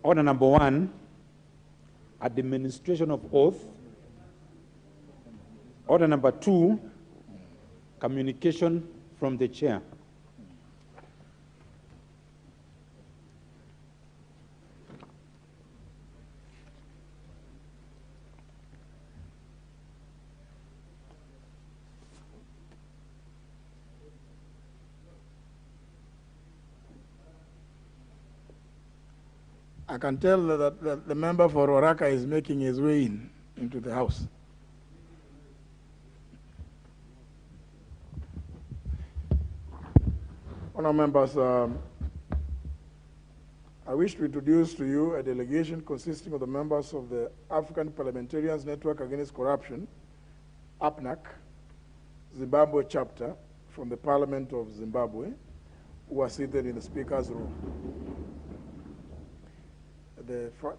Order number 1, administration of oath. Order number 2, communication from the chair. I can tell that the member for Oraka is making his way into the House. Honourable members, I wish to introduce to you a delegation consisting of the members of the African Parliamentarians Network Against Corruption, APNAC, Zimbabwe chapter from the Parliament of Zimbabwe, who are seated in the Speaker's room.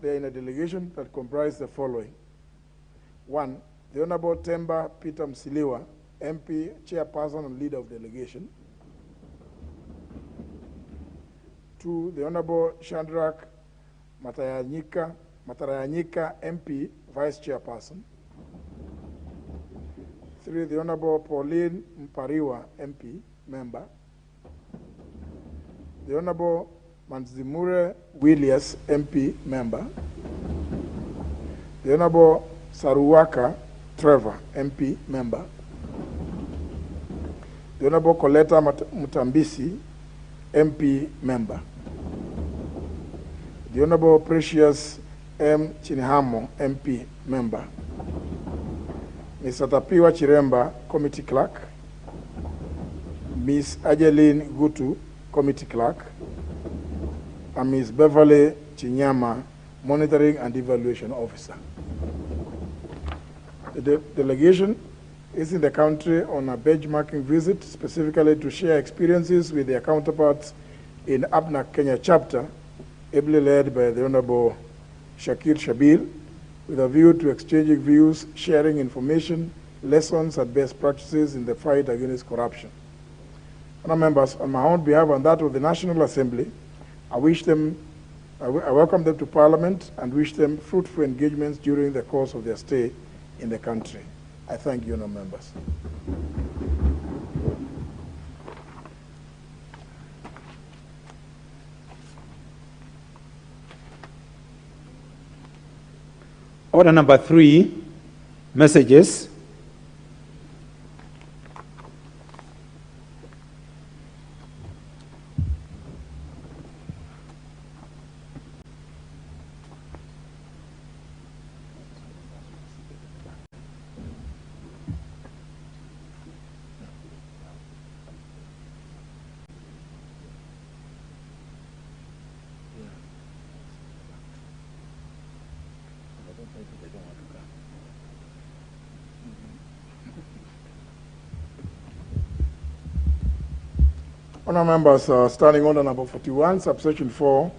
They are in a delegation that comprises the following. 1, the Honorable Temba Peter Msiliwa, MP, Chairperson and Leader of Delegation. 2, the Honorable Shandrak Mataranyika, MP, Vice Chairperson. 3, the Honorable Pauline Mpariwa, MP, Member. The Honorable Manzimure Williams, MP, Member. The Honorable Saruwaka Trevor, MP, Member. The Honorable Coletta Mutambisi, MP, Member. The Honorable Precious M. Chinihamo, MP, Member. Ms. Atapiwa Chiremba, Committee Clerk. Ms. Ajeline Gutu, Committee Clerk. And Ms. Beverly Chinyama, Monitoring and Evaluation Officer. The delegation is in the country on a benchmarking visit, specifically to share experiences with their counterparts in APNAC Kenya chapter, ably led by the Honorable Shakir Shabil, with a view to exchanging views, sharing information, lessons, and best practices in the fight against corruption. Honourable members, on my own behalf and that of the National Assembly, I welcome them to Parliament and wish them fruitful engagements during the course of their stay in the country. I thank you, honourable members. Order number 3, messages. Honourable members, standing order number 41, subsection 4,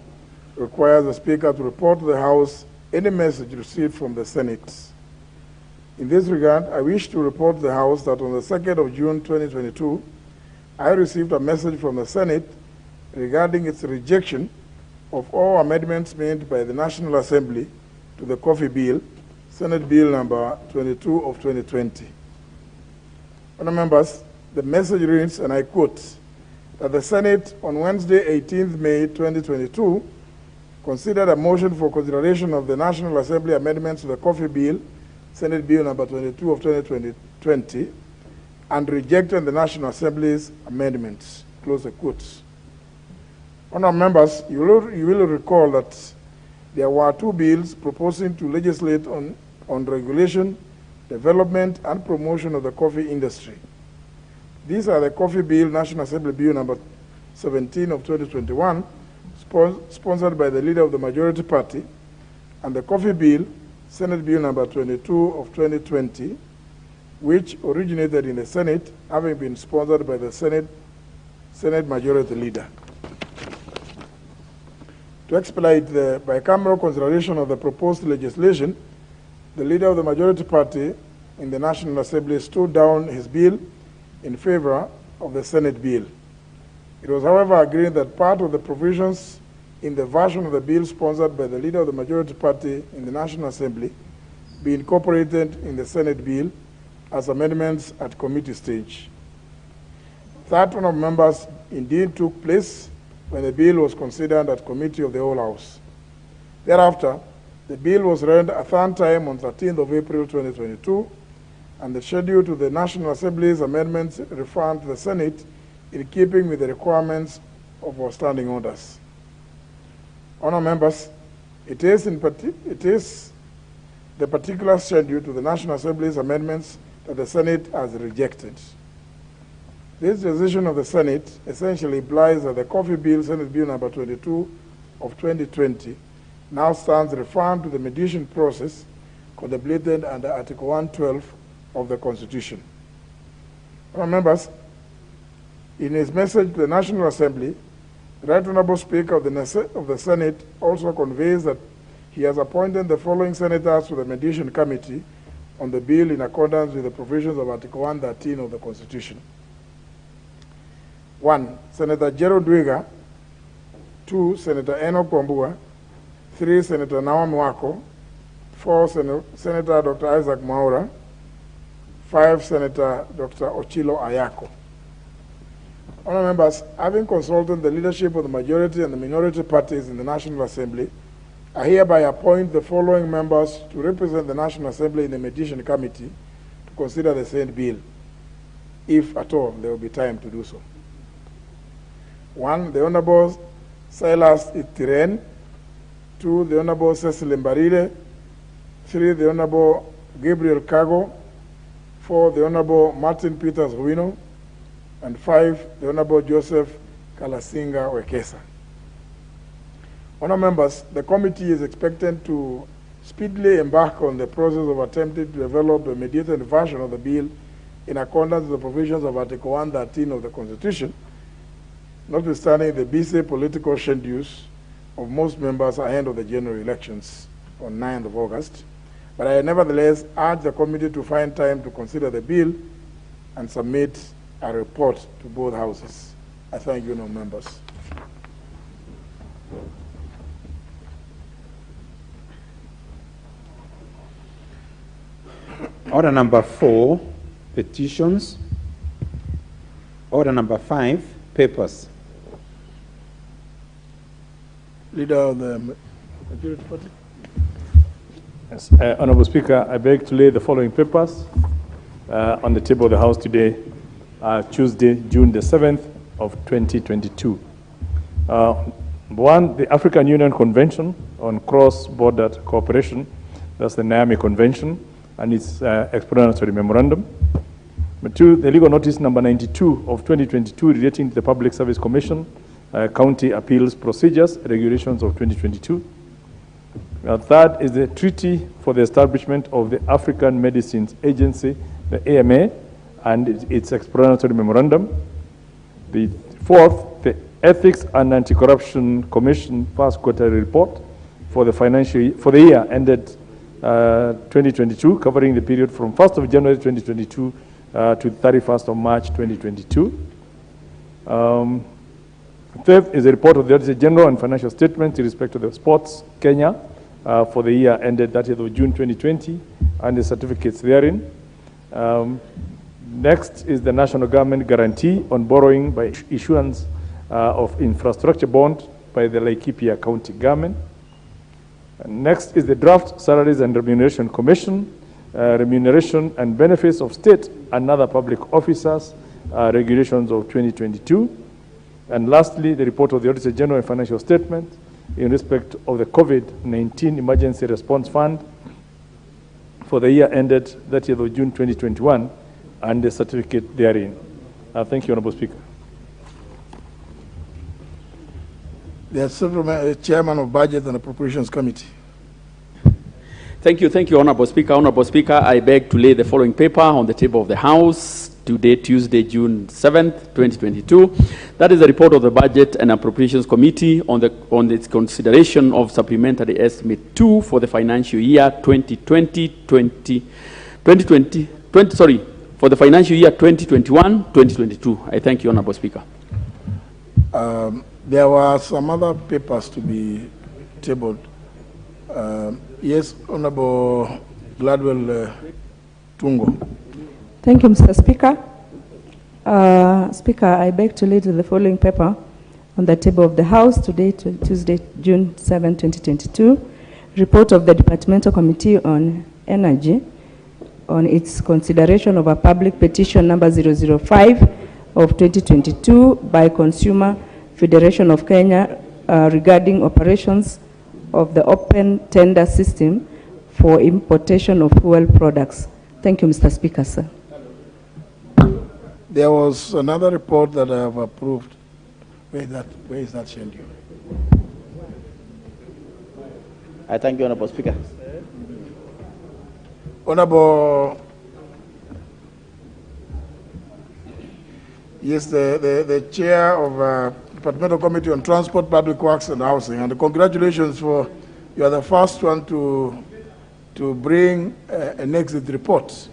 requires the Speaker to report to the House any message received from the Senate. In this regard, I wish to report to the House that on the 2nd of June 2022, I received a message from the Senate regarding its rejection of all amendments made by the National Assembly to the Coffee Bill, Senate Bill number 22 of 2020. Honourable members, the message reads, and I quote, that the Senate on Wednesday, 18th May 2022, considered a motion for consideration of the National Assembly amendments to the Coffee Bill, Senate Bill number 22 of 2020, and rejected the National Assembly's amendments. Close the quotes. Honourable members, you will recall that there were 2 bills proposing to legislate on regulation, development, and promotion of the coffee industry. These are the Coffee Bill, National Assembly Bill number 17 of 2021, sponsored by the Leader of the Majority Party, and the Coffee Bill, Senate Bill number 22 of 2020, which originated in the Senate, having been sponsored by the Senate Majority Leader. To expedite the bicameral consideration of the proposed legislation, the Leader of the Majority Party in the National Assembly stood down his bill in favor of the Senate bill. It was, however, agreed that part of the provisions in the version of the bill sponsored by the leader of the majority party in the National Assembly be incorporated in the Senate bill as amendments at committee stage. That one of members indeed took place when the bill was considered at committee of the whole House. Thereafter, the bill was read a third time on 13th of April 2022, and the schedule to the National Assembly's amendments referred to the Senate in keeping with the requirements of our standing orders. Honourable members, it is the particular schedule to the National Assembly's amendments that the Senate has rejected. This decision of the Senate essentially implies that the Coffee Bill, Senate Bill number 22 of 2020, now stands referred to the mediation process contemplated under Article 112 of the Constitution. Honourable members, in his message to the National Assembly, the Right Honourable Speaker of the Senate also conveys that he has appointed the following senators to the mediation committee on the bill in accordance with the provisions of Article 113 of the Constitution. 1. Senator Gerald Wiga. 2. Senator Enoch Wambua. 3. Senator Naomi Wako. 4. Senator Dr. Isaac Mwaura. 5. Senator Dr. Ochilo Ayako. Honourable members, having consulted the leadership of the majority and the minority parties in the National Assembly, I hereby appoint the following members to represent the National Assembly in the Mediation Committee to consider the same bill, if at all there will be time to do so. 1. The Honourable Silas Itiren. 2. The Honourable Cecil Mbarire. 3. The Honourable Gabriel Kago. 4. The Honourable Martin Peters Ruino. And 5. The Honourable Joseph Kalasinga Wekesa. Honourable members, the committee is expected to speedily embark on the process of attempting to develop a mediated version of the bill in accordance with the provisions of Article 113 of the Constitution, notwithstanding the busy political schedules of most members ahead of the general elections on 9th of August. But I nevertheless urge the committee to find time to consider the bill and submit a report to both houses. I thank you, honourable members. Order number 4, petitions. Order number 5, papers. Leader of the majority party. Yes. Honourable Speaker, I beg to lay the following papers on the table of the House today, Tuesday, June the 7th of 2022. 1, the African Union Convention on Cross-Border Cooperation, that's the Niamey Convention, and its explanatory memorandum. 2, the legal notice number 92 of 2022 relating to the Public Service Commission, County Appeals Procedures, Regulations of 2022. 3rd is the Treaty for the Establishment of the African Medicines Agency, the AMA, and its explanatory memorandum. The 4th, the Ethics and Anti-Corruption Commission first quarterly report for the year ended 2022, covering the period from 1st of January 2022 to 31st of March 2022. 5th is a report of the Auditor General and financial statements in respect to the Sports Kenya for the year ended 30th of June 2020 and the certificates therein. Next is the national government guarantee on borrowing by issuance of infrastructure bond by the Laikipia County government. Next is the Draft Salaries and Remuneration Commission, Remuneration and Benefits of State and Other Public Officers, Regulations of 2022. And lastly, the report of the Auditor General and financial statement in respect of the COVID-19 Emergency Response Fund for the year ended 30th of June 2021 and the certificate therein. Thank you, Honourable Speaker. The Chairman of Budget and Appropriations Committee. Thank you, Honourable Speaker. Honourable Speaker, I beg to lay the following paper on the table of the House today, Tuesday, June 7th, 2022. That is the report of the Budget and Appropriations Committee on its consideration of Supplementary Estimate 2 for the financial year 2021-2022. I thank you, Honourable Speaker. There were some other papers to be tabled. Yes, Honorable Gladwell Tungo. Thank you, Mr. Speaker. Speaker, I beg to lay the following paper on the table of the House today, Tuesday, June 7, 2022. Report of the Departmental Committee on Energy on its consideration of a public petition number 005 of 2022 by Consumer Federation of Kenya regarding operations of the open tender system for importation of fuel products. Thank you, Mr. Speaker, sir. There was another report that I have approved. Where is that schedule? I thank you, Honorable Speaker. Honorable, yes, the chair of Departmental Committee on Transport, Public Works and Housing, and congratulations for, you are the first one to bring an exit report.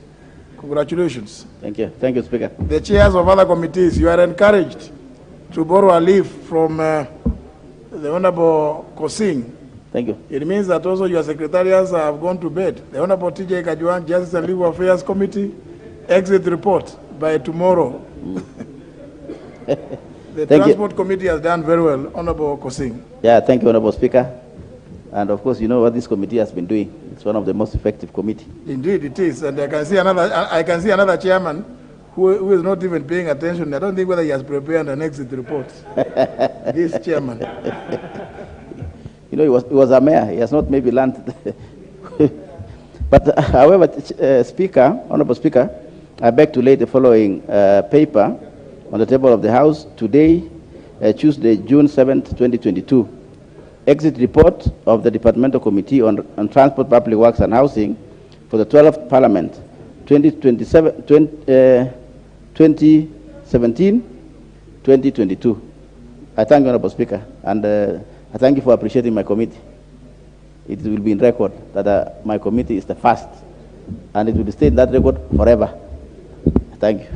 Congratulations. Thank you, Speaker. The chairs of other committees, you are encouraged to borrow a leaf from the Honorable Kosing. Thank you. It means that also your secretariats have gone to bed. The Honorable TJ Kajwang, Justice and Legal Affairs Committee, exit report by tomorrow. The Transport Committee has done very well, Honorable Kosing. Yeah, thank you, Honorable Speaker. And of course, you know what this committee has been doing. It's one of the most effective committees. Indeed, it is. And I can see another chairman who is not even paying attention. I don't think whether he has prepared an exit report. This chairman. You know, he was a mayor. He has not maybe learned. But however, Speaker, Honorable Speaker, I beg to lay the following paper on the table of the House today, Tuesday, June 7th, 2022. Exit report of the Departmental Committee on Transport, Public Works and Housing for the 12th Parliament, 2017-2022. I thank you, Honorable Speaker, and I thank you for appreciating my committee. It will be in record that my committee is the first, and it will stay in that record forever. Thank you.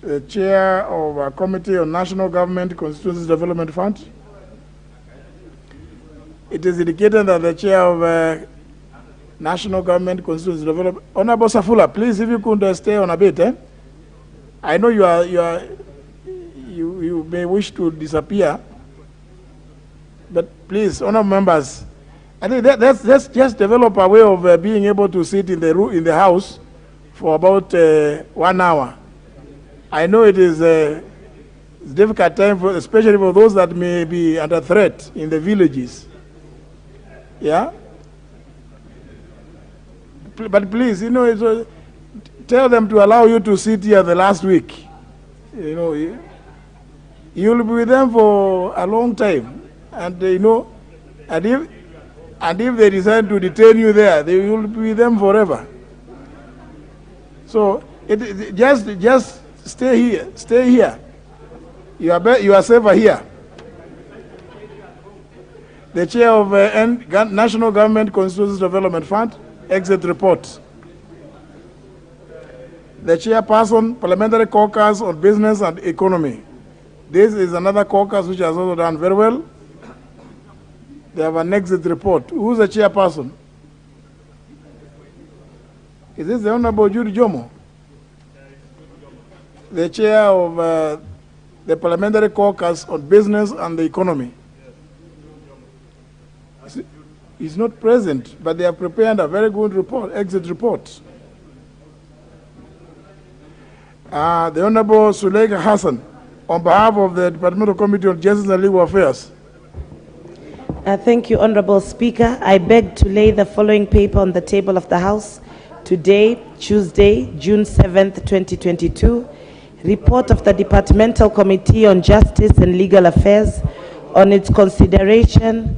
The chair of a committee on National Government Constituencies Development Fund. It is indicated that the chair of National Government Constituencies Development, Honorable Safula, please, if you could stay on a bit. I know you may wish to disappear, but please, honorable members, I think let's just develop a way of being able to sit in the House for about 1 hour. I know it is a difficult time, especially for those that may be under threat in the villages. Yeah? But please, you know, tell them to allow you to sit here the last week. You know, you'll be with them for a long time. And, you know, and if they decide to detain you there, they will be with them forever. So just stay here. Stay here. You are safer here. The chair of National Government Constituencies Development Fund, exit report. The chairperson, Parliamentary Caucus on Business and Economy. This is another caucus which has also done very well. They have an exit report. Who's the chairperson? Is this the Honorable Judy Jomo? The chair of the Parliamentary Caucus on Business and the Economy. He's not present, but they have prepared a very good report, exit report. The Honorable Suleika Hassan, on behalf of the Departmental Committee on Justice and Legal Affairs. Thank you, Honorable Speaker. I beg to lay the following paper on the table of the House today, Tuesday, June 7th, 2022. Report of the Departmental Committee on Justice and Legal Affairs on its consideration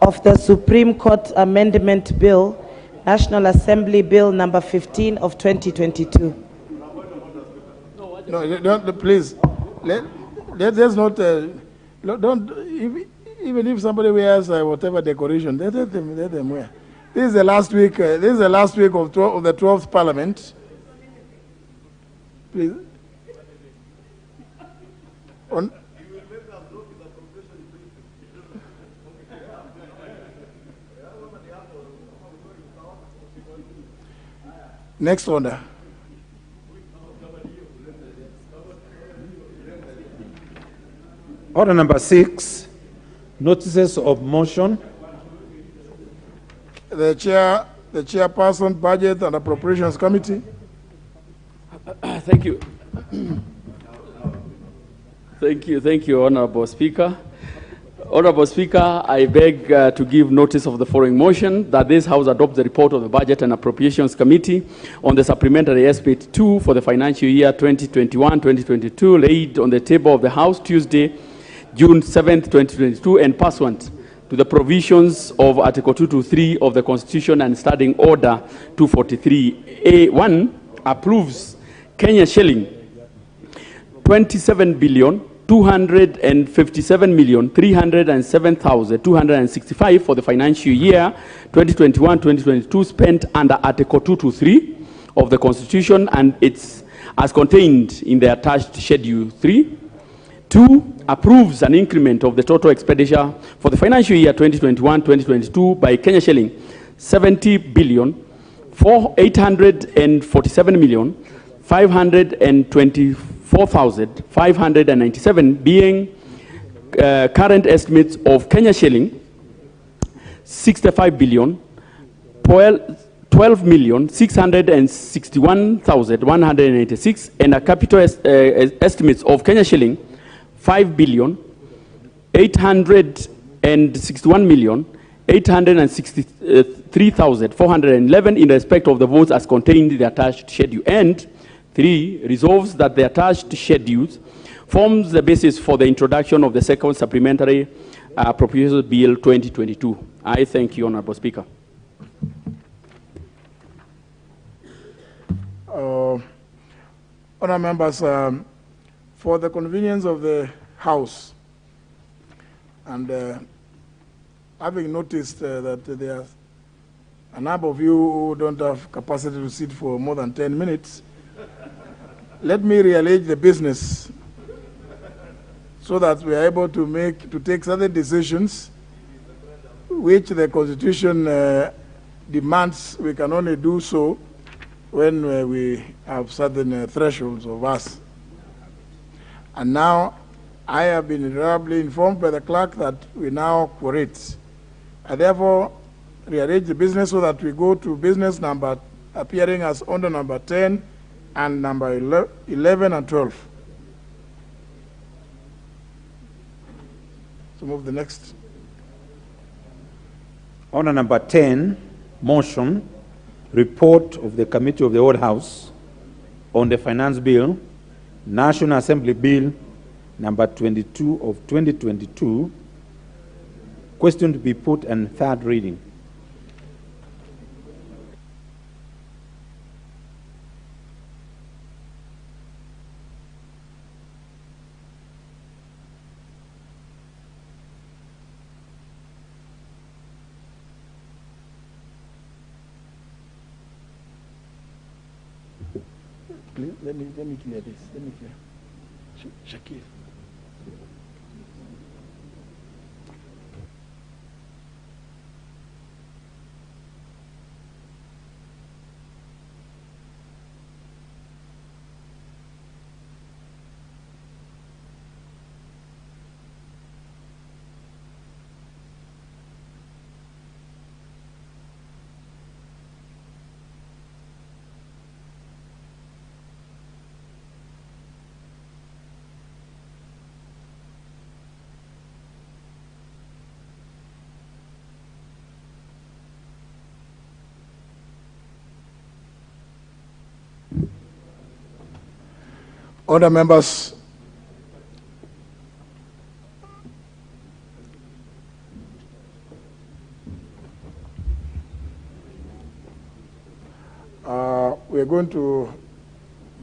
of the Supreme Court Amendment Bill, National Assembly Bill number 15 of 2022. No, don't, please. Let's not, don't, even if somebody wears whatever decoration, let them wear. This is the last week. This is the last week of the 12th Parliament. Please. On. Next order. Order number 6, notices of motion. The chairperson, Budget and Appropriations Committee. Thank you. Thank you, Honorable Speaker. Honorable Speaker, I beg to give notice of the following motion, that this House adopts the report of the Budget and Appropriations Committee on the Supplementary Estimate 2 for the financial year 2021-2022, laid on the table of the House Tuesday, June 7th, 2022, and pursuant to the provisions of Article 223 of the Constitution and Standing Order 243A1, approves Kenya shilling 27,257,307,265 for the financial year 2021-2022, spent under Article 223 of the Constitution and it's as contained in the attached Schedule 3. 2, approves an increment of the total expenditure for the financial year 2021-2022 by Kenya shilling 70,847,524,597, being current estimates of Kenya shilling 65,012,661,186 and a capital estimates of Kenya shilling 5,861,863,411 in respect of the votes as contained in the attached schedule. And 3, resolves that the attached schedules forms the basis for the introduction of the second supplementary Appropriation Bill 2022. I thank you, Honorable Speaker. Honourable members, for the convenience of the House, and having noticed that there are a number of you who don't have capacity to sit for more than 10 minutes, let me reallege the business so that we are able to take certain decisions which the Constitution demands we can only do so when we have certain thresholds of us. And now I have been reliably informed by the clerk that we now quorate. I therefore rearrange the business so that we go to business number appearing as order number 10 and number 11 and 12. So move the next. Order number 10, motion, report of the Committee of the Old House on the Finance Bill, National Assembly Bill number 22 of 2022, question to be put on third reading. Let me clear this. Let me clear. Shakir. Other members, we are going to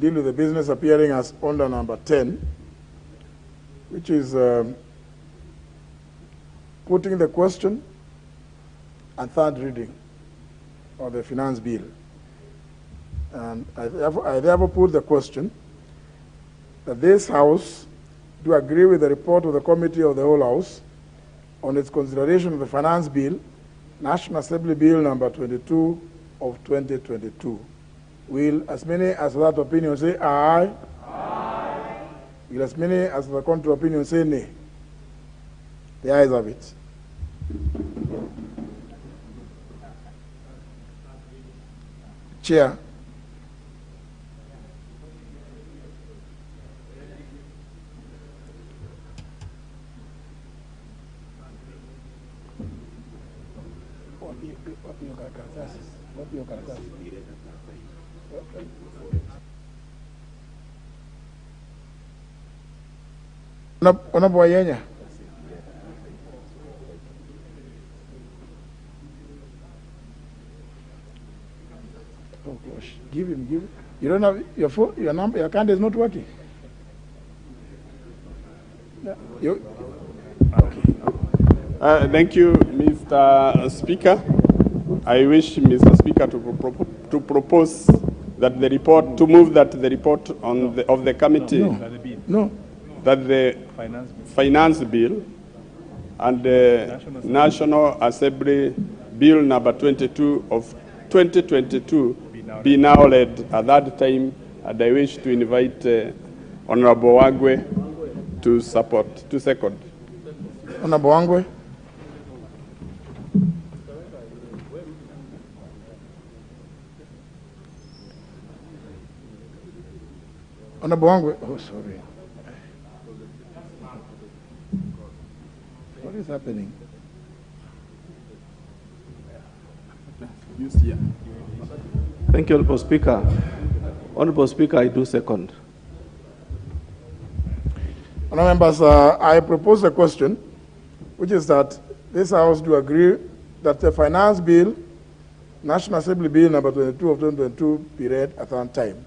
deal with the business appearing as order number 10, which is putting the question and third reading. of the finance bill. And I therefore put the question that this House do agree with the report of the Committee of the Whole House on its consideration of the finance bill, National Assembly Bill number 22 of 2022. Will as many as that opinion say aye? Aye. Will as many as the contrary opinion say nay? The ayes have it. Chair. Honorable Yenya. Oh gosh, give him. You don't have your phone, your number, your card is not working. Yeah. Thank you, Mr. Speaker. I wish Mr. Speaker to propose that the report, to move that the report on of the committee, that the finance bill and the National Assembly Bill number 22 of 2022 be now read at that time, and I wish to invite Honorable Wangwe to support, to second. Honorable Wangwe. Honorable Wangwe. Oh, sorry. What is happening? Thank you, Honorable Speaker. Honorable Speaker, I do second. Honourable members, I propose a question, which is that this House do agree that the finance bill, National Assembly Bill number 22 of 2022, be read at one time.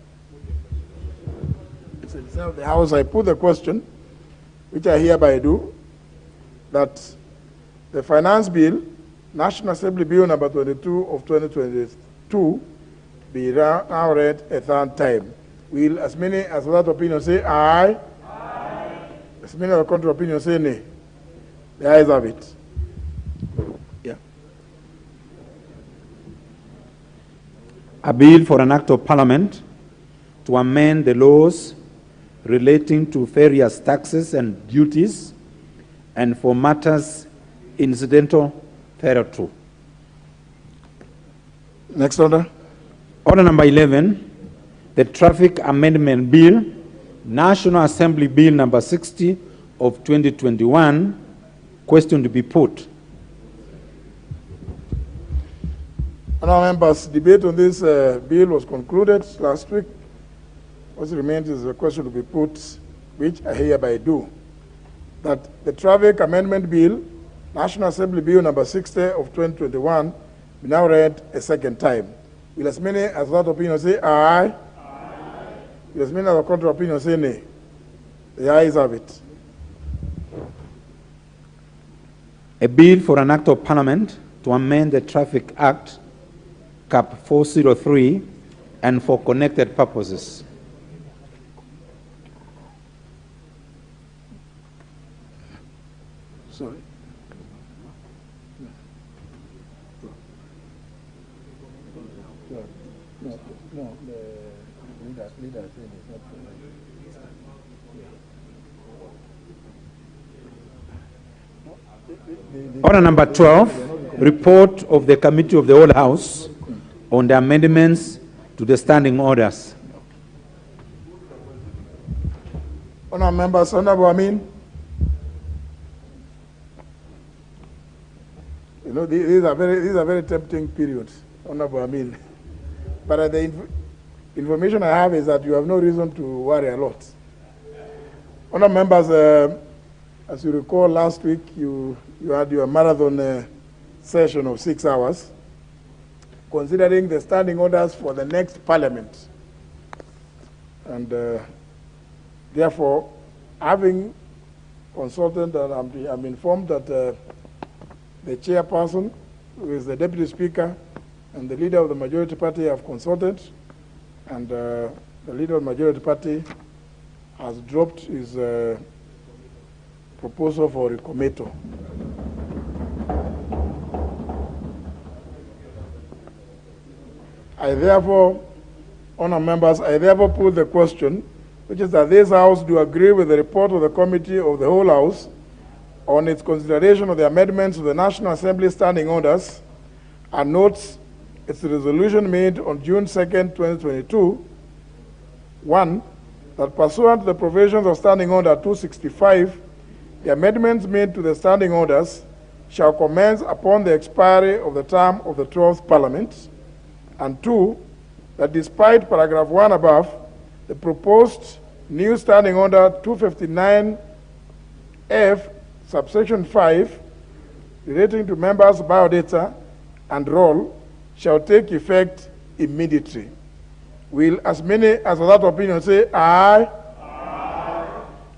So instead of the House, I put the question, which I hereby do, that the finance bill, National Assembly Bill number 22 of 2022, be now read a third time. Will as many as that opinion say aye? Aye. As many as the contrary opinion say nay? The ayes have it. Yeah. A bill for an act of parliament to amend the laws relating to various taxes and duties and for matters incidental thereto. Next order. Order number 11, the Traffic Amendment Bill, National Assembly Bill number 60 of 2021, question to be put. Honourable members, debate on this bill was concluded last week. What remains is a question to be put, which I hereby do. That the Traffic Amendment Bill, National Assembly Bill number 60 of 2021, be now read a second time. Will as many as that opinion say aye? Aye. Will as many as the contrary opinion say nay? The ayes have it. A bill for an act of parliament to amend the Traffic Act, Cap 403, and for connected purposes. Sorry. No, the leader said it's not. Order number 12, report of the Committee of the Whole House on the amendments to the standing orders. Honourable members, Honourable Amin. You know, these are very tempting periods, Honourable Amin. But the information I have is that you have no reason to worry a lot. Honourable members, as you recall, last week you had your marathon session of 6 hours, considering the standing orders for the next parliament. And therefore, having consulted, and I'm informed that the chairperson, who is the deputy speaker, and the leader of the majority party have consulted, and the leader of the majority party has dropped his proposal for a committal. I therefore, honour members, I therefore put the question, which is that this House do agree with the report of the Committee of the whole House on its consideration of the amendments to the National Assembly Standing Orders, and notes its resolution made on June 2nd, 2022, 1, that pursuant to the provisions of Standing Order 265, the amendments made to the Standing Orders shall commence upon the expiry of the term of the 12th Parliament, and 2, that despite paragraph 1 above, the proposed new Standing Order 259F, subsection 5, relating to members' biodata and roll, shall take effect immediately. Will as many as of that opinion say aye? Aye.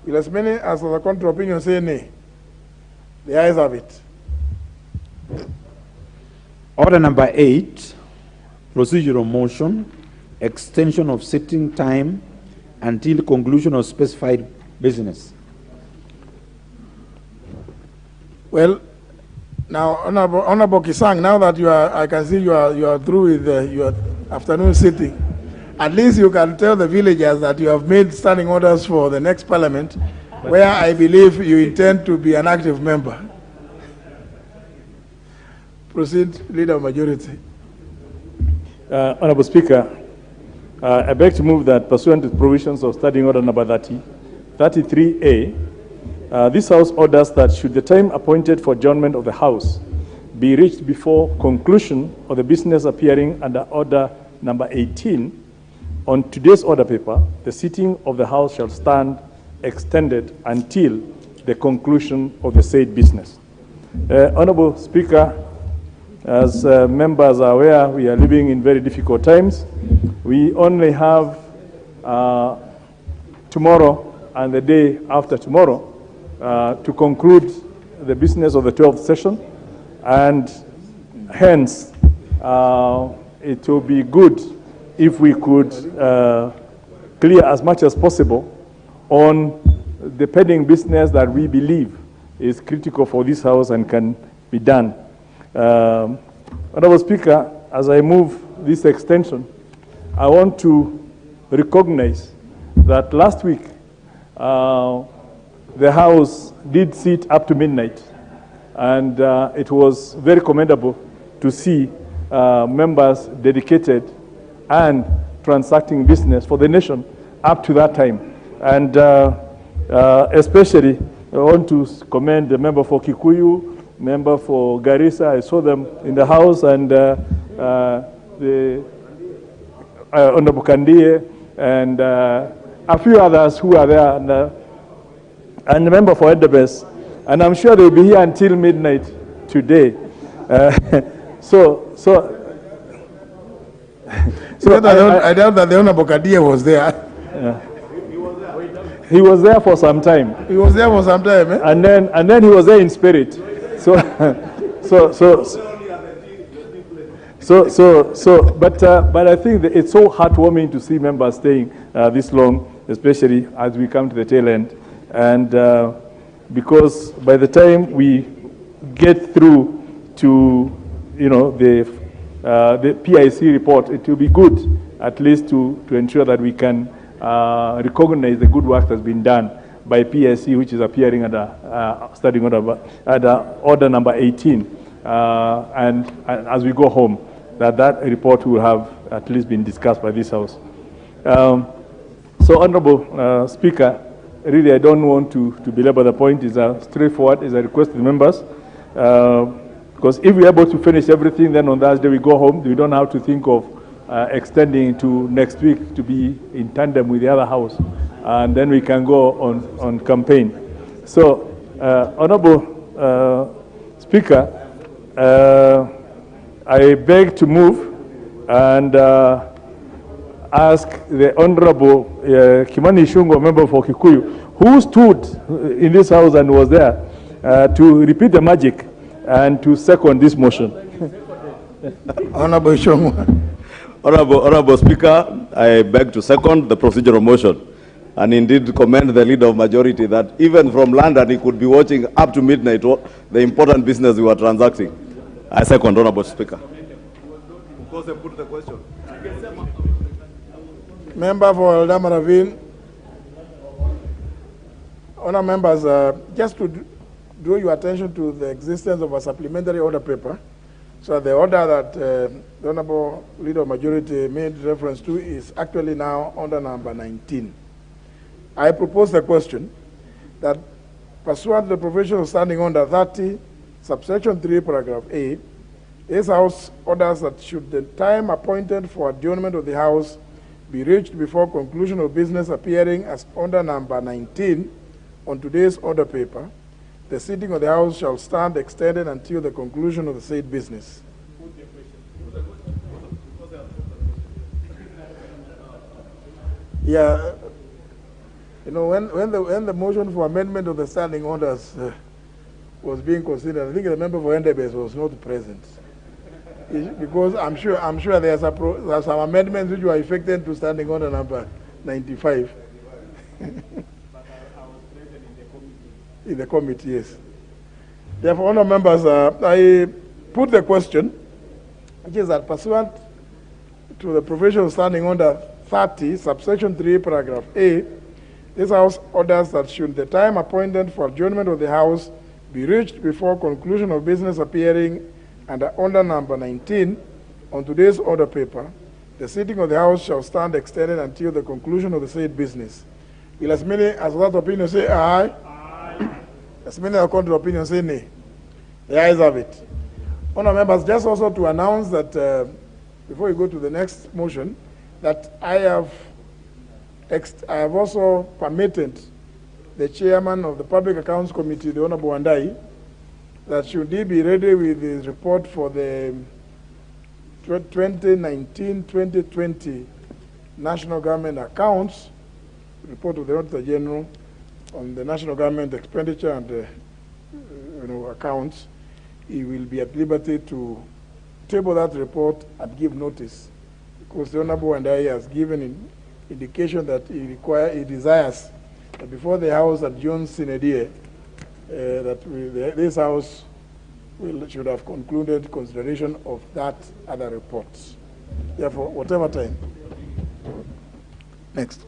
Will as many as of the contrary opinion say nay? The ayes have it. Order number 8, procedural motion, extension of sitting time until conclusion of specified business. Well, now, Honorable Kisang, now that I can see you are through with your afternoon sitting, at least you can tell the villagers that you have made standing orders for the next Parliament, where I believe you intend to be an active member. Proceed, Leader of Majority. Honorable Speaker, I beg to move that pursuant to provisions of Standing Order number 33A, this House orders that should the time appointed for adjournment of the House be reached before conclusion of the business appearing under Order number 18, on today's order paper, the sitting of the House shall stand extended until the conclusion of the said business. Honorable Speaker, as members are aware, we are living in very difficult times. We only have tomorrow and the day after tomorrow to conclude the business of the 12th session, and hence it will be good if we could clear as much as possible on the pending business that we believe is critical for this House and can be done. Honorable Speaker, as I move this extension, I want to recognize that last week the House did sit up to midnight, and it was very commendable to see members dedicated and transacting business for the nation up to that time. And especially, I want to commend the member for Kikuyu, member for Garissa. I saw them in the House, and the Honorable Kandie, and a few others who are there, and the member for Edebes. And I'm sure they'll be here until midnight today. I doubt that the Honorable Kandie was there. He was there for some time. He was there for some time, eh? And then he was there in spirit. But I think that it's so heartwarming to see members staying this long, especially as we come to the tail end. And because by the time we get through to, the PIC report, it will be good at least to ensure that we can recognize the good work that's been done by PSC, which is appearing under Standing Order Order number 18, and as we go home, that report will have at least been discussed by this House. So, Honorable Speaker, really I don't want to belabor the point. It's straightforward. It's a request to the members, because if we're able to finish everything, then on Thursday we go home. We don't have to think of extending to next week to be in tandem with the other House, and then we can go on campaign. So, Honorable Speaker, I beg to move and ask the Honorable Kimani Ichung'wah, member for Kikuyu, who stood in this House and was there, to repeat the magic and to second this motion. Honorable Shongwa. Honorable Speaker, I beg to second the procedural motion and indeed commend the leader of majority that even from London he could be watching up to midnight the important business we were transacting. I second, Honorable Speaker. Because I put the question. Member for Eldama Ravine. Honour members, just to draw your attention to the existence of a supplementary order paper. So the order that the Honourable Leader of Majority made reference to is actually now order number 19. I propose the question that pursuant to the provision of standing order 30, subsection 3, paragraph A, this House orders that should the time appointed for adjournment of the House be reached before conclusion of business appearing as order number 19 on today's order paper, the sitting of the House shall stand extended until the conclusion of the said business. Yeah, you know, when the motion for amendment of the standing orders was being considered, I think the member for Mutembei was not present, because I'm sure there are some amendments which were effected to standing order number 95. In the committee, yes. Therefore, honour members, I put the question, which is that pursuant to the provision of standing order 30, subsection 3, paragraph A, this House orders that should the time appointed for adjournment of the House be reached before conclusion of business appearing under order number 19 on today's order paper, the sitting of the House shall stand extended until the conclusion of the said business. Will as many as that opinion say aye? As many as contrary opinion say nay. The ayes have it. Honour members, just also to announce that before we go to the next motion, that I have also permitted the chairman of the Public Accounts Committee, the Honourable Wandai, that should he be ready with his report for the 2019-2020 National Government Accounts, report of the Auditor General on the national government expenditure and accounts, he will be at liberty to table that report and give notice, because the Honourable Wandai has given an indication that he desires that before the House adjourns sine die, this House should have concluded consideration of that other reports. Therefore, whatever time. Next.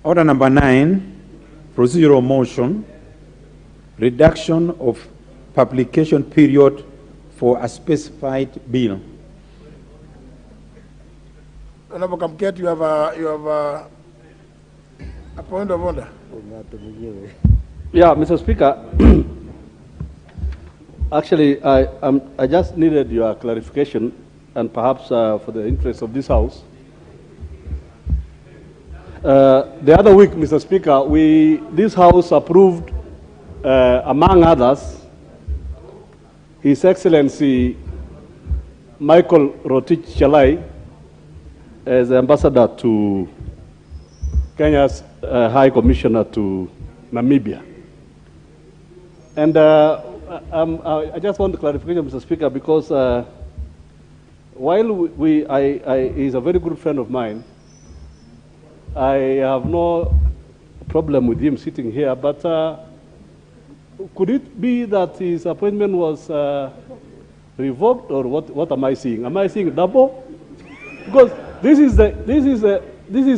Order number 9, procedural motion, reduction of publication period for a specified bill. Honourable Kamket, you have a point of order. Yeah, Mr. Speaker. Actually, I just needed your clarification, and perhaps for the interest of this House. The other week, Mr. Speaker, this House approved, among others, His Excellency Michael Rotich Chalai as ambassador to Kenya's High Commissioner to Namibia. And I just want clarification, Mr. Speaker, because while he's a very good friend of mine, I have no problem with him sitting here, but could it be that his appointment was revoked, or what am I seeing? Am I seeing double? Because this is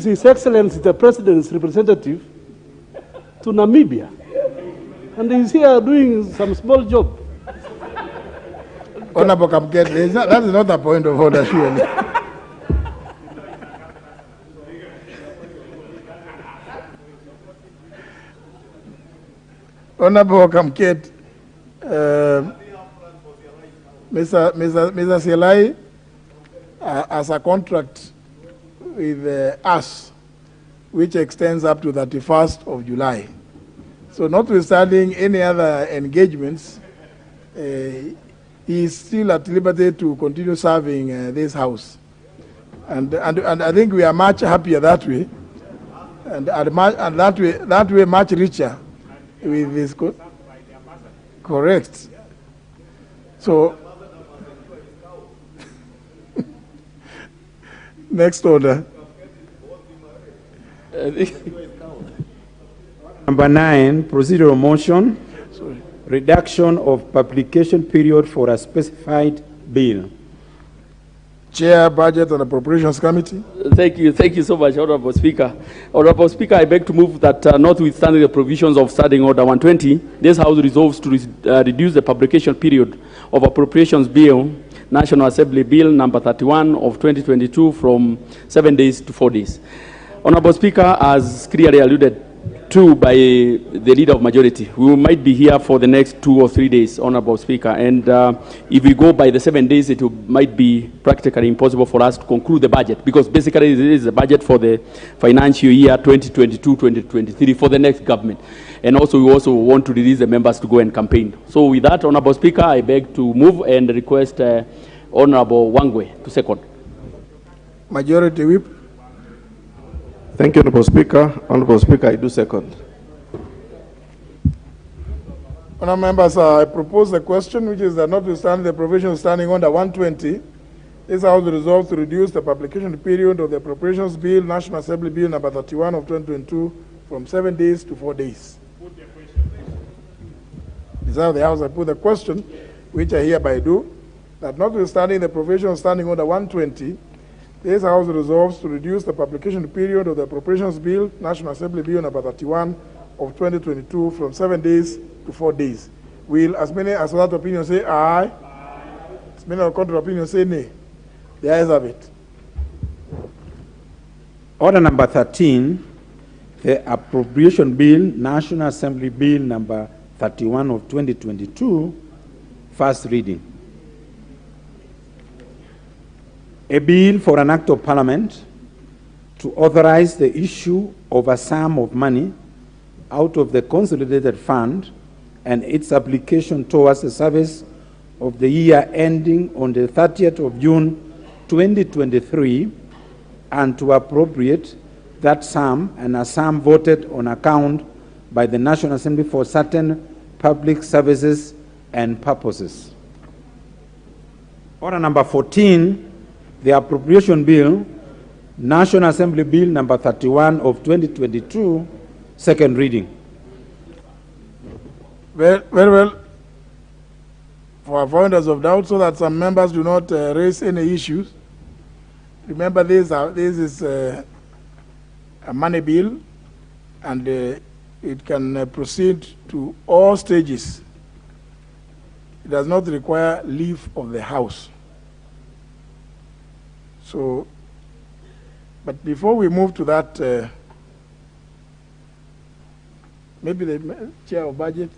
His Excellency, the President's representative to Namibia, and he's here doing some small job. Honourable Kamket, that is not a point of order, surely. Honourable Kamket, Mr. Sialai has a contract with us which extends up to 31st of July. So notwithstanding any other engagements, he is still at liberty to continue serving this House. And I think we are much happier that way, and that way much richer with this. Correct. So Next order. Number 9, procedural motion. Reduction of publication period for a specified bill. Chair, Budget and Appropriations Committee. Thank you so much, Honorable Speaker. Honorable Speaker, I beg to move that notwithstanding the provisions of Standing Order 120, this House resolves to reduce the publication period of Appropriations Bill, National Assembly Bill number 31 of 2022 from 7 days to 4 days. Honorable Speaker, as clearly alluded to by the Leader of Majority, we might be here for the next 2 or 3 days, Honorable Speaker, and if we go by the 7 days, it might be practically impossible for us to conclude the budget, because basically it is the budget for the financial year 2022-2023 for the next government. And also we also want to release the members to go and campaign. So with that, Honorable Speaker, I beg to move and request Honorable Wangwe to second. Majority Whip. Thank you, Honorable Speaker. Honorable Speaker, I do second. Honourable members, I propose a question which is that notwithstanding the provision of Standing Order 120, this House resolves to reduce the publication period of the Appropriations Bill, National Assembly Bill number 31 of 2022 from 7 days to 4 days. Desire of the House, I put the question, which I hereby do, that notwithstanding the provision of Standing Order 120, this House resolves to reduce the publication period of the Appropriations Bill, National Assembly Bill number 31 of 2022 from 7 days to 4 days. Will as many as that opinion say aye? Aye. As many as contrary opinion say nay? The ayes have it. Order number 13, the Appropriation Bill, National Assembly Bill number 31 of 2022, first reading. A bill for an act of parliament to authorize the issue of a sum of money out of the consolidated fund and its application towards the service of the year ending on the 30th of June 2023 and to appropriate that sum and a sum voted on account by the National Assembly for certain public services and purposes. Order number 14, the Appropriation Bill, National Assembly Bill number 31 of 2022, second reading. Very well. For avoidance of doubt, so that some members do not raise any issues, remember this is a money bill, and it can proceed to all stages. It does not require leave of the House. So, but before we move to that, maybe the Chair of Budget.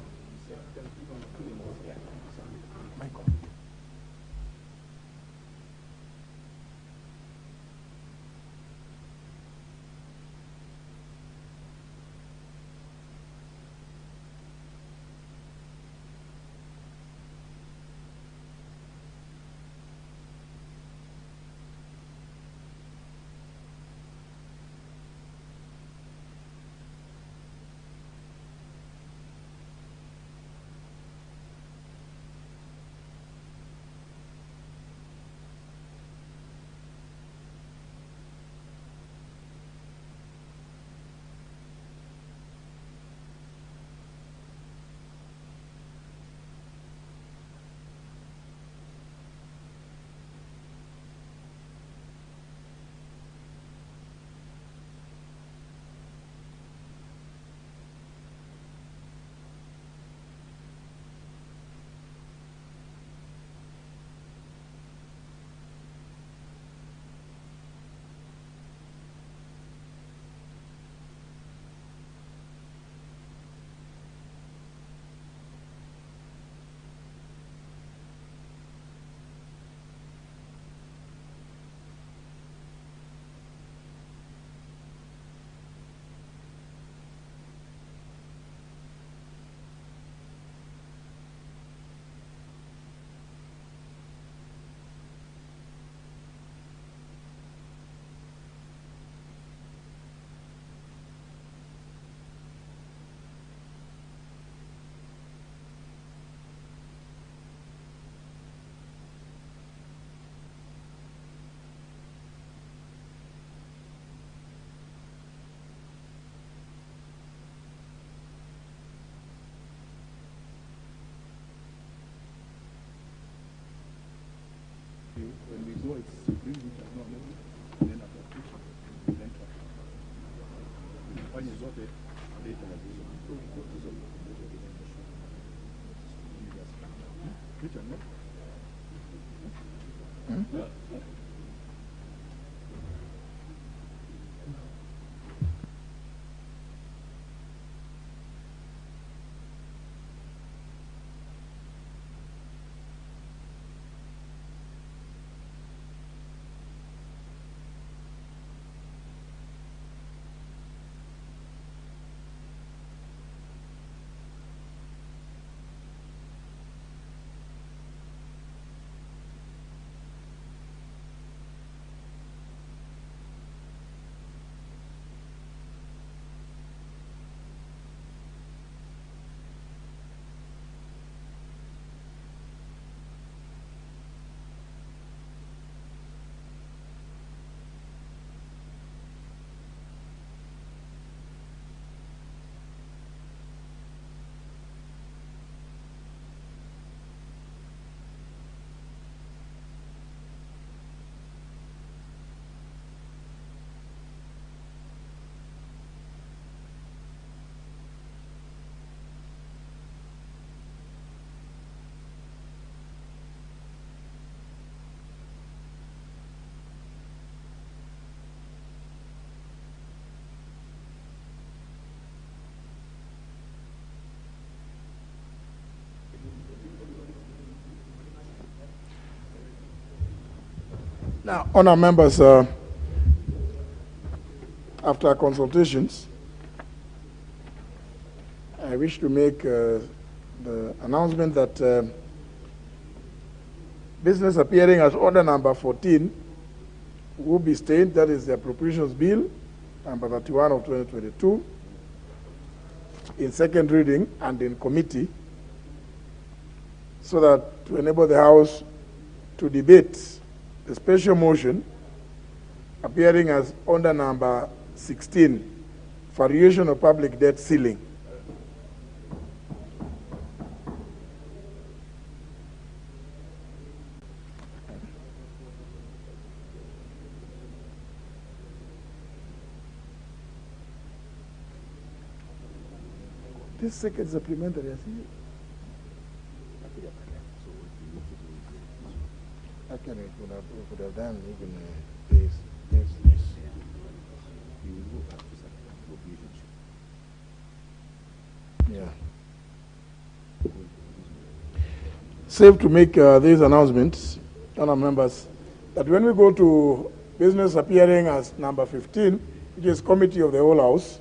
Now, honour members, after consultations, I wish to make the announcement that business appearing as order number 14 will be stayed, that is the Appropriations Bill number 31 of 2022, in second reading and in committee, so that to enable the House to debate the special motion appearing as order number 16, variation of public debt ceiling. This second supplementary, I see. Actually, we could have done even this. Yeah. Safe to make these announcements, honour members, that when we go to business appearing as number 15, which is Committee of the Whole House,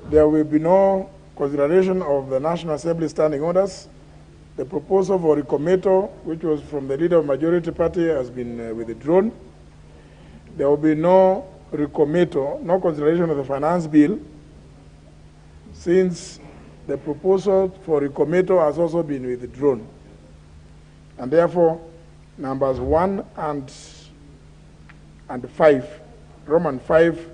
there will be no consideration of the National Assembly standing orders. The proposal for recometo, which was from the Leader of Majority Party, has been withdrawn. There will be no recometo, no consideration of the Finance Bill, since the proposal for recometo has also been withdrawn. And therefore, numbers 1 and 5, Roman 5,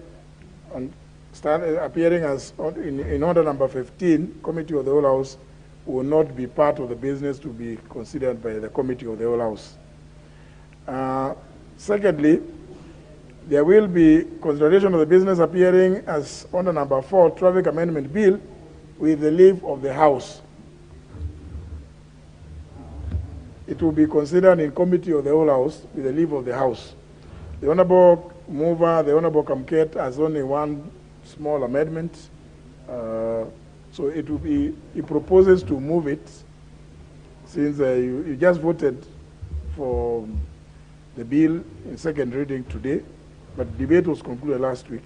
appearing as in order number 15, Committee of the Whole House, will not be part of the business to be considered by the Committee of the Whole House. Secondly, there will be consideration of the business appearing as order number 4, Traffic Amendment Bill, with the leave of the House. It will be considered in Committee of the Whole House with the leave of the House. The Honourable Mover, the Honourable Kamket, has only one small amendment. So it will be, he proposes to move it, since you just voted for the bill in second reading today, but debate was concluded last week.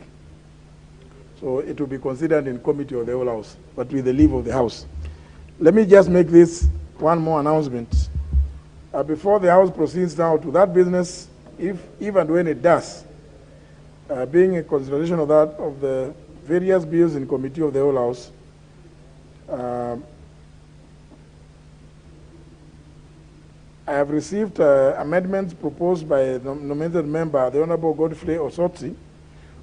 So it will be considered in Committee of the Whole House, but with the leave of the House. Let me just make this one more announcement. Before the House proceeds now to that business, if and when it does, being a consideration of that, of the various bills in Committee of the Whole House, I have received amendments proposed by the nominated member, the Honourable Godfrey Osotsi,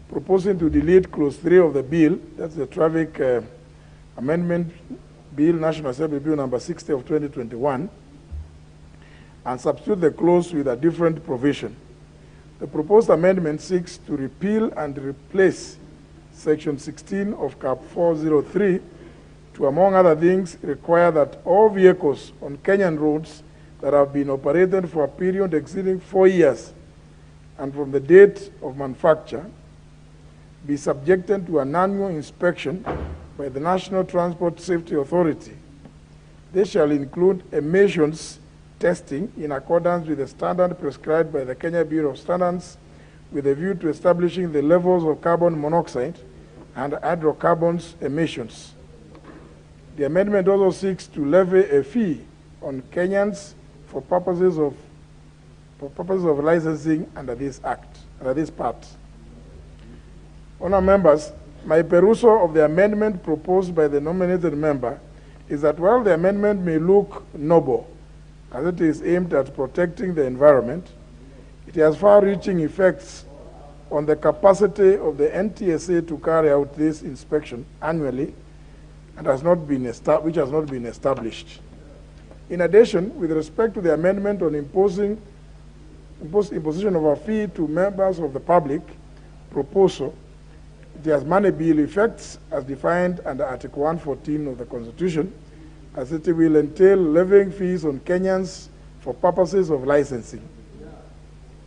proposing to delete clause 3 of the bill, that's the Traffic Amendment Bill, National Assembly Bill number 60 of 2021, and substitute the clause with a different provision. The proposed amendment seeks to repeal and replace Section 16 of Cap 403 to, among other things, require that all vehicles on Kenyan roads that have been operated for a period exceeding 4 years and from the date of manufacture be subjected to an annual inspection by the National Transport Safety Authority. They shall include emissions testing in accordance with the standard prescribed by the Kenya Bureau of Standards with a view to establishing the levels of carbon monoxide and hydrocarbons emissions. The amendment also seeks to levy a fee on Kenyans for purposes of licensing under this act, under this part. Honourable members, my perusal of the amendment proposed by the nominated member is that while the amendment may look noble, as it is aimed at protecting the environment, it has far-reaching effects on the capacity of the NTSA to carry out this inspection annually, and which has not been established. In addition, with respect to the amendment on imposition of a fee to members of the public proposal, it has money bill effects as defined under Article 114 of the Constitution, as it will entail levying fees on Kenyans for purposes of licensing.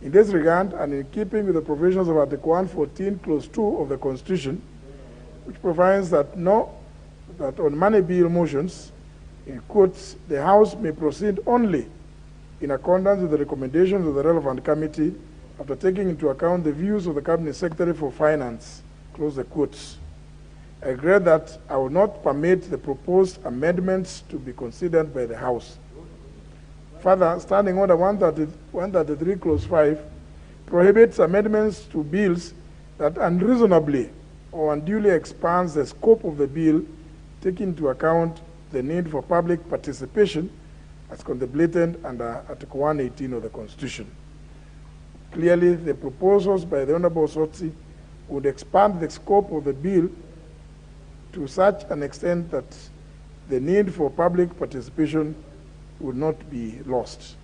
In this regard, and in keeping with the provisions of Article 114, Clause 2 of the Constitution, which provides that on money bill motions, in quotes, the House may proceed only in accordance with the recommendations of the relevant committee after taking into account the views of the Cabinet Secretary for Finance, close the quotes. I regret that I will not permit the proposed amendments to be considered by the House. Further, Standing Order 133, Clause 5, prohibits amendments to bills that unreasonably or unduly expands the scope of the bill, taking into account the need for public participation as contemplated under Article 118 of the Constitution. Clearly, the proposals by the Honourable Sotsi would expand the scope of the bill to such an extent that the need for public participation would not be lost.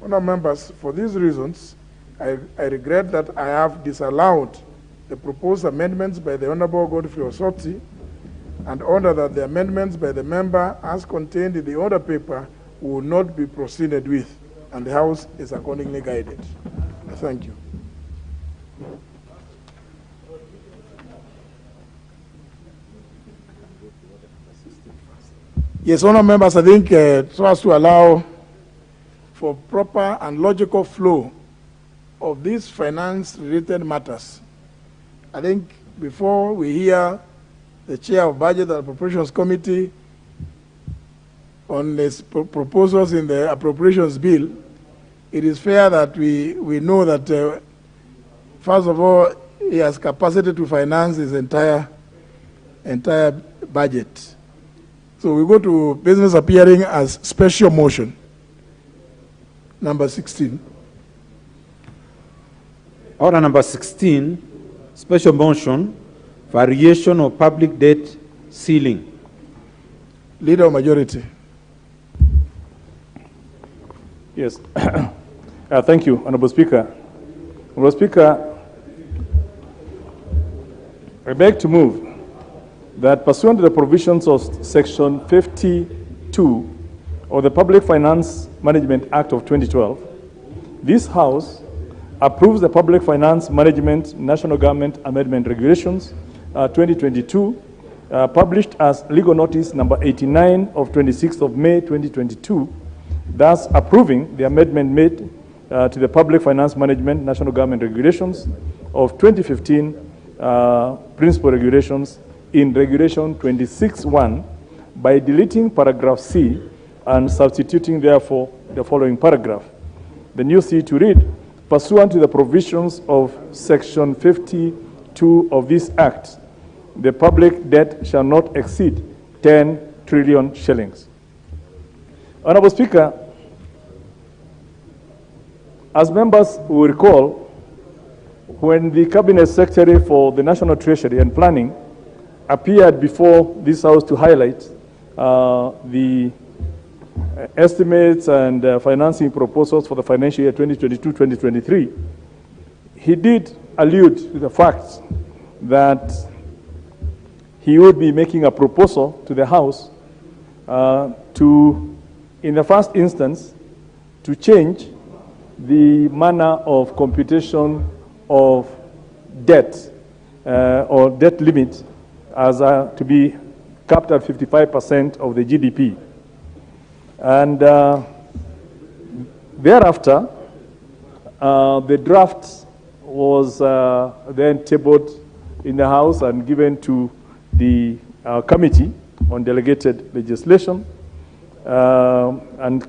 Honourable members, for these reasons, I regret that I have disallowed the proposed amendments by the Honourable Godfrey Osotsi and order that the amendments by the member as contained in the order paper will not be proceeded with, and the House is accordingly guided. Thank you. Yes, honourable members, I think so as to allow for proper and logical flow of these finance-related matters, I think before we hear the Chair of Budget and Appropriations Committee on the proposals in the Appropriations Bill, it is fair that we know that, first of all, he has capacity to finance his entire budget. So we go to business appearing as special motion, number 16. Order number 16, special motion, variation of public debt ceiling. Leader of Majority. Yes. Thank you, Honourable Speaker. Honourable Speaker, I beg to move that pursuant to the provisions of Section 52 of the Public Finance Management Act of 2012, this House approves the Public Finance Management National Government Amendment Regulations 2022, published as legal notice number 89 of 26th of May 2022, thus approving the amendment made to the Public Finance Management National Government Regulations of 2015 Principal Regulations in Regulation 26.1 by deleting paragraph C and substituting therefore the following paragraph. The new C to read, pursuant to the provisions of Section 52 of this Act, the public debt shall not exceed 10 trillion shillings. Honourable Speaker, as members will recall, when the Cabinet Secretary for the National Treasury and Planning appeared before this House to highlight the estimates and financing proposals for the financial year 2022-2023, he did allude to the fact that he would be making a proposal to the House to, in the first instance, to change the manner of computation of debt or debt limit as to be capped at 55% of the GDP. And thereafter, the draft was then tabled in the House and given to the Committee on Delegated Legislation, and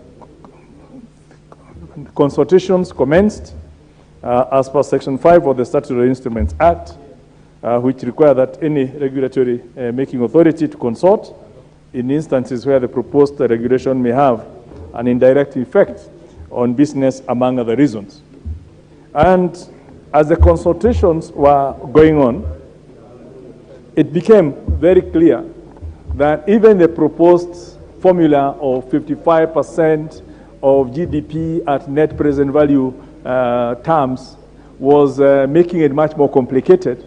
consultations commenced as per Section 5 of the Statutory Instruments Act, which require that any regulatory making authority to consult in instances where the proposed regulation may have an indirect effect on business, among other reasons. And as the consultations were going on, it became very clear that even the proposed formula of 55% of GDP at net present value terms was making it much more complicated,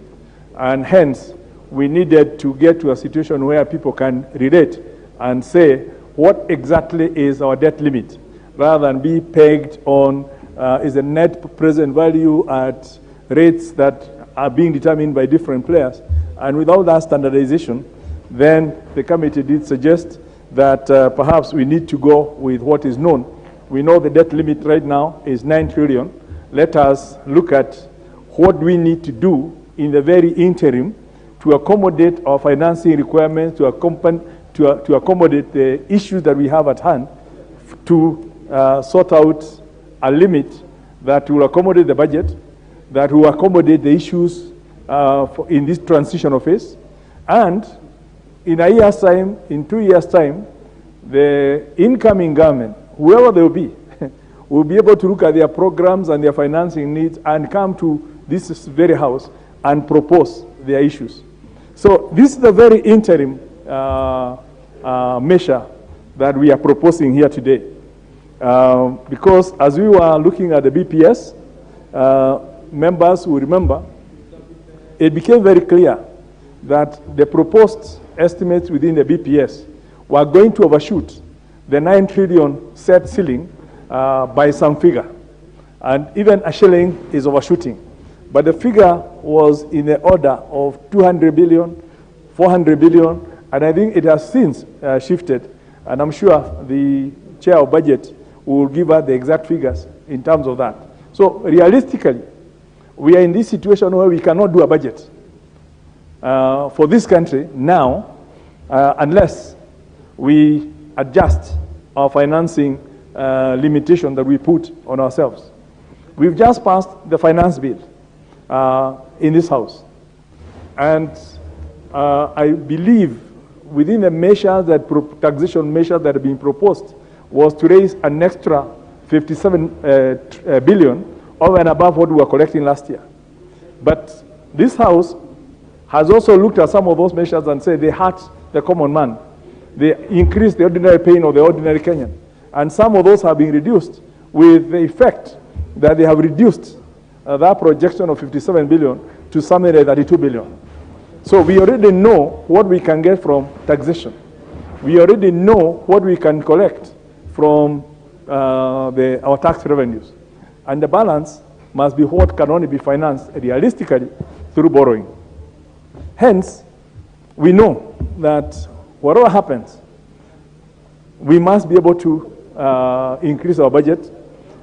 and hence we needed to get to a situation where people can relate and say what exactly is our debt limit, rather than be pegged on is the net present value at rates that are being determined by different players. And without that standardization, then the committee did suggest that perhaps we need to go with what is known. We know the debt limit right now is 9 trillion. Let us look at what we need to do in the very interim to accommodate our financing requirements, to accommodate the issues that we have at hand, to sort out a limit that will accommodate the budget, that will accommodate the issues in this transitional phase, and in a year's time, in 2 years' time, the incoming government, whoever they will be able to look at their programs and their financing needs and come to this very House and propose their issues. So this is the very interim measure that we are proposing here today. Because as we were looking at the BPS, members will remember, it became very clear that the proposed estimates within the BPS were going to overshoot the 9 trillion set ceiling by some figure. And even a shilling is overshooting. But the figure was in the order of 200 billion, 400 billion, and I think it has since shifted. And I'm sure the chair of budget will give us the exact figures in terms of that. So realistically, we are in this situation where we cannot do a budget for this country now unless we adjust our financing limitation that we put on ourselves. We've just passed the finance bill in this House. And I believe within the measures that taxation measures that have been proposed was to raise an extra 57 billion over and above what we were collecting last year. But this House has also looked at some of those measures and said they hurt the common man. They increase the ordinary pain of the ordinary Kenyan. And some of those have been reduced with the effect that they have reduced that projection of 57 billion to somewhere like 32 billion. So we already know what we can get from taxation. We already know what we can collect from our tax revenues. And the balance must be what can only be financed realistically through borrowing. Hence, we know that whatever happens, we must be able to increase our budget,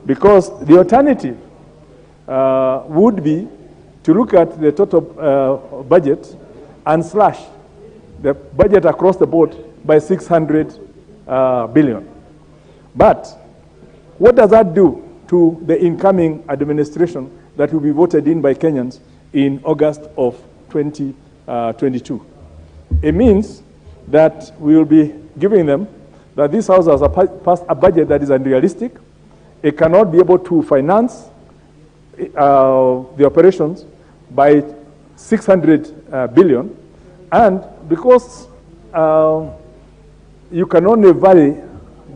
because the alternative would be to look at the total budget and slash the budget across the board by 600 billion. But what does that do to the incoming administration that will be voted in by Kenyans in August of 2022? It means that we will be giving them that this House has passed a budget that is unrealistic. It cannot be able to finance the operations by 600 billion. And because you can only vary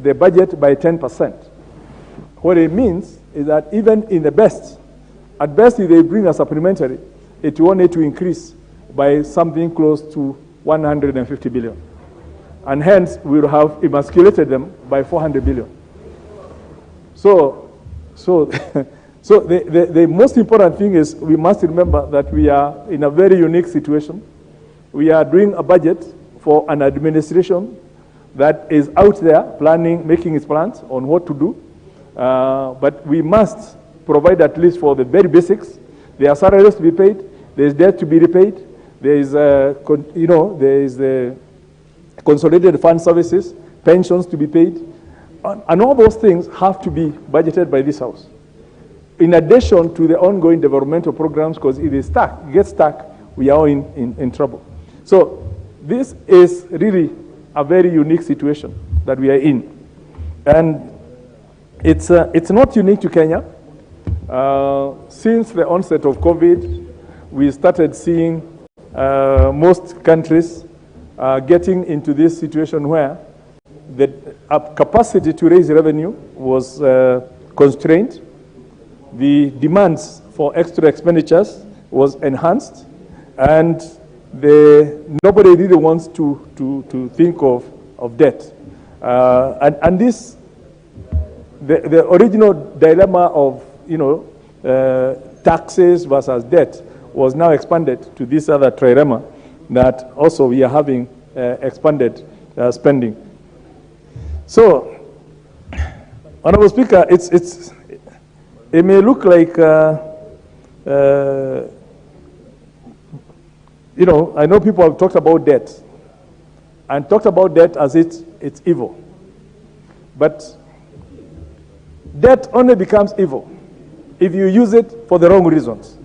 the budget by 10%. What it means is that even in the best, at best if they bring a supplementary, it will need to increase by something close to 150 billion. And hence, we will have emasculated them by 400 billion. So the most important thing is we must remember that we are in a very unique situation. We are doing a budget for an administration that is out there planning, making its plans on what to do. But we must provide at least for the very basics. There are salaries to be paid. There is debt to be repaid. There is, there is the consolidated fund services, pensions to be paid. And all those things have to be budgeted by this House. In addition to the ongoing developmental programs, because if it gets stuck, we are all in trouble. So this is really a very unique situation that we are in. And it's not unique to Kenya. Since the onset of COVID, we started seeing most countries getting into this situation where the capacity to raise revenue was constrained. The demands for extra expenditures was enhanced, and nobody really wants to think of debt. And this, the original dilemma of taxes versus debt was now expanded to this other trilemma that also we are having expanded spending. So, Honorable Speaker, it may look like, I know people have talked about debt and talked about debt as it's evil. But debt only becomes evil if you use it for the wrong reasons.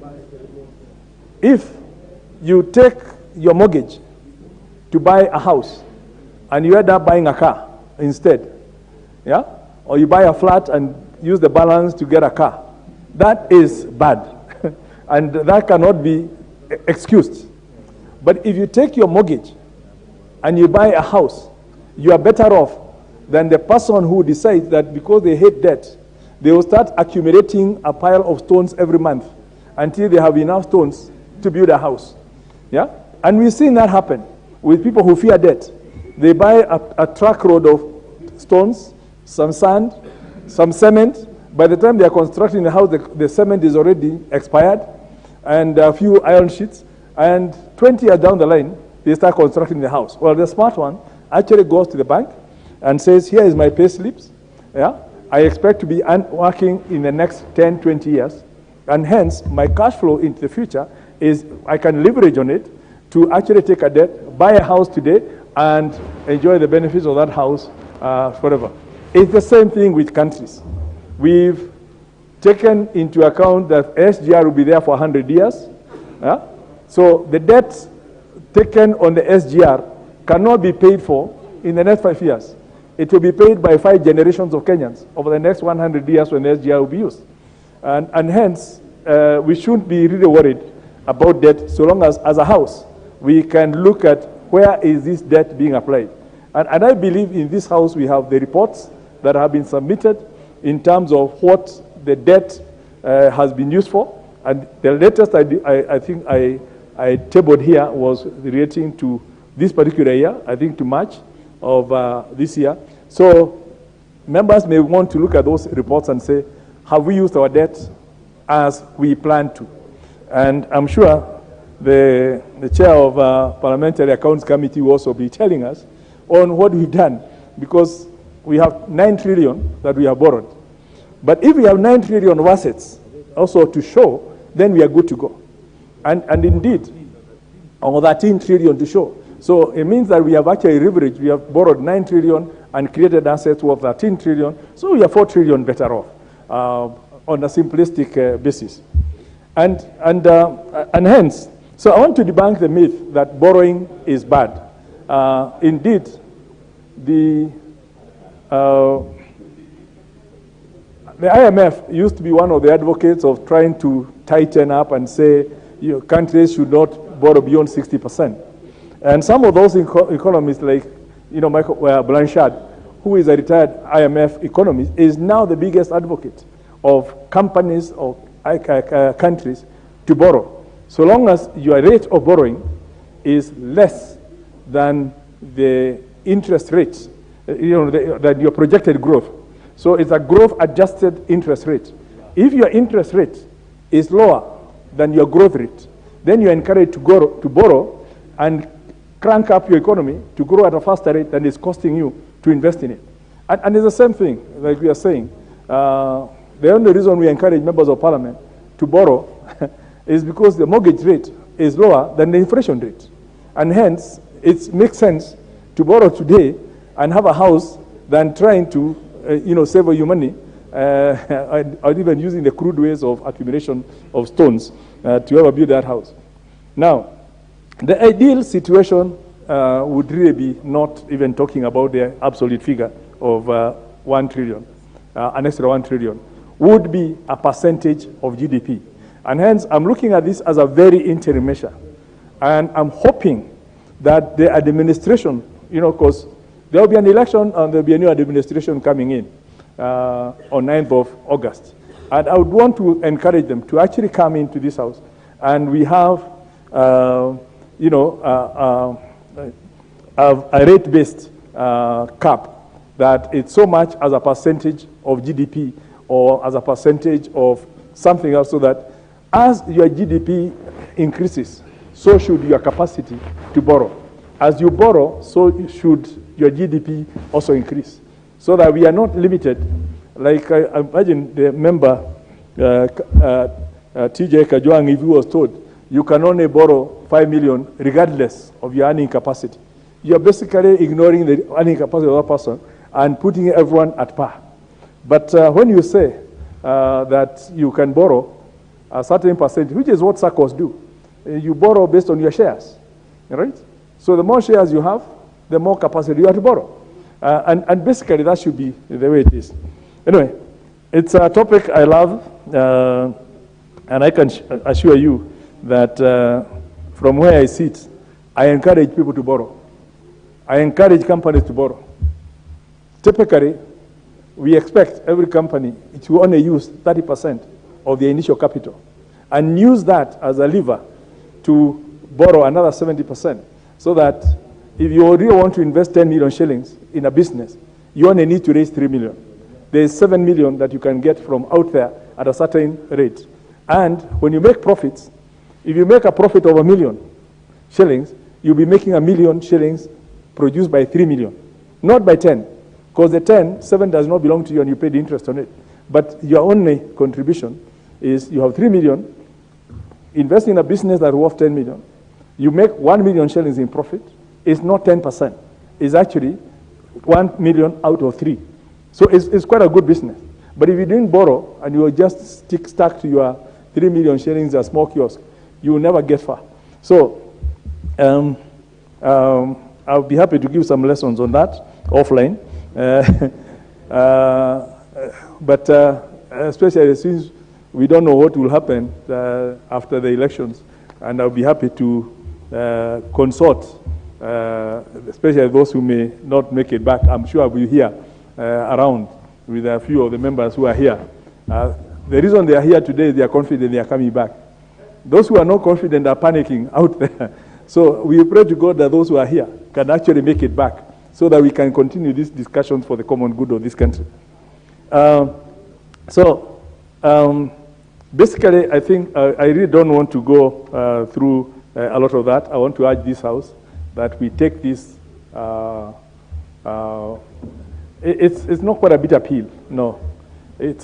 If you take your mortgage to buy a house and you end up buying a car instead, yeah? Or you buy a flat and use the balance to get a car, that is bad. And that cannot be excused. But if you take your mortgage and you buy a house, you are better off than the person who decides that because they hate debt, they will start accumulating a pile of stones every month until they have enough stones to build a house. Yeah? And we've seen that happen with people who fear debt. They buy a truck load of stones, some sand, some cement. By the time they are constructing the house, the cement is already expired, and a few iron sheets. And 20 years down the line, they start constructing the house. Well, the smart one actually goes to the bank and says, here is my pay slips. Yeah? I expect to be working in the next 10, 20 years. And hence, my cash flow into the future is I can leverage on it to actually take a debt, buy a house today, and enjoy the benefits of that house forever. It's the same thing with countries. We've taken into account that SGR will be there for 100 years. Yeah? So the debt taken on the SGR cannot be paid for in the next 5 years. It will be paid by 5 generations of Kenyans over the next 100 years when the SGR will be used. And hence, we shouldn't be really worried about debt so long as a house, we can look at where is this debt being applied. And I believe in this house we have the reports that have been submitted in terms of what the debt has been used for. And the latest I think I tabled here was relating to this particular year, I think to March of this year. So members may want to look at those reports and say, have we used our debt as we plan to? And I'm sure the chair of Parliamentary Accounts Committee will also be telling us on what we've done, because we have 9 trillion that we have borrowed. But if we have 9 trillion of assets also to show, then we are good to go. And indeed, or 13 trillion to show. So it means that we have actually leveraged, we have borrowed 9 trillion and created assets worth 13 trillion. So we are 4 trillion better off on a simplistic basis. And hence, so I want to debunk the myth that borrowing is bad. Indeed, the IMF used to be one of the advocates of trying to tighten up and say countries should not borrow beyond 60%. And some of those economists, like Michael Blanchard, who is a retired IMF economist, is now the biggest advocate of companies or countries to borrow. So long as your rate of borrowing is less than the interest rates, than your projected growth. So it's a growth-adjusted interest rate. If your interest rate is lower than your growth rate, then you're encouraged to borrow and crank up your economy to grow at a faster rate than it's costing you to invest in it. And it's the same thing, like we are saying. The only reason we encourage members of parliament to borrow is because the mortgage rate is lower than the inflation rate. And hence, it makes sense to borrow today and have a house than trying to save your money or even using the crude ways of accumulation of stones to ever build that house. Now, the ideal situation would really be not even talking about the absolute figure of 1 trillion, an extra 1 trillion, would be a percentage of GDP. And hence, I'm looking at this as a very interim measure. And I'm hoping that the administration, because there will be an election and there will be a new administration coming in on 9th of August. And I would want to encourage them to actually come into this house. And we have, a rate-based cap that it's so much as a percentage of GDP or as a percentage of something else, so that as your GDP increases, so should your capacity to borrow. As you borrow, so should your GDP also increase, so that we are not limited. Like I imagine the member, TJ Kajwang, if he was told, you can only borrow 5 million regardless of your earning capacity. You're basically ignoring the earning capacity of that person and putting everyone at par. But when you say that you can borrow a certain percentage, which is what SACCOs do, you borrow based on your shares, right? So the more shares you have, the more capacity you have to borrow. And basically that should be the way it is. Anyway, it's a topic I love, and I can assure you that from where I sit, I encourage people to borrow. I encourage companies to borrow. Typically, we expect every company to only use 30% of the initial capital and use that as a lever to borrow another 70%, so that if you really want to invest 10 million shillings in a business, you only need to raise 3 million. There's 7 million that you can get from out there at a certain rate. And when you make profits, if you make a profit of 1 million shillings, you'll be making 1 million shillings produced by 3 million, not by 10. Because the 7 does not belong to you and you pay the interest on it. But your only contribution is you have 3 million, invest in a business that's worth 10 million. You make 1 million shillings in profit. It's not 10%. It's actually 1 million out of 3. So it's quite a good business. But if you didn't borrow and you were just stuck to your 3 million shillings as small kiosk, you will never get far. So I'll be happy to give some lessons on that offline. But especially since we don't know what will happen after the elections, and I'll be happy to consult, especially those who may not make it back. I'm sure I'll be here around with a few of the members who are here. The reason they are here today is they are confident they are coming back. Those who are not confident are panicking out there. So we pray to God that those who are here can actually make it back, so that we can continue these discussions for the common good of this country. Basically, I think I really don't want to go through a lot of that. I want to urge this House that we take this. It's not quite a bitter pill, no. It's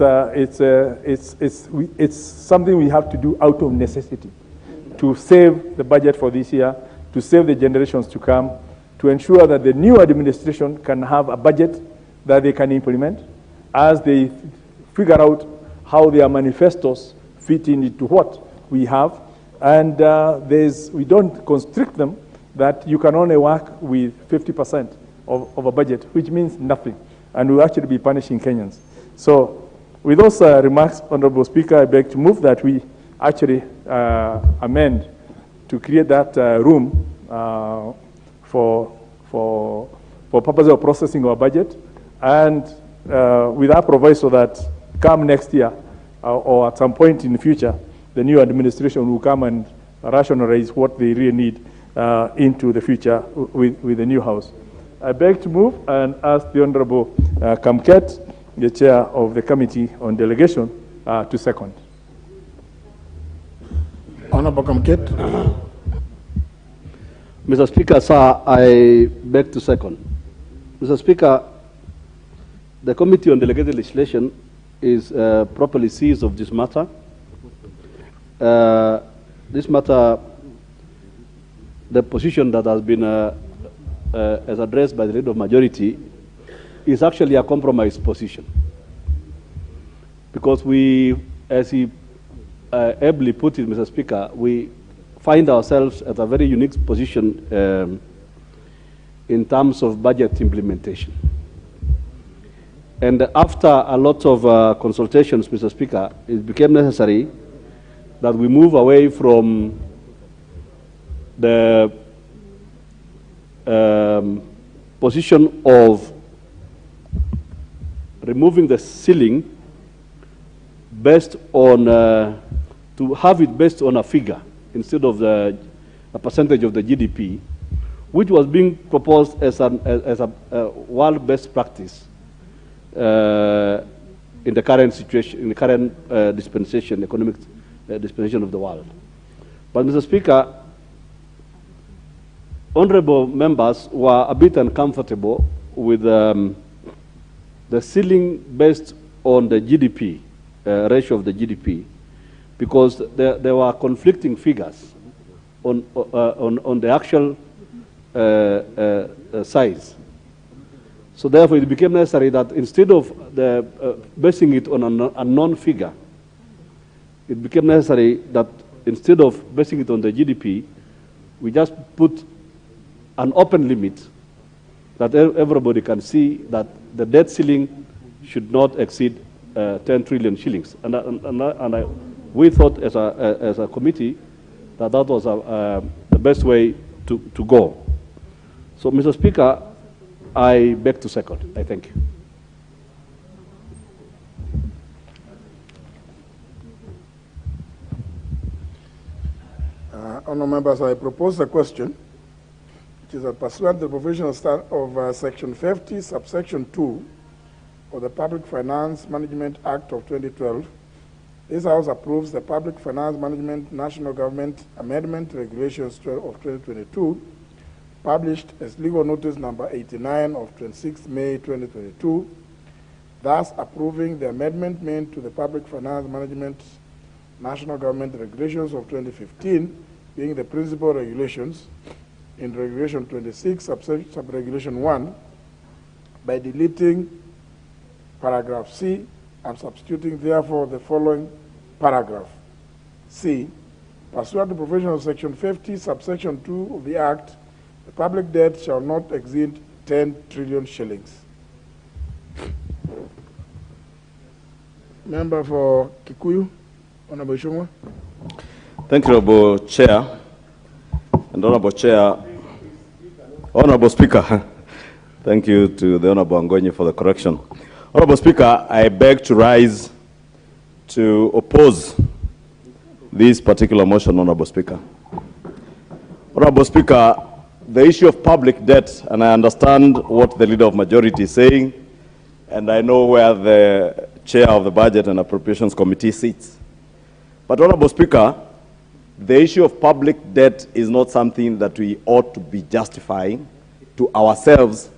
something we have to do out of necessity to save the budget for this year, to save the generations to come, to ensure that the new administration can have a budget that they can implement as they figure out how their manifestos fit into what we have. And we don't constrict them that you can only work with 50% of a budget, which means nothing. And we'll actually be punishing Kenyans. So with those remarks, Honorable Speaker, I beg to move that we actually amend to create that room for purposes of processing our budget, and with our proviso that come next year or at some point in the future, the new administration will come and rationalize what they really need into the future with the new House. I beg to move and ask the Honorable Kamket, the Chair of the Committee on Delegation, to second. Honorable Kamket. Mr. Speaker, sir, I beg to second. Mr. Speaker, the Committee on Delegated Legislation is properly seized of this matter. This matter, the position that has been as addressed by the Leader of Majority, is actually a compromise position. Because we, as he ably put it, Mr. Speaker, we find ourselves at a very unique position in terms of budget implementation. And after a lot of consultations, Mr. Speaker, it became necessary that we move away from the position of removing the ceiling based on, to have it based on a figure instead of a percentage of the GDP, which was being proposed as a world best practice in the current situation, in the current dispensation, economic dispensation of the world. But, Mr. Speaker, honorable members were a bit uncomfortable with the ceiling based on the GDP, ratio of the GDP, because there were conflicting figures on the actual size. So therefore, it became necessary that instead of basing it on a non-figure, it became necessary that instead of basing it on the GDP, we just put an open limit that everybody can see that the debt ceiling should not exceed 10 trillion shillings. We thought as a committee that that was the best way to go. So, Mr. Speaker, I beg to second. I thank you. Honourable members, I propose a question, which is that pursuant to the provision of Section 50, subsection 2 of the Public Finance Management Act of 2012, this House approves the Public Finance Management National Government Amendment Regulations of 2022, published as legal notice number 89 of 26 May 2022, thus approving the amendment made to the Public Finance Management National Government Regulations of 2015, being the principal regulations in Regulation 26, Subregulation 1, by deleting paragraph C and substituting therefore the following paragraph. C, pursuant to provision of Section 50, subsection 2 of the Act, the public debt shall not exceed 10 trillion shillings. Member for Kikuyu, Honorable Ishungwa. Thank you, Honorable Chair. And Honorable Chair, Honorable Speaker, thank you to the Honorable Ngunyi for the correction. Honorable Speaker, I beg to rise to oppose this particular motion, Honorable Speaker. Honorable Speaker, the issue of public debt, and I understand what the Leader of Majority is saying, and I know where the Chair of the Budget and Appropriations Committee sits. But, Honorable Speaker, the issue of public debt is not something that we ought to be justifying to ourselves,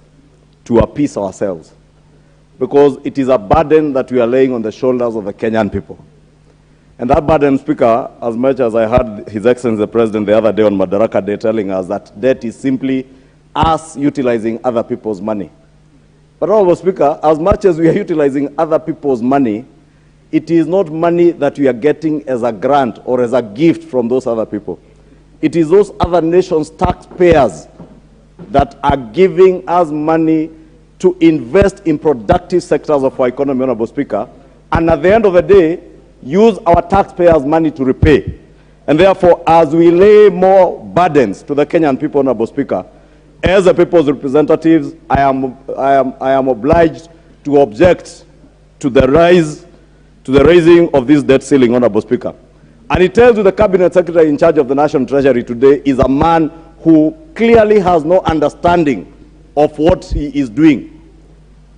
to appease ourselves, because it is a burden that we are laying on the shoulders of the Kenyan people. And that burden, Speaker, as much as I heard His Excellency the President the other day on Madaraka Day telling us that debt is simply us utilizing other people's money. But, Honorable Speaker, as much as we are utilizing other people's money, it is not money that we are getting as a grant or as a gift from those other people. It is those other nations' taxpayers that are giving us money to invest in productive sectors of our economy, Honorable Speaker, and at the end of the day, use our taxpayers' money to repay. And therefore, as we lay more burdens to the Kenyan people, Honorable Speaker, as the people's representatives, I am obliged to object to the raising of this debt ceiling, Honorable Speaker. And it tells you the Cabinet Secretary in charge of the National Treasury today is a man who clearly has no understanding of what he is doing.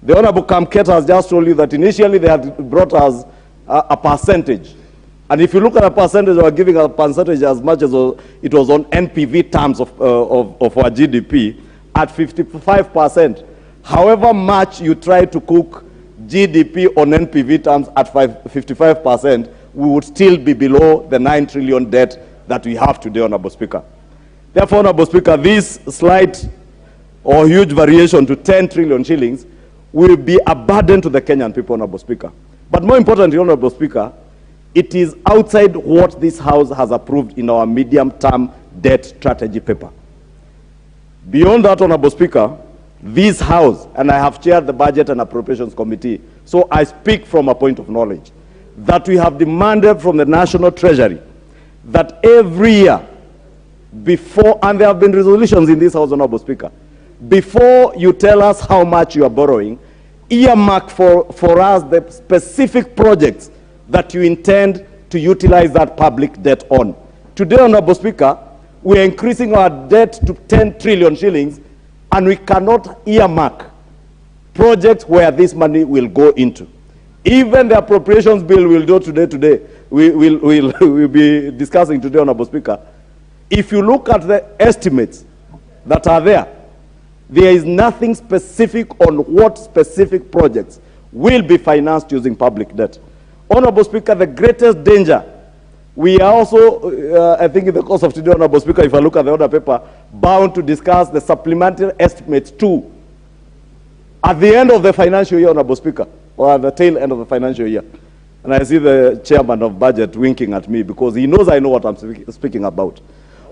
The Honorable Kamketa has just told you that initially they had brought us a percentage. And if you look at a percentage, they were giving a percentage as much as it was on NPV terms of our GDP at 55%. However much you try to cook GDP on NPV terms at 55%, we would still be below the 9 trillion debt that we have today, Honorable Speaker. Therefore, Honorable Speaker, this slight or huge variation to 10 trillion shillings will be a burden to the Kenyan people, Honorable Speaker. But more importantly, Honorable Speaker, it is outside what this House has approved in our medium-term debt strategy paper. Beyond that, Honorable Speaker, this House, and I have chaired the Budget and Appropriations Committee, so I speak from a point of knowledge, that we have demanded from the National Treasury that every year before, and there have been resolutions in this House, Honorable Speaker, before you tell us how much you are borrowing, earmark for us the specific projects that you intend to utilize that public debt on. Today, Honorable Speaker, we are increasing our debt to 10 trillion shillings, and we cannot earmark projects where this money will go into. Even the Appropriations Bill we'll do today, we'll be discussing today, Honorable Speaker. If you look at the estimates that are there is nothing specific on what specific projects will be financed using public debt. Honorable Speaker, the greatest danger, we are also, I think in the course of today, Honorable Speaker, if I look at the order paper, bound to discuss the supplementary estimates too, at the end of the financial year, Honorable Speaker, or at the tail end of the financial year. And I see the chairman of budget winking at me because he knows I know what I'm speaking about.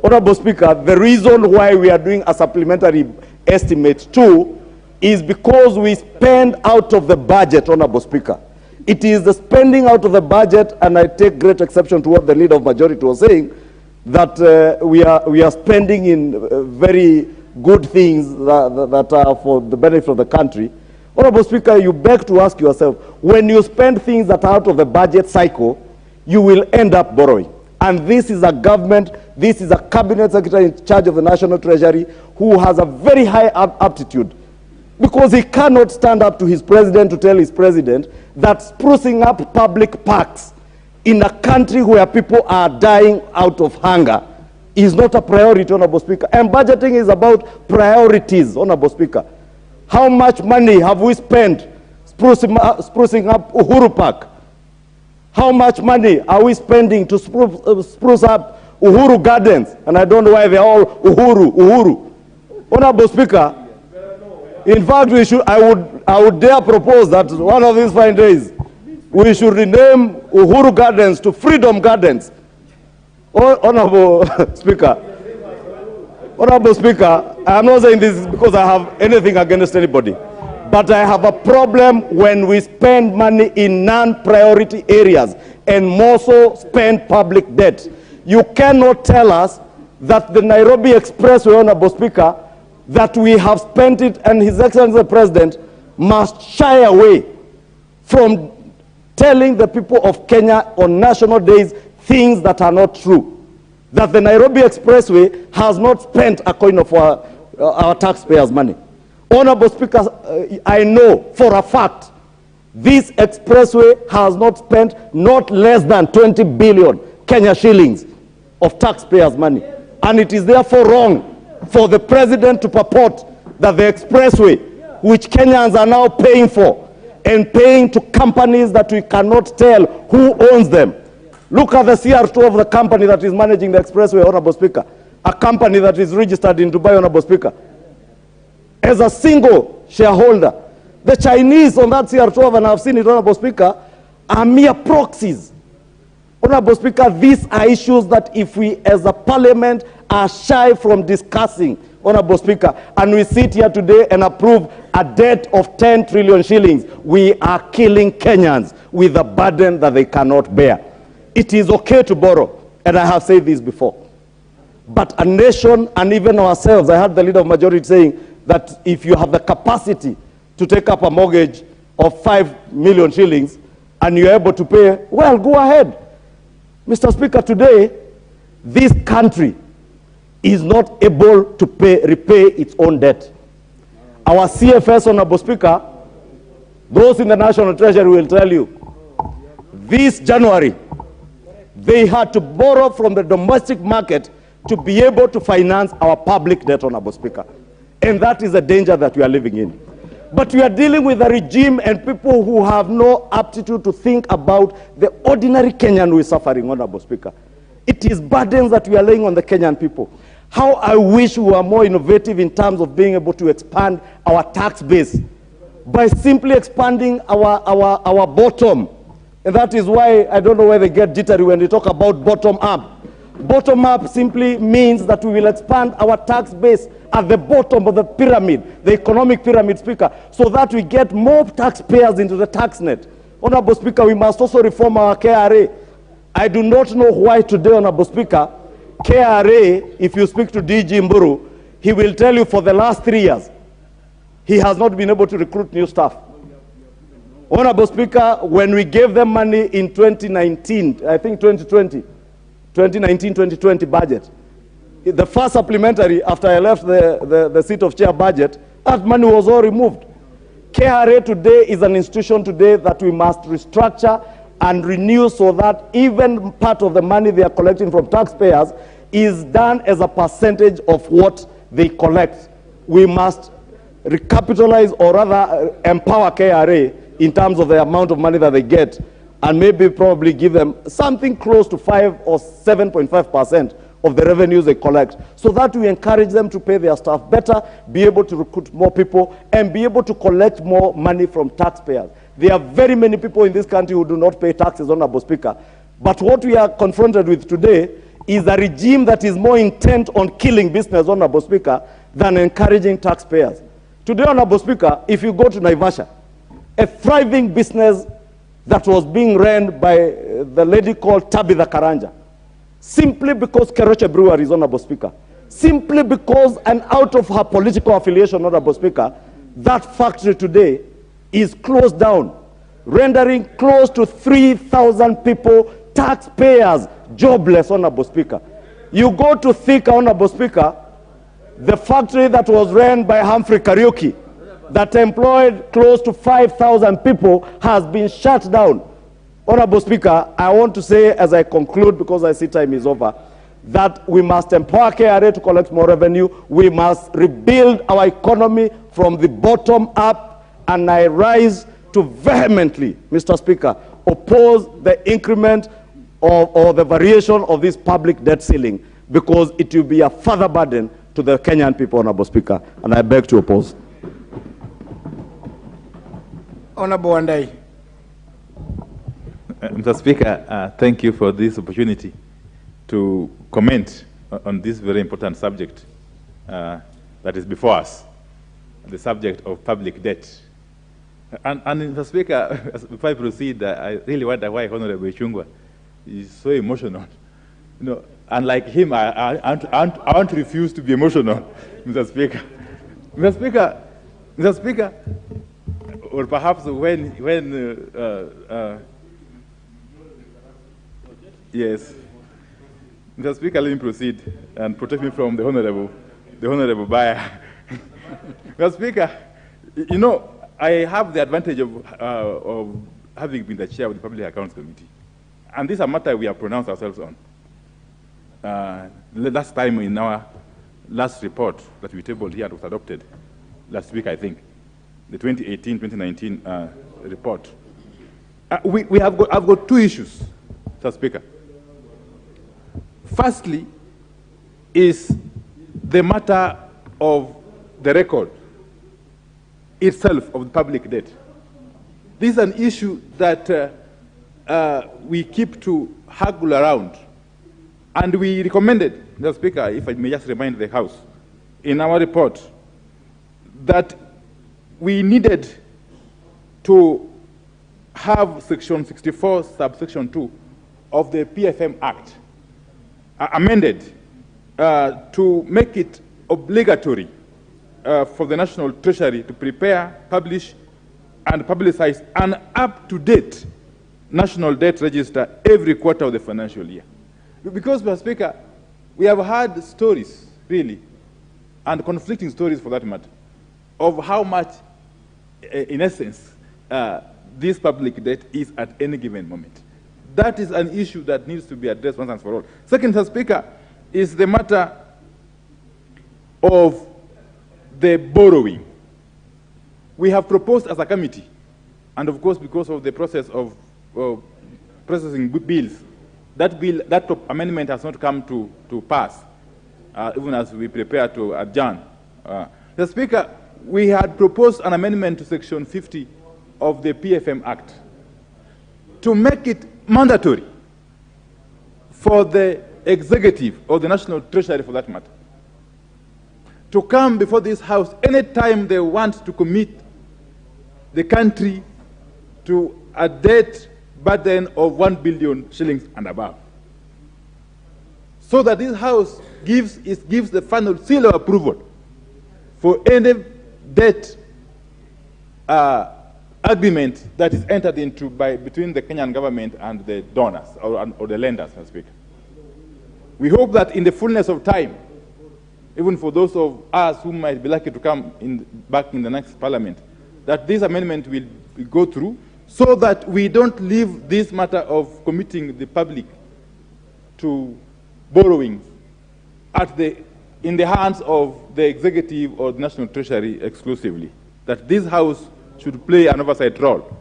Honorable Speaker, the reason why we are doing a supplementary estimate too is because we spend out of the budget, Honorable Speaker. It is the spending out of the budget, and I take great exception to what the leader of majority was saying, that we are spending in very good things that are for the benefit of the country. Honorable Speaker, you beg to ask yourself, when you spend things that are out of the budget cycle, you will end up borrowing. And this is a government, this is a cabinet secretary in charge of the National Treasury who has a very high aptitude, because he cannot stand up to his president to tell his president that sprucing up public parks in a country where people are dying out of hunger is not a priority, Honorable Speaker. And budgeting is about priorities, Honorable Speaker. How much money have we spent sprucing up Uhuru Park? How much money are we spending to spruce up Uhuru Gardens? And I don't know why they're all Uhuru. Honorable Speaker, in fact, I would dare propose that one of these fine days, we should rename Uhuru Gardens to Freedom Gardens. Honorable Speaker, I am not saying this because I have anything against anybody, but I have a problem when we spend money in non-priority areas and more so spend public debt. You cannot tell us that the Nairobi Expressway, Honorable Speaker, that we have spent it, and His Excellency the President must shy away from telling the people of Kenya on national days things that are not true. That the Nairobi Expressway has not spent a coin of our taxpayers' money. Honorable Speaker, I know for a fact this expressway has not spent not less than 20 billion Kenya shillings of taxpayers' money. And it is therefore wrong for the president to purport that the expressway, which Kenyans are now paying for, and paying to companies that we cannot tell who owns them. Look at the CR2 of the company that is managing the expressway, Honorable Speaker. A company that is registered in Dubai, Honorable Speaker. As a single shareholder, the Chinese on that CR2, and I've seen it, Honorable Speaker, are mere proxies. Honorable Speaker, these are issues that if we as a parliament are shy from discussing, Honorable Speaker, and we sit here today and approve a debt of 10 trillion shillings, we are killing Kenyans with a burden that they cannot bear. It is okay to borrow, and I have said this before. But a nation, and even ourselves, I heard the leader of majority saying that if you have the capacity to take up a mortgage of 5 million shillings and you're able to pay, well, go ahead. Mr. Speaker, today, this country is not able to repay its own debt. Our CFS, Honorable Speaker, those in the National Treasury will tell you, this January, they had to borrow from the domestic market to be able to finance our public debt, Honorable Speaker. And that is a danger that we are living in. But we are dealing with a regime and people who have no aptitude to think about the ordinary Kenyan who is suffering, Honorable Speaker. It is burdens that we are laying on the Kenyan people. How I wish we were more innovative in terms of being able to expand our tax base by simply expanding our bottom. And that is why I don't know why they get jittery when they talk about bottom up. Bottom up simply means that we will expand our tax base at the bottom of the pyramid, the economic pyramid, Speaker, so that we get more taxpayers into the tax net. Honorable Speaker, we must also reform our KRA. I do not know why today, Honorable Speaker, KRA, if you speak to DG Mburu, he will tell you for the last 3 years, he has not been able to recruit new staff. Honorable Speaker, when we gave them money in 2019, I think 2019-2020 budget, the first supplementary, after I left the seat of chair budget, that money was all removed. KRA today is an institution today that we must restructure and renew so that even part of the money they are collecting from taxpayers is done as a percentage of what they collect. We must recapitalize or rather empower KRA in terms of the amount of money that they get and maybe probably give them something close to 5 or 7.5% of the revenues they collect, so that we encourage them to pay their staff better, be able to recruit more people, and be able to collect more money from taxpayers. There are very many people in this country who do not pay taxes, Honorable Speaker. But what we are confronted with today is a regime that is more intent on killing business, Honorable Speaker, than encouraging taxpayers. Today, Honorable Speaker, if you go to Naivasha, a thriving business that was being run by the lady called Tabitha Karanja, simply because Keroche Brewery is, Honorable Speaker, simply because and out of her political affiliation, Honorable Speaker, that factory today is closed down, rendering close to 3,000 people, taxpayers, jobless, Honorable Speaker. You go to Thika, Honorable Speaker, the factory that was run by Humphrey Kariuki, that employed close to 5,000 people, has been shut down. Honorable Speaker, I want to say as I conclude, because I see time is over, that we must empower KRA to collect more revenue. We must rebuild our economy from the bottom up, and I rise to vehemently, Mr. Speaker, oppose the increment or the variation of this public debt ceiling, because it will be a further burden to the Kenyan people, Honorable Speaker, and I beg to oppose. Honorable Wandai. Mr. Speaker, thank you for this opportunity to comment on this very important subject that is before us, the subject of public debt. And Mr. Speaker, before I proceed, I really wonder why Honorable Chungwa is so emotional. You know, unlike him, I want to refuse to be emotional, Mr. Speaker. Mr. Speaker, or perhaps yes. Mr. Speaker, let me proceed and protect me from the honorable buyer. Mr. Speaker, you know, I have the advantage of having been the chair of the Public Accounts Committee. And this is a matter we have pronounced ourselves on. Last time in our last report that we tabled here, it was adopted last week, I think, the 2018-2019 report. I've got two issues, Mr. Speaker. Firstly is the matter of the record itself of the public debt. This is an issue that we keep to haggle around. And we recommended, Mr. Speaker, if I may just remind the House, in our report, that we needed to have Section 64, subsection 2 of the PFM Act amended to make it obligatory for the National Treasury to prepare, publish, and publicize an up-to-date national debt register every quarter of the financial year. Because, Mr. Speaker, we have heard stories, really, and conflicting stories for that matter, of how much, in essence, this public debt is at any given moment. That is an issue that needs to be addressed once and for all. Second, Mr. Speaker, is the matter of the borrowing. We have proposed as a committee, and of course because of the process of processing bills, that amendment has not come to pass, even as we prepare to adjourn. The Speaker, we had proposed an amendment to Section 50 of the PFM Act to make it mandatory for the executive or the National Treasury, for that matter, to come before this House anytime they want to commit the country to a debt burden of 1 billion shillings and above, so that this House gives the final seal of approval for any debt agreement that is entered into between the Kenyan government and the donors or the lenders, Mr. Speaker. We hope that in the fullness of time, even for those of us who might be lucky to come back in the next parliament, that this amendment will go through, so that we don't leave this matter of committing the public to borrowing in the hands of the executive or the National Treasury exclusively. That this House should play an oversight role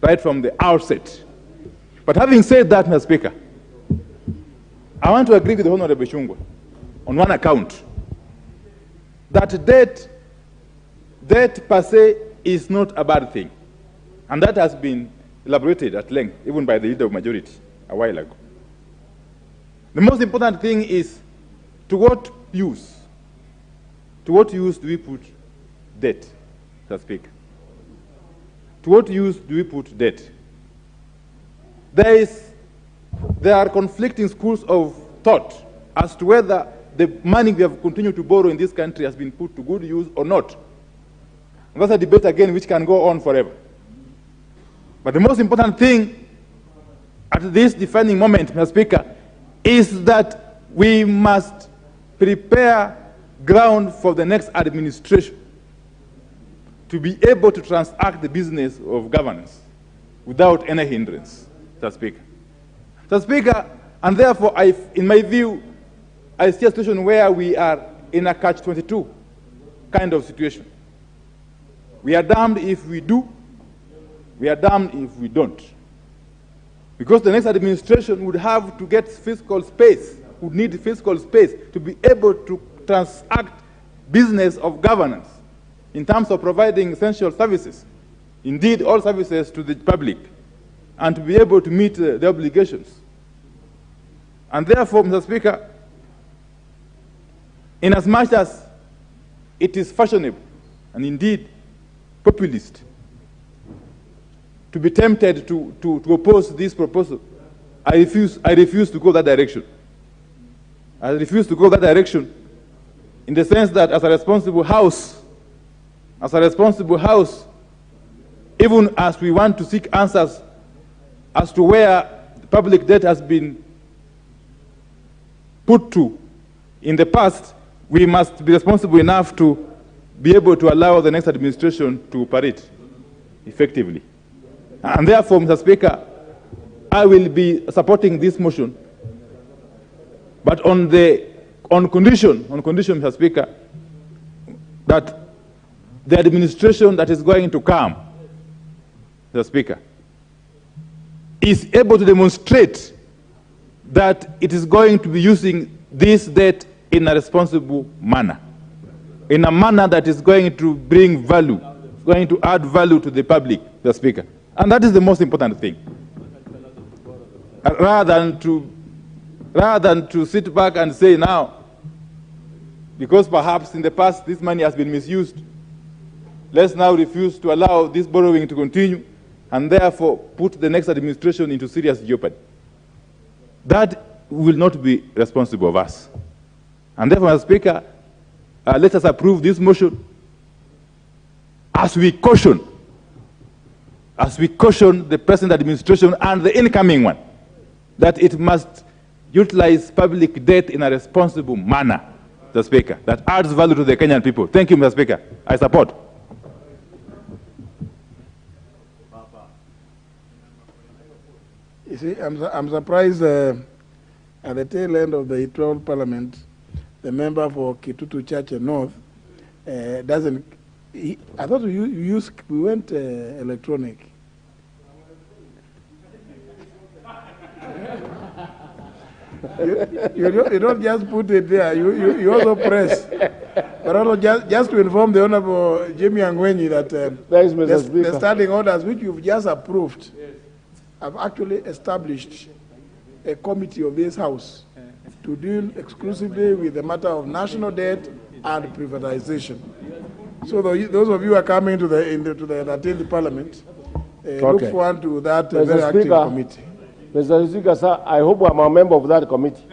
right from the outset. But having said that, Mr. Speaker, I want to agree with the Honorable Shungwa on one account, that debt per se is not a bad thing. And that has been elaborated at length, even by the leader of majority a while ago. The most important thing is, to what use do we put debt, Mr. Speaker? To what use do we put debt? There are conflicting schools of thought as to whether the money we have continued to borrow in this country has been put to good use or not. And that's a debate again which can go on forever. But the most important thing at this defining moment, Mr. Speaker, is that we must prepare ground for the next administration to be able to transact the business of governance without any hindrance, Mr. Speaker. Mr. Speaker, and therefore, in my view, I see a situation where we are in a catch-22 kind of situation. We are damned if we do, we are damned if we don't. Because the next administration would have to get fiscal space, would need fiscal space to be able to transact business of governance in terms of providing essential services, indeed all services to the public, and to be able to meet the obligations. And therefore, Mr. Speaker, inasmuch as it is fashionable and indeed populist to be tempted to oppose this proposal, I refuse to go that direction. I refuse to go that direction in the sense that as a responsible House, even as we want to seek answers as to where public debt has been put to in the past, we must be responsible enough to be able to allow the next administration to operate effectively. And therefore, Mr. Speaker, I will be supporting this motion, but on condition, Mr. Speaker, that the administration that is going to come, Mr. Speaker, is able to demonstrate that it is going to be using this debt in a responsible manner, in a manner that is going to bring value, going to add value to the public, Mr. Speaker. And that is the most important thing. Rather than to sit back and say now, because perhaps in the past this money has been misused, let's now refuse to allow this borrowing to continue and therefore put the next administration into serious jeopardy. That will not be responsible of us. And therefore, Mr. Speaker, let us approve this motion as we caution as we caution the present administration and the incoming one, that it must utilize public debt in a responsible manner, Mr. Speaker, that adds value to the Kenyan people. Thank you, Mr. Speaker. I support. You see, I'm surprised at the tail end of the 12th Parliament, the member for Kitutu Church North doesn't. I thought we went electronic. You don't just put it there. You also press. But also just to inform the Honorable Jimmy Ngwenyi that the standing orders which you've just approved have actually established a committee of this House to deal exclusively with the matter of national debt and privatization. So those of you who are coming to the 13th Parliament, look forward to that very active committee. Mr. Speaker, sir, I hope I'm a member of that committee.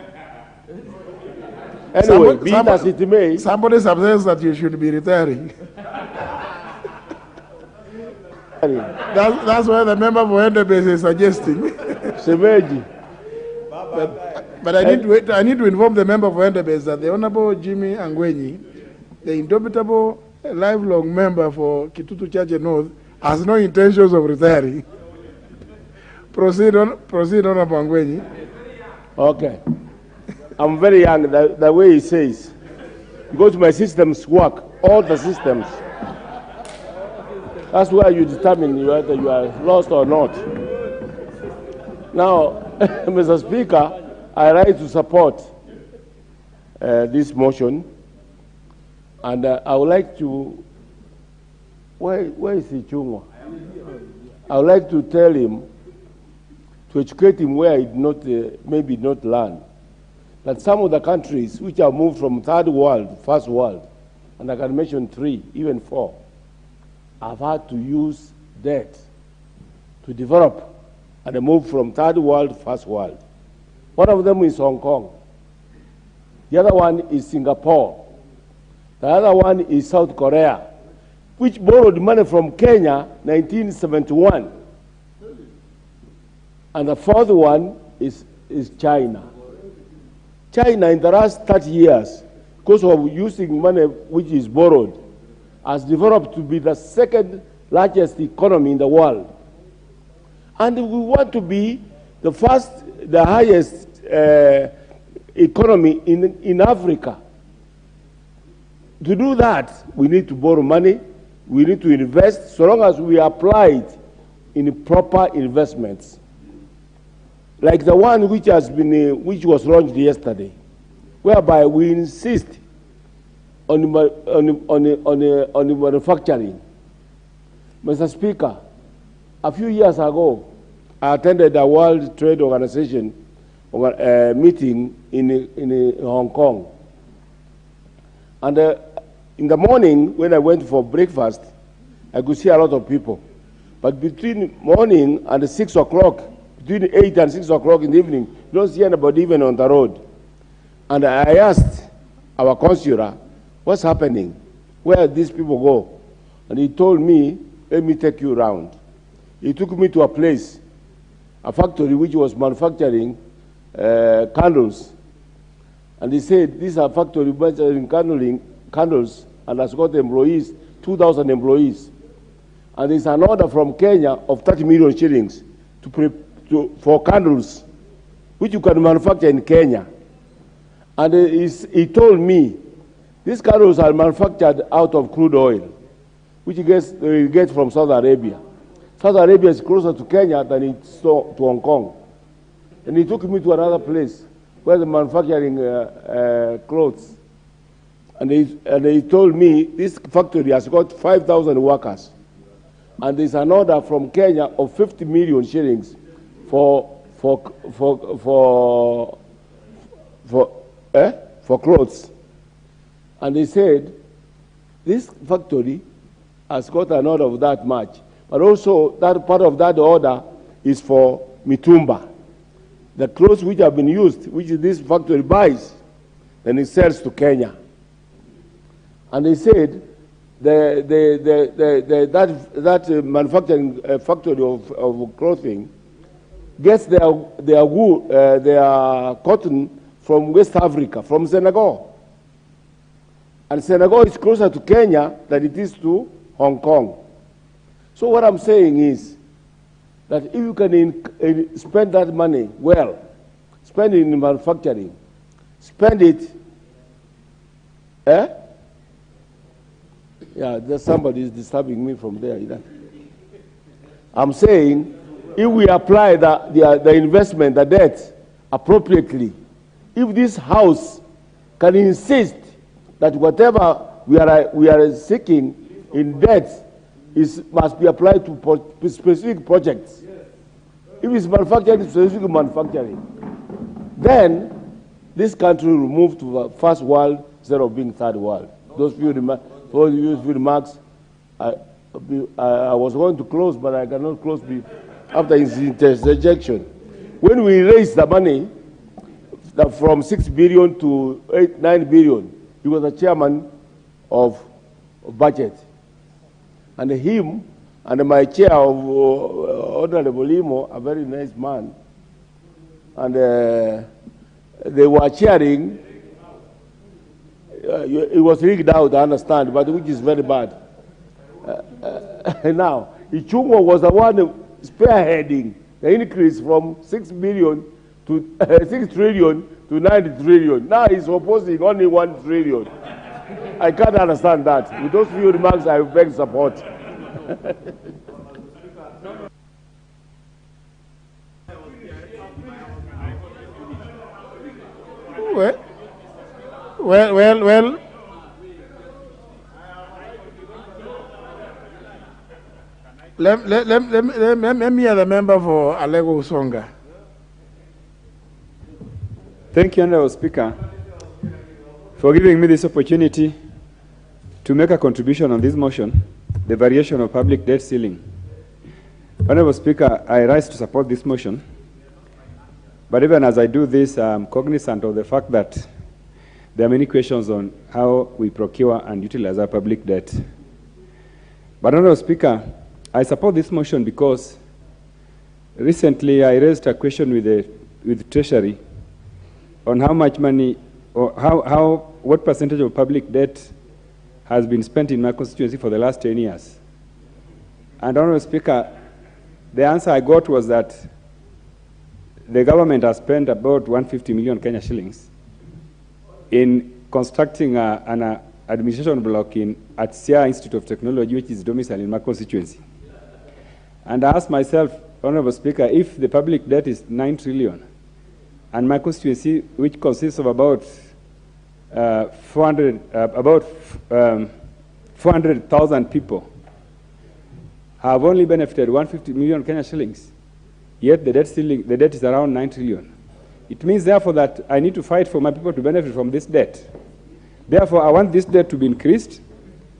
Anyway, be it as it may. Somebody suggests that you should be retiring. That's why the member for Mutembei is suggesting. But I need to inform the member for Mutembei that the Honorable Jimmy Ngwenyi, the indomitable lifelong member for Kitutu Church North, has no intentions of retiring. Proceed, Honorable Ngwenyi. Okay. I'm very young, the way he says. Because my systems work, all the systems. That's why you determine whether you are lost or not. Now, Mr. Speaker, I rise to support this motion. And I would like to, where is Chungwa? I would like to tell him, to educate him where he not, maybe not learn, that some of the countries which have moved from third world, first world, and I can mention 3, even 4, have had to use debt to develop and move from third world, first world. One of them is Hong Kong. The other one is Singapore. The other one is South Korea, which borrowed money from Kenya 1971. And the fourth one is China. China, in the last 30 years, because of using money which is borrowed, has developed to be the second largest economy in the world. And we want to be the first, the highest economy in Africa. To do that, we need to borrow money, we need to invest, so long as we apply it in proper investments. Like the one which has been, which was launched yesterday, whereby we insist on manufacturing. Mr. Speaker, a few years ago, I attended a World Trade Organization meeting in Hong Kong. And in the morning, when I went for breakfast, I could see a lot of people. But between morning and 6 o'clock, between 8 and 6 o'clock in the evening, you don't see anybody even on the road. And I asked our consular, what's happening? Where these people go? And he told me, let me take you around. He took me to a place, a factory which was manufacturing candles. And he said, this is a factory manufacturing candles and has got employees, 2,000 employees. And there's an order from Kenya of 30 million shillings for candles, which you can manufacture in Kenya. And he told me, these candles are manufactured out of crude oil, which they get from Saudi Arabia. Saudi Arabia is closer to Kenya than it's to Hong Kong. And he took me to another place where they're manufacturing clothes. And he told me this factory has got 5,000 workers. And there's an order from Kenya of 50 million shillings for clothes. And they said, this factory has got an order of that much. But also, that part of that order is for mitumba. The clothes which have been used, which this factory buys, then it sells to Kenya. And they said, that manufacturing factory of clothing gets their wool, their cotton from West Africa, from Senegal. And Senegal is closer to Kenya than it is to Hong Kong. So what I'm saying is that if you can spend that money well, spend it in manufacturing, spend it, Yeah, there's somebody is disturbing me from there. You know? I'm saying, if we apply the investment, the debt, appropriately, if this House can insist that whatever we are seeking in debt must be applied to specific projects. If it's manufacturing, specific manufacturing, then this country will move to the first world instead of being third world. Those few remarks, I was going to close, but I cannot close after his interjection. When we raised the money from 6 billion to 9 billion, he was the chairman of budget. And him and my chair of Honorable Limo, a very nice man, and they were cheering. It was rigged out, I understand, but which is very bad. Now, Ichungwa was the one spearheading the increase from 6 billion to 6 trillion to 9 trillion. Now he's opposing only 1 trillion. I can't understand that. With those few remarks, I beg support. Well. Let me hear the member for Alego Usonga. Thank you, Honorable Speaker, for giving me this opportunity to make a contribution on this motion, the variation of public debt ceiling. Honorable Speaker, I rise to support this motion, but even as I do this, I'm cognizant of the fact that there are many questions on how we procure and utilize our public debt. But Honorable Speaker, I support this motion because recently I raised a question with Treasury on how much money, or what percentage of public debt has been spent in my constituency for the last 10 years. And Honorable Speaker, the answer I got was that the government has spent about 150 million Kenya shillings in constructing an administration block at SIA Institute of Technology, which is domiciled in my constituency. And I asked myself, Honorable Speaker, if the public debt is 9 trillion, and my constituency, which consists of about 400,000 people, have only benefited 150 million Kenya shillings, yet the debt is around 9 trillion. It means, therefore, that I need to fight for my people to benefit from this debt. Therefore, I want this debt to be increased,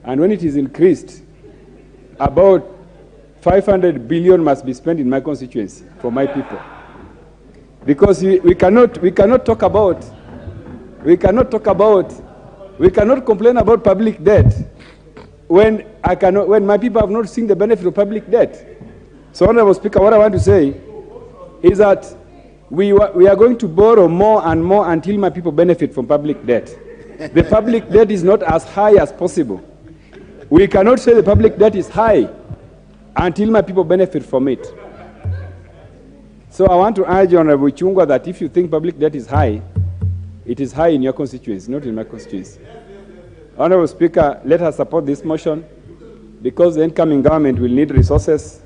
and when it is increased, about 500 billion must be spent in my constituency for my people. Because we cannot complain about public debt when my people have not seen the benefit of public debt. So, Honorable Speaker, what I want to say is that we are going to borrow more and more until my people benefit from public debt. The public debt is not as high as possible. We cannot say the public debt is high until my people benefit from it. So I want to urge Honorable Chungwa that if you think public debt is high, it is high in your constituency, not in my constituency. Honorable Speaker, let us support this motion because the incoming government will need resources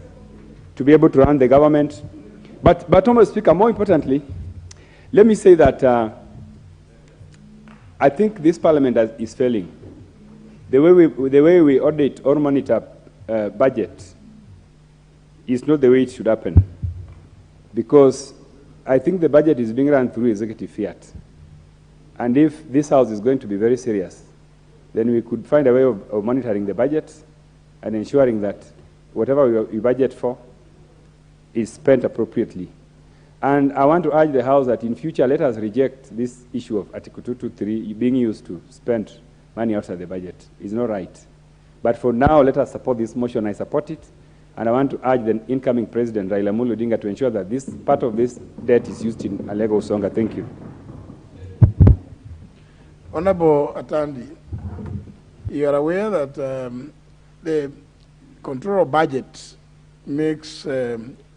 to be able to run the government. But Honorable Speaker, more importantly, let me say that I think this parliament is failing. The way we audit or monitor budget is not the way it should happen. Because I think the budget is being run through executive fiat. And if this House is going to be very serious, then we could find a way of monitoring the budget and ensuring that whatever we budget for is spent appropriately. And I want to urge the House that in future, let us reject this issue of Article 223 being used to spend money outside the budget. It's not right. But for now, let us support this motion. I support it. And I want to urge the incoming president, Raila Odinga, to ensure that this part of this debt is used in Alego Usonga. Thank you. Honorable Atandi, you are aware that the control of budget makes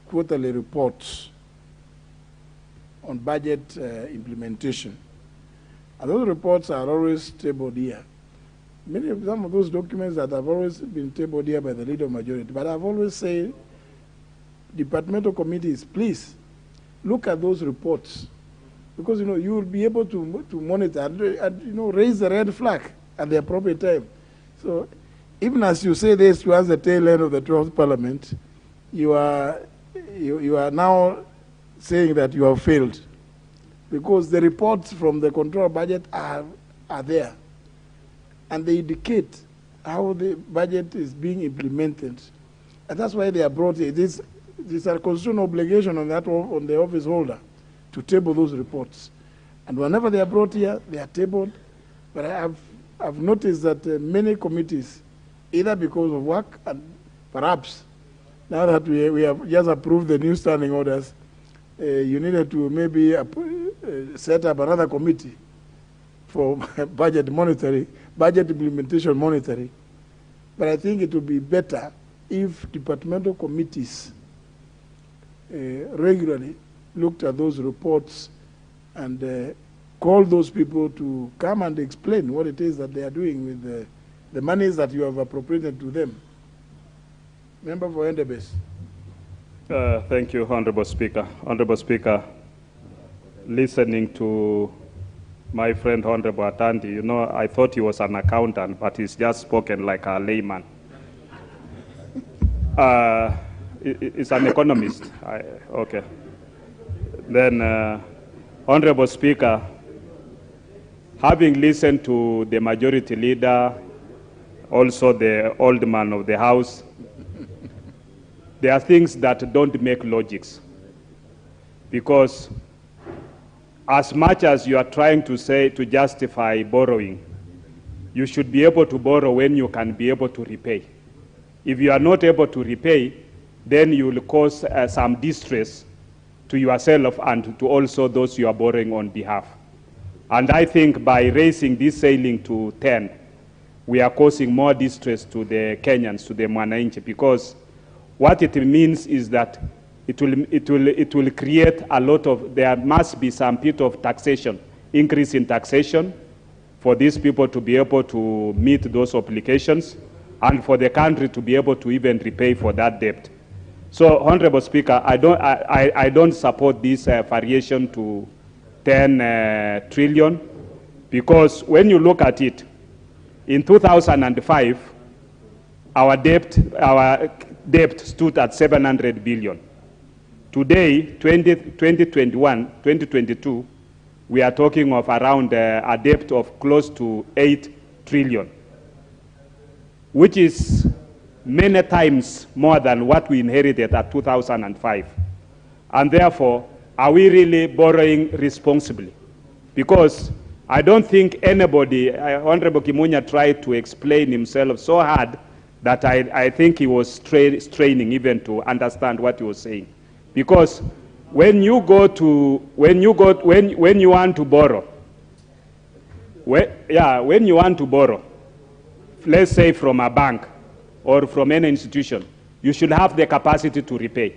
quarterly reports on budget implementation. And those reports are always tabled here. Some of those documents that have always been tabled here by the leader of majority, but I've always said, departmental committees, please look at those reports, because you will be able to monitor and raise the red flag at the appropriate time. So even as you say this towards the tail end of the 12th Parliament, you are now saying that you have failed, because the reports from the control budget are there. And they indicate how the budget is being implemented. And that's why they are brought here. This is a constitutional obligation on the office holder to table those reports. And whenever they are brought here, they are tabled. But I've noticed that many committees, either because of work and perhaps now that we have just approved the new standing orders, you needed to maybe set up another committee for budget implementation monitoring. But I think it would be better if departmental committees regularly looked at those reports and called those people to come and explain what it is that they are doing with the monies that you have appropriated to them. Member for Endebess. Thank you, Honorable Speaker. Honorable Speaker, listening to my friend Honorable Atandi, I thought he was an accountant, but he's just spoken like a layman. He's an economist. Okay. Then, Honorable Speaker, having listened to the majority leader, also the old man of the House, there are things that don't make logics. Because as much as you are trying to say to justify borrowing, you should be able to borrow when you can be able to repay. If you are not able to repay, then you will cause some distress to yourself and to also those you are borrowing on behalf. And I think by raising this ceiling to 10, we are causing more distress to the Kenyans, to the mwananchi, because what it means is that it will create a lot of, there must be some bit of taxation, increase in taxation for these people to be able to meet those obligations and for the country to be able to even repay for that debt. So, Honorable Speaker, I don't support this variation to 10 trillion because when you look at it, in 2005, our debt stood at 700 billion. Today, 2021, 2022, we are talking of around a debt of close to 8 trillion, which is many times more than what we inherited at 2005. And therefore, are we really borrowing responsibly? Because I don't think anybody, Honorable Kimunya tried to explain himself so hard that I think he was straining even to understand what he was saying. Because when you want to borrow, when you want to borrow, let's say from a bank or from any institution, you should have the capacity to repay.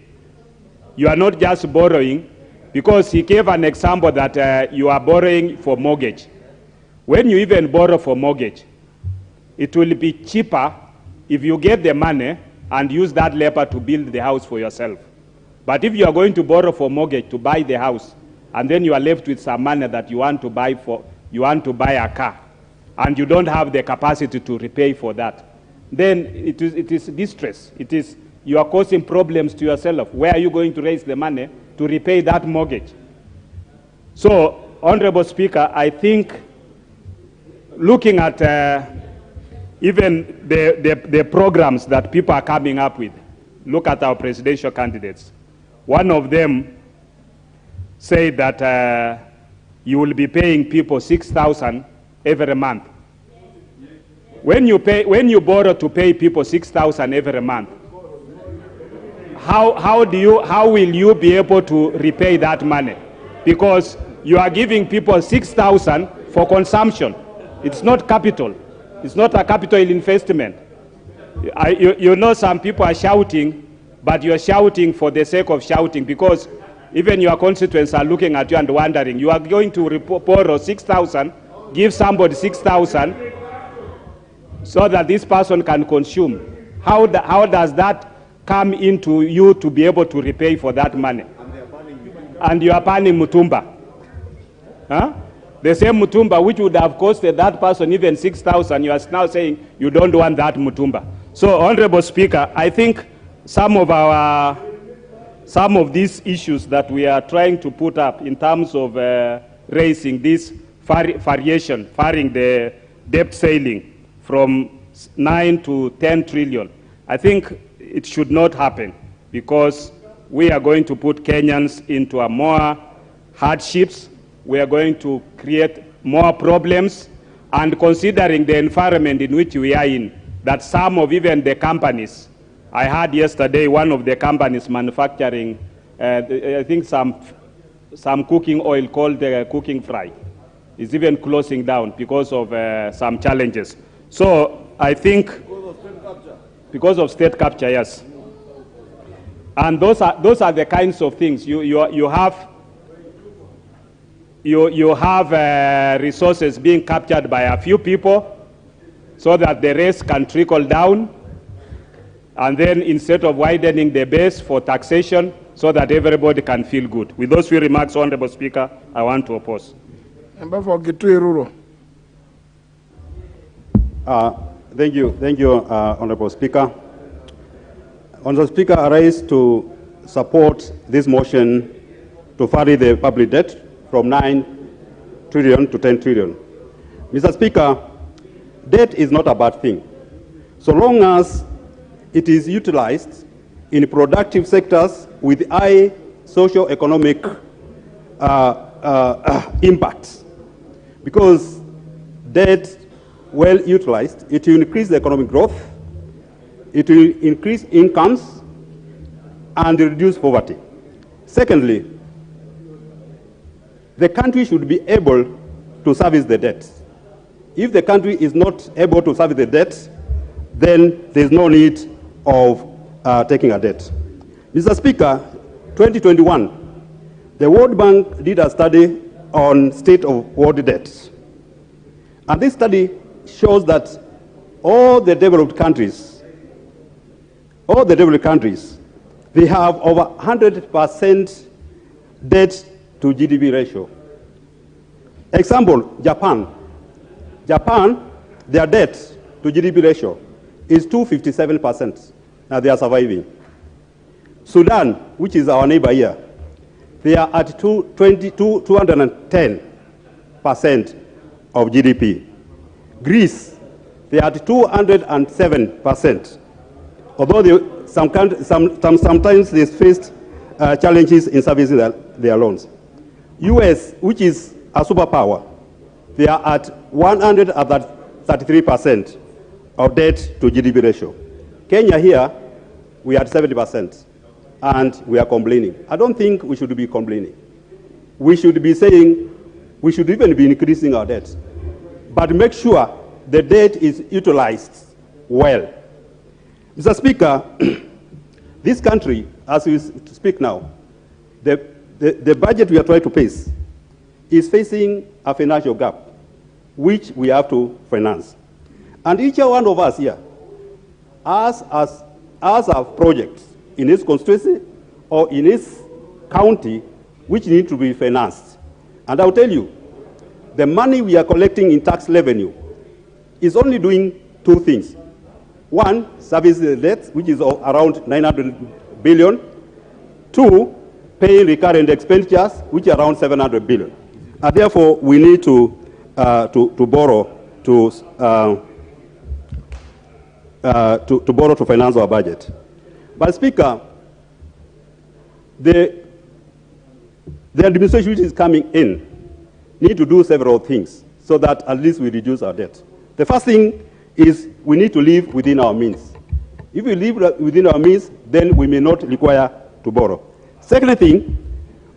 You are not just borrowing, because he gave an example that you are borrowing for mortgage. When you even borrow for mortgage, it will be cheaper if you get the money and use that labor to build the house for yourself. But if you are going to borrow for mortgage to buy the house, and then you are left with some money that you want to buy a car, and you don't have the capacity to repay for that, then it is distress. You are causing problems to yourself. Where are you going to raise the money to repay that mortgage? So, Honorable Speaker, I think looking at even the programs that people are coming up with, look at our presidential candidates. One of them said that you will be paying people 6,000 every month. when you borrow to pay people 6,000 every month, how will you be able to repay that money? Because you are giving people 6,000 for consumption. It's not capital. It's not a capital investment. You know, some people are shouting, but you're shouting for the sake of shouting, because even your constituents are looking at you and wondering, you are going to borrow 6,000, give somebody 6,000 so that this person can consume. How does that come into you to be able to repay for that money? And you are panning Mutumba. Huh? The same Mutumba which would have costed that person even 6,000, you are now saying you don't want that Mutumba. So, Honorable Speaker, I think some of these issues that we are trying to put up in terms of raising this variation, firing the debt ceiling from 9 to 10 trillion, I think it should not happen, because we are going to put Kenyans into a more hardships. We are going to create more problems, and considering the environment in which we are in, that some of even the companies, I heard yesterday one of the companies manufacturing, I think some cooking oil called cooking fry, is even closing down because of some challenges. So I think because of state capture, yes. And those are the kinds of things you have. You have resources being captured by a few people so that the rest can trickle down, and then instead of widening the base for taxation so that everybody can feel good. With those few remarks, Honorable Speaker, I want to oppose. Member for Gitui-Ruro. Thank you, Honorable Speaker. Honorable Speaker, I rise to support this motion to vary the public debt from 9 trillion to 10 trillion. Mr. Speaker, debt is not a bad thing, so long as it is utilized in productive sectors with high socio-economic impact. Because debt, well utilized, it will increase the economic growth, it will increase incomes, and reduce poverty. Secondly, the country should be able to service the debt. If the country is not able to service the debt, then there's no need of taking a debt. Mr. Speaker, 2021, the World Bank did a study on state of world debt. And this study shows that all the developed countries, they have over 100% debt to GDP ratio. Example, Japan. Their debt to GDP ratio is 257%. Now they are surviving. Sudan, which is our neighbor here, they are at 210% of GDP. Greece, they are at 207%. Although sometimes they faced challenges in servicing their loans. US, which is a superpower, they are at 133% of debt to GDP ratio. Kenya here, we are at 70%, and we are complaining. I don't think we should be complaining. We should be saying we should even be increasing our debt, but make sure the debt is utilized well. Mr. Speaker, this country, as we speak now, the budget we are trying to pass is facing a financial gap, which we have to finance. And each one of us here has a project in his constituency or in his county which need to be financed. And I'll tell you, the money we are collecting in tax revenue is only doing two things. One, service the debt, which is around 900 billion. Two, paying recurrent expenditures, which are around 700 billion. And therefore, we need to borrow to finance our budget. But Speaker, the administration which is coming in need to do several things so that at least we reduce our debt. The first thing is we need to live within our means. If we live within our means, then we may not require to borrow. Second thing,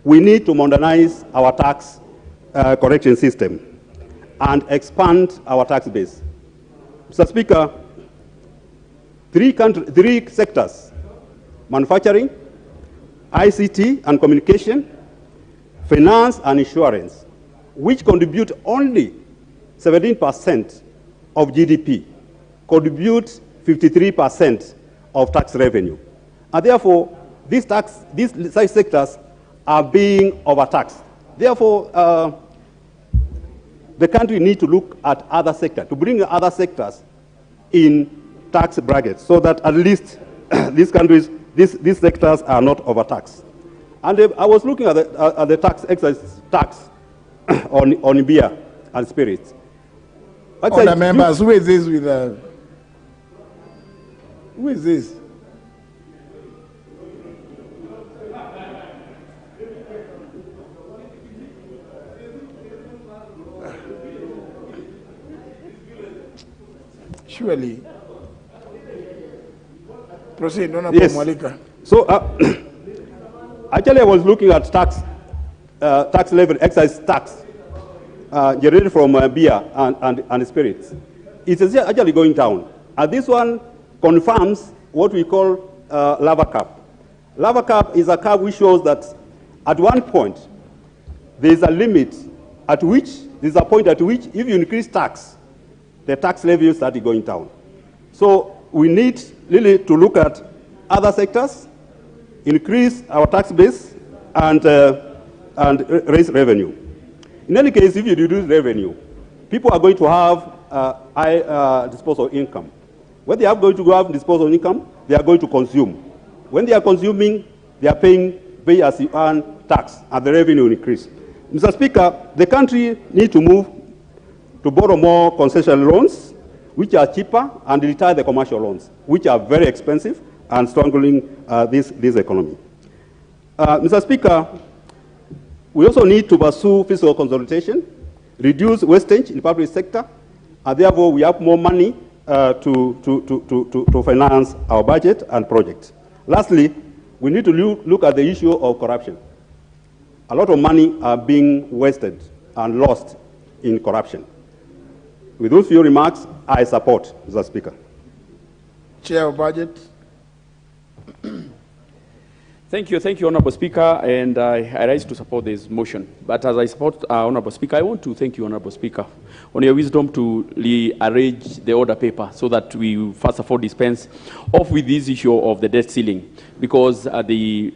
we need to modernize our tax correction system and expand our tax base. Mr. Speaker, three sectors, manufacturing, ICT and communication, finance and insurance, which contribute only 17% of GDP, contribute 53% of tax revenue. And therefore, these sectors are being overtaxed. Therefore, the country needs to look at other sectors, to bring other sectors in tax brackets, so that at least these sectors are not overtaxed. And I was looking at the excise tax on beer and spirits. Honourable members, who is this with? Who is this? Surely. Proceed, Honourable Yes. Mwalika. So, actually, I was looking at tax level, excise tax generated from beer and spirits. It is actually going down. And this one confirms what we call lava cap. Lava cap is a cap which shows that at one point, there is a limit at which, there is a point at which, if you increase tax, the tax levy started going down. So we need really to look at other sectors, increase our tax base, and raise revenue. In any case, if you reduce revenue, people are going to have high disposable income. When they are going to have disposable income, they are going to consume. When they are consuming, they are paying pay as you earn tax, and the revenue will increase. Mr. Speaker, the country needs to move to borrow more concessional loans, which are cheaper, and retire the commercial loans, which are very expensive and strangling this economy. Mr. Speaker, we also need to pursue fiscal consolidation, reduce wastage in the public sector, and therefore we have more money to finance our budget and projects. Lastly, we need to look at the issue of corruption. A lot of money are being wasted and lost in corruption. With those few remarks, I support, Mr. Speaker. Chair of Budget. Thank you, Honourable Speaker, and I rise to support this motion. But as I support Honourable Speaker, I want to thank you, Honourable Speaker, on your wisdom to rearrange the order paper so that we first of all dispense off with this issue of the debt ceiling, because the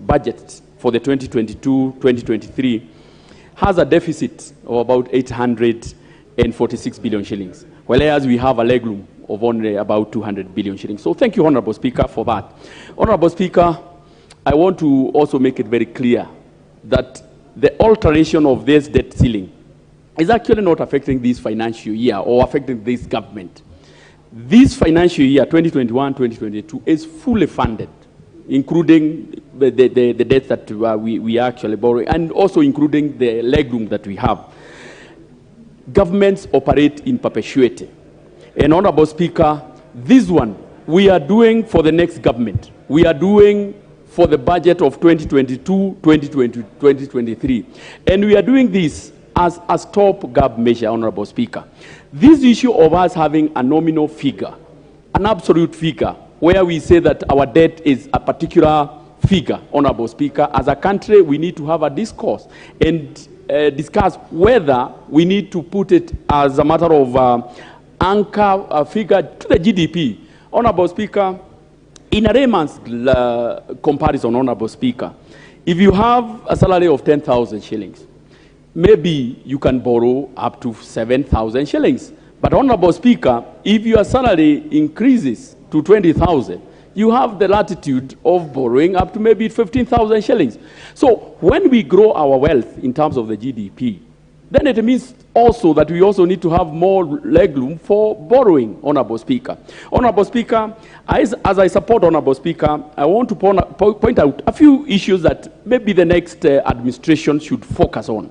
budget for the 2022-2023 has a deficit of about 846 billion shillings, whereas we have a legroom of only about 200 billion shillings. So thank you, Honourable Speaker, for that. Honourable Speaker, I want to also make it very clear that the alteration of this debt ceiling is actually not affecting this financial year or affecting this government. This financial year, 2021-2022, is fully funded, including the debt that we are actually borrowing, and also including the legroom that we have. Governments operate in perpetuity. And Honourable Speaker, this one we are doing for the next government. We are doing for the budget of 2022-2023. And we are doing this as a stopgap measure, Honourable Speaker. This issue of us having a nominal figure, an absolute figure, where we say that our debt is a particular figure, Honourable Speaker, as a country we need to have a discourse and discuss whether we need to put it as a matter of anchor figure to the GDP. Honourable Speaker, in a layman's comparison, Honourable Speaker, if you have a salary of 10,000 shillings, maybe you can borrow up to 7,000 shillings. But Honourable Speaker, if your salary increases to 20,000, you have the latitude of borrowing up to maybe 15,000 shillings. So when we grow our wealth in terms of the GDP, then it means also that we also need to have more legroom for borrowing, Honorable Speaker. Honorable Speaker, as I support Honorable Speaker, I want to point out a few issues that maybe the next administration should focus on.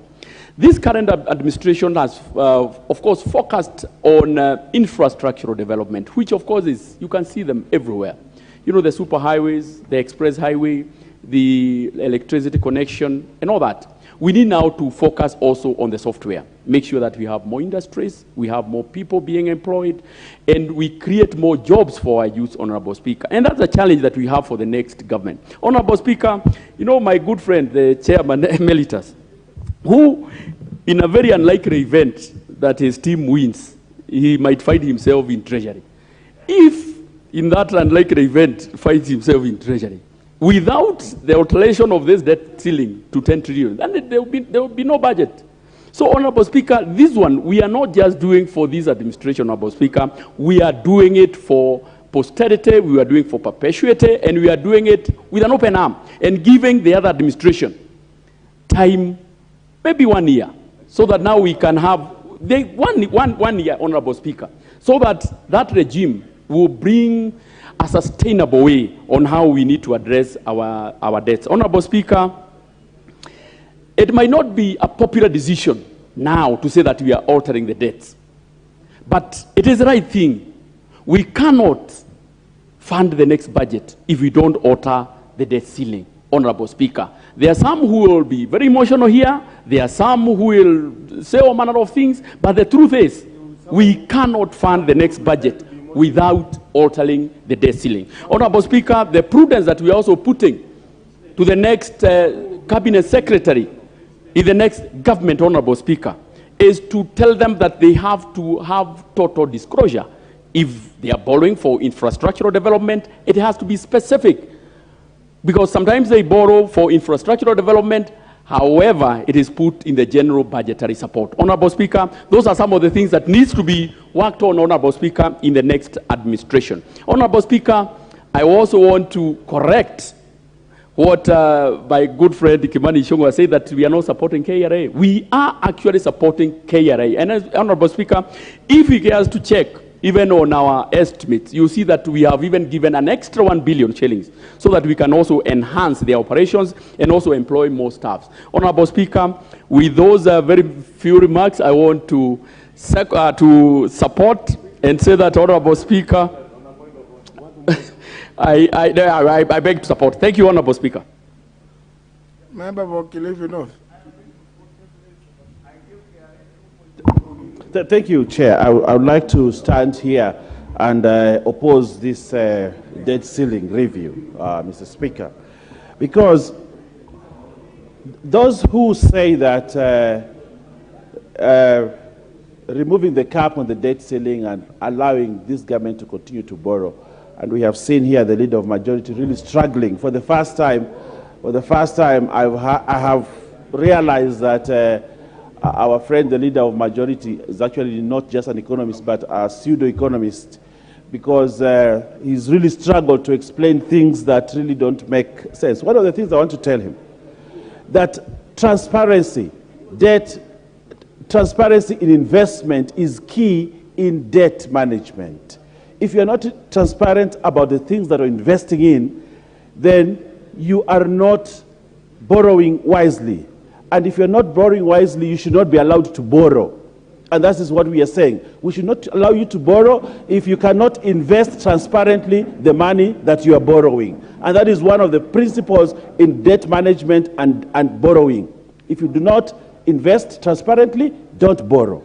This current administration has, of course, focused on infrastructural development, which, of course, is, you can see them everywhere. You know, the superhighways, the express highway, the electricity connection, and all that. We need now to focus also on the software. Make sure that we have more industries, we have more people being employed, and we create more jobs for our youth, Honorable Speaker. And that's a challenge that we have for the next government. Honorable Speaker, you know, my good friend, the chairman emeritus, who, in a very unlikely event that his team wins, he might find himself in treasury. If, in that unlikely event, finds himself in treasury, without the alteration of this debt ceiling to 10 trillion, then there will be no budget. So, Honorable Speaker, this one, we are not just doing for this administration, Honorable Speaker, we are doing it for posterity, we are doing it for perpetuity, and we are doing it with an open arm, and giving the other administration time, maybe 1 year, so that now we can have one year, Honorable Speaker, so that that regime will bring a sustainable way on how we need to address our debts. Honorable Speaker, it might not be a popular decision now to say that we are altering the debts, but it is the right thing. We cannot fund the next budget if we don't alter the debt ceiling, Honorable Speaker. There are some who will be very emotional here. There are some who will say all manner of things, but the truth is we cannot fund the next budget without altering the debt ceiling. Honorable Speaker, the prudence that we are also putting to the next cabinet secretary in the next government, Honorable Speaker, is to tell them that they have to have total disclosure. If they are borrowing for infrastructural development, it has to be specific. Because sometimes they borrow for infrastructural development, however, it is put in the general budgetary support. Honorable Speaker, those are some of the things that needs to be worked on, Honorable Speaker, in the next administration. Honorable Speaker, I also want to correct what my good friend Kimani Ichung'wah said, that we are not supporting KRA. We are actually supporting KRA. And as Honorable Speaker, if he has to check, even on our estimates, you see that we have even given an extra 1 billion shillings so that we can also enhance the operations and also employ more staffs. Honorable Speaker, with those very few remarks, I want to support and say that, Honorable Speaker, I beg to support. Thank you, Honorable Speaker. Member for Kilifi North. Thank you, Chair. I would like to stand here and oppose this debt ceiling review, Mr. Speaker, because those who say that removing the cap on the debt ceiling and allowing this government to continue to borrow, and we have seen here the leader of majority really struggling. For the first time, I have realized that our friend, the leader of majority, is actually not just an economist, but a pseudo-economist, because he's really struggled to explain things that really don't make sense. One of the things I want to tell him, that transparency in investment is key in debt management. If you're not transparent about the things that you're investing in, then you are not borrowing wisely. And if you're not borrowing wisely, you should not be allowed to borrow. And that is what we are saying. We should not allow you to borrow if you cannot invest transparently the money that you are borrowing. And that is one of the principles in debt management and borrowing. If you do not invest transparently, don't borrow.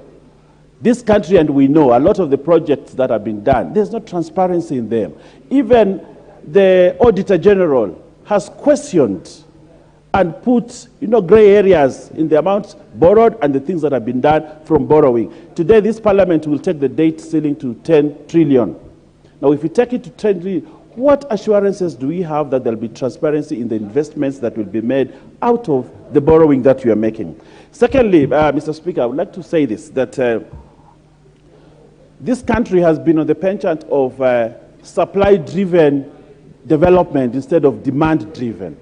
This country, and we know a lot of the projects that have been done, there's no transparency in them. Even the Auditor General has questioned and put, gray areas in the amounts borrowed and the things that have been done from borrowing. Today, this parliament will take the debt ceiling to 10 trillion. Now, if we take it to 10 trillion, what assurances do we have that there will be transparency in the investments that will be made out of the borrowing that you are making? Secondly, Mr. Speaker, I would like to say this, that this country has been on the penchant of supply-driven development instead of demand-driven,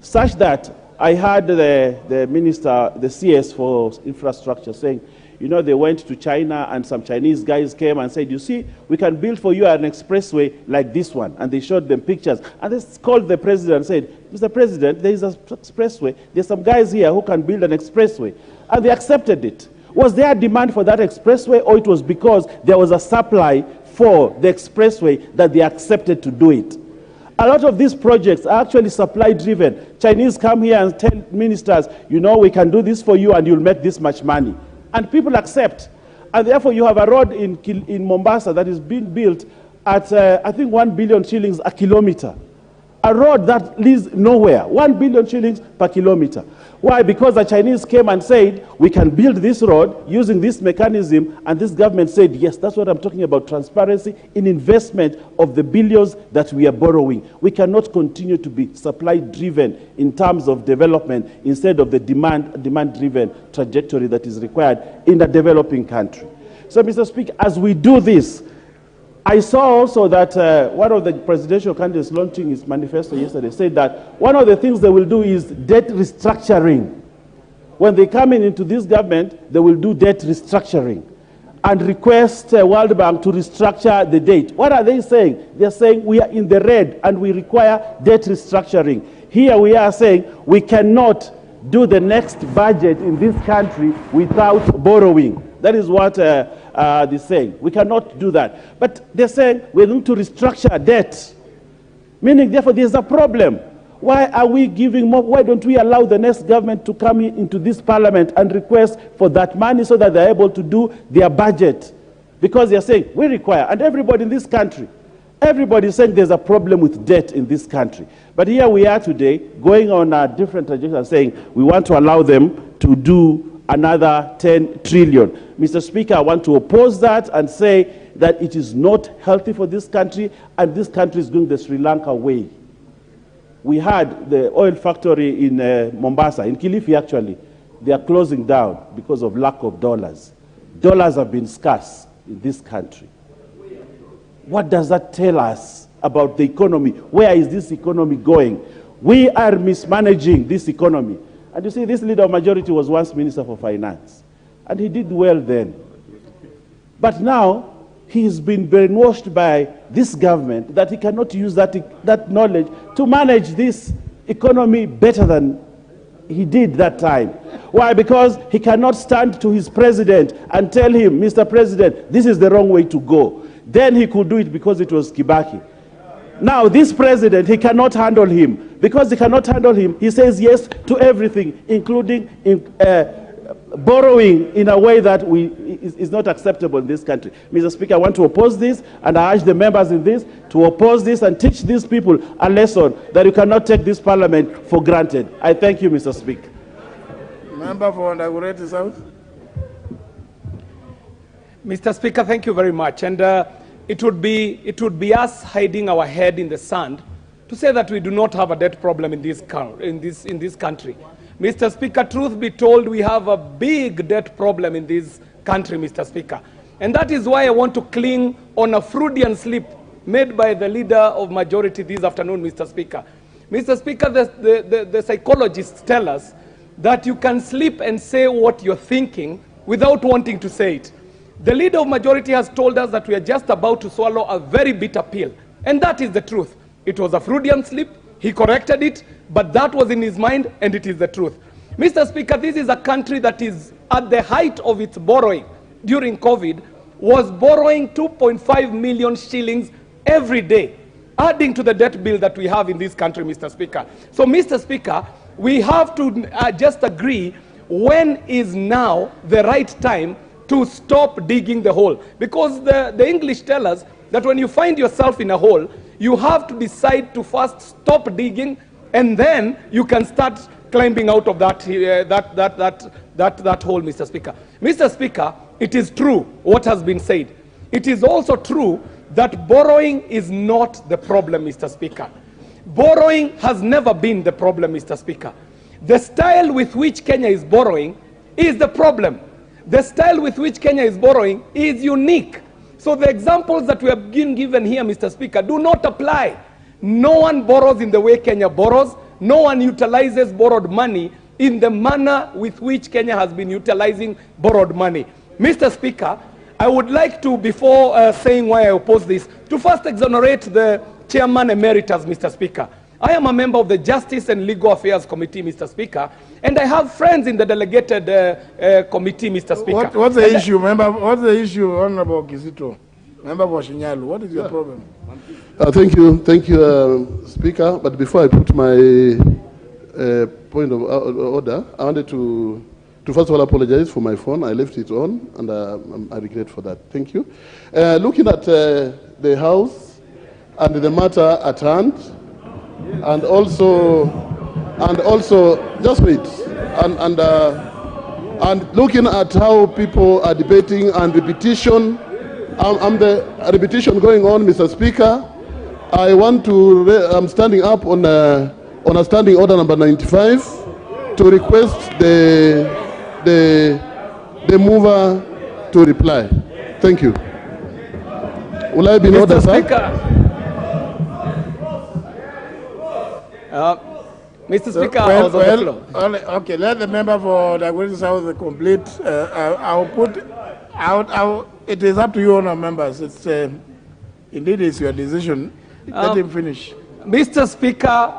such that I heard the minister, the CS for infrastructure saying, you know, they went to China and some Chinese guys came and said, you see, we can build for you an expressway like this one. And they showed them pictures. And they called the president and said, Mr. President, there is an expressway. There's some guys here who can build an expressway. And they accepted it. Was there a demand for that expressway, or it was because there was a supply for the expressway that they accepted to do it? A lot of these projects are actually supply-driven. Chinese come here and tell ministers, you know, we can do this for you and you'll make this much money. And people accept. And therefore, you have a road in Mombasa that is being built at, I think, 1 billion shillings a kilometer. A road that leads nowhere. 1 billion shillings per kilometer. Why? Because the Chinese came and said, we can build this road using this mechanism, and this government said, yes, that's what I'm talking about, transparency in investment of the billions that we are borrowing. We cannot continue to be supply-driven in terms of development instead of the demand-driven trajectory that is required in a developing country. So, Mr. Speaker, as we do this, I saw also that one of the presidential candidates launching his manifesto yesterday said that one of the things they will do is debt restructuring. When they come into this government, they will do debt restructuring and request World Bank to restructure the debt. What are they saying? They're saying we are in the red and we require debt restructuring. Here we are saying we cannot do the next budget in this country without borrowing. That is what they're saying. We cannot do that. But they're saying we're going to restructure debt. Meaning, therefore, there's a problem. Why are we giving more? Why don't we allow the next government to come into this parliament and request for that money so that they're able to do their budget? Because they're saying we require, and everybody in this country, everybody is saying there's a problem with debt in this country. But here we are today, going on a different trajectory, saying we want to allow them to do another 10 trillion. Mr. Speaker, I want to oppose that and say that it is not healthy for this country, and this country is going the Sri Lanka way. We had the oil factory in Mombasa, in Kilifi actually. They are closing down because of lack of dollars. Dollars have been scarce in this country. What does that tell us about the economy? Where is this economy going? We are mismanaging this economy. And you see, this leader of majority was once Minister for Finance. And he did well then. But now, he's been brainwashed by this government that he cannot use that knowledge to manage this economy better than he did that time. Why? Because he cannot stand to his president and tell him, Mr. President, this is the wrong way to go. Then he could do it because it was Kibaki. Now, this president, he cannot handle him. Because he cannot handle him, he says yes to everything, including borrowing in a way that is not acceptable in this country. Mr. Speaker, I want to oppose this, and I urge the members in this to oppose this and teach these people a lesson that you cannot take this parliament for granted. I thank you, Mr. Speaker. Member for Ndagoretti South. Mr. Speaker, thank you very much. And it would be us hiding our head in the sand to say that we do not have a debt problem in this country. Mr. Speaker, truth be told, we have a big debt problem in this country, Mr. Speaker. And that is why I want to cling on a Freudian slip made by the leader of majority this afternoon, Mr. Speaker. Mr. Speaker, the psychologists tell us that you can sleep and say what you're thinking without wanting to say it. The leader of majority has told us that we are just about to swallow a very bitter pill. And that is the truth. It was a Freudian slip. He corrected it, but that was in his mind, and it is the truth. Mr. Speaker, this is a country that is at the height of its borrowing during COVID, was borrowing 2.5 million shillings every day, adding to the debt bill that we have in this country, Mr. Speaker. So, Mr. Speaker, we have to just agree when is now the right time to stop digging the hole. Because the English tell us that when you find yourself in a hole, you have to decide to first stop digging, and then you can start climbing out of that hole, Mr. Speaker. Mr. Speaker, it is true what has been said. It is also true that borrowing is not the problem, Mr. Speaker. Borrowing has never been the problem, Mr. Speaker. The style with which Kenya is borrowing is the problem. The style with which Kenya is borrowing is unique. So the examples that we have been given here, Mr. Speaker, do not apply. No one borrows in the way Kenya borrows, no one utilizes borrowed money in the manner with which Kenya has been utilizing borrowed money. Mr. Speaker, I would like to, before saying why I oppose this, to first exonerate the Chairman Emeritus, Mr. Speaker. I am a member of the Justice and Legal Affairs Committee, Mr. Speaker, and I have friends in the delegated committee, Mr. Speaker. What's the issue, member? What's the issue, Honorable Kizito? Member for Shinyalu, what is your problem? Thank you, Speaker. But before I put my point of order, I wanted to first of all apologize for my phone. I left it on, and I regret for that. Thank you. Looking at the House and the matter at hand, and also, just wait, and looking at how people are debating and repetition, the repetition going on, Mr. Speaker. I'm standing up on a standing order number 95 to request the mover to reply. Thank you. Will I be in order, sir? Mr. Speaker, okay, let the member for Dagoretti South complete. It is up to you, honourable members. It's indeed it's your decision. Let him finish. Mr. Speaker,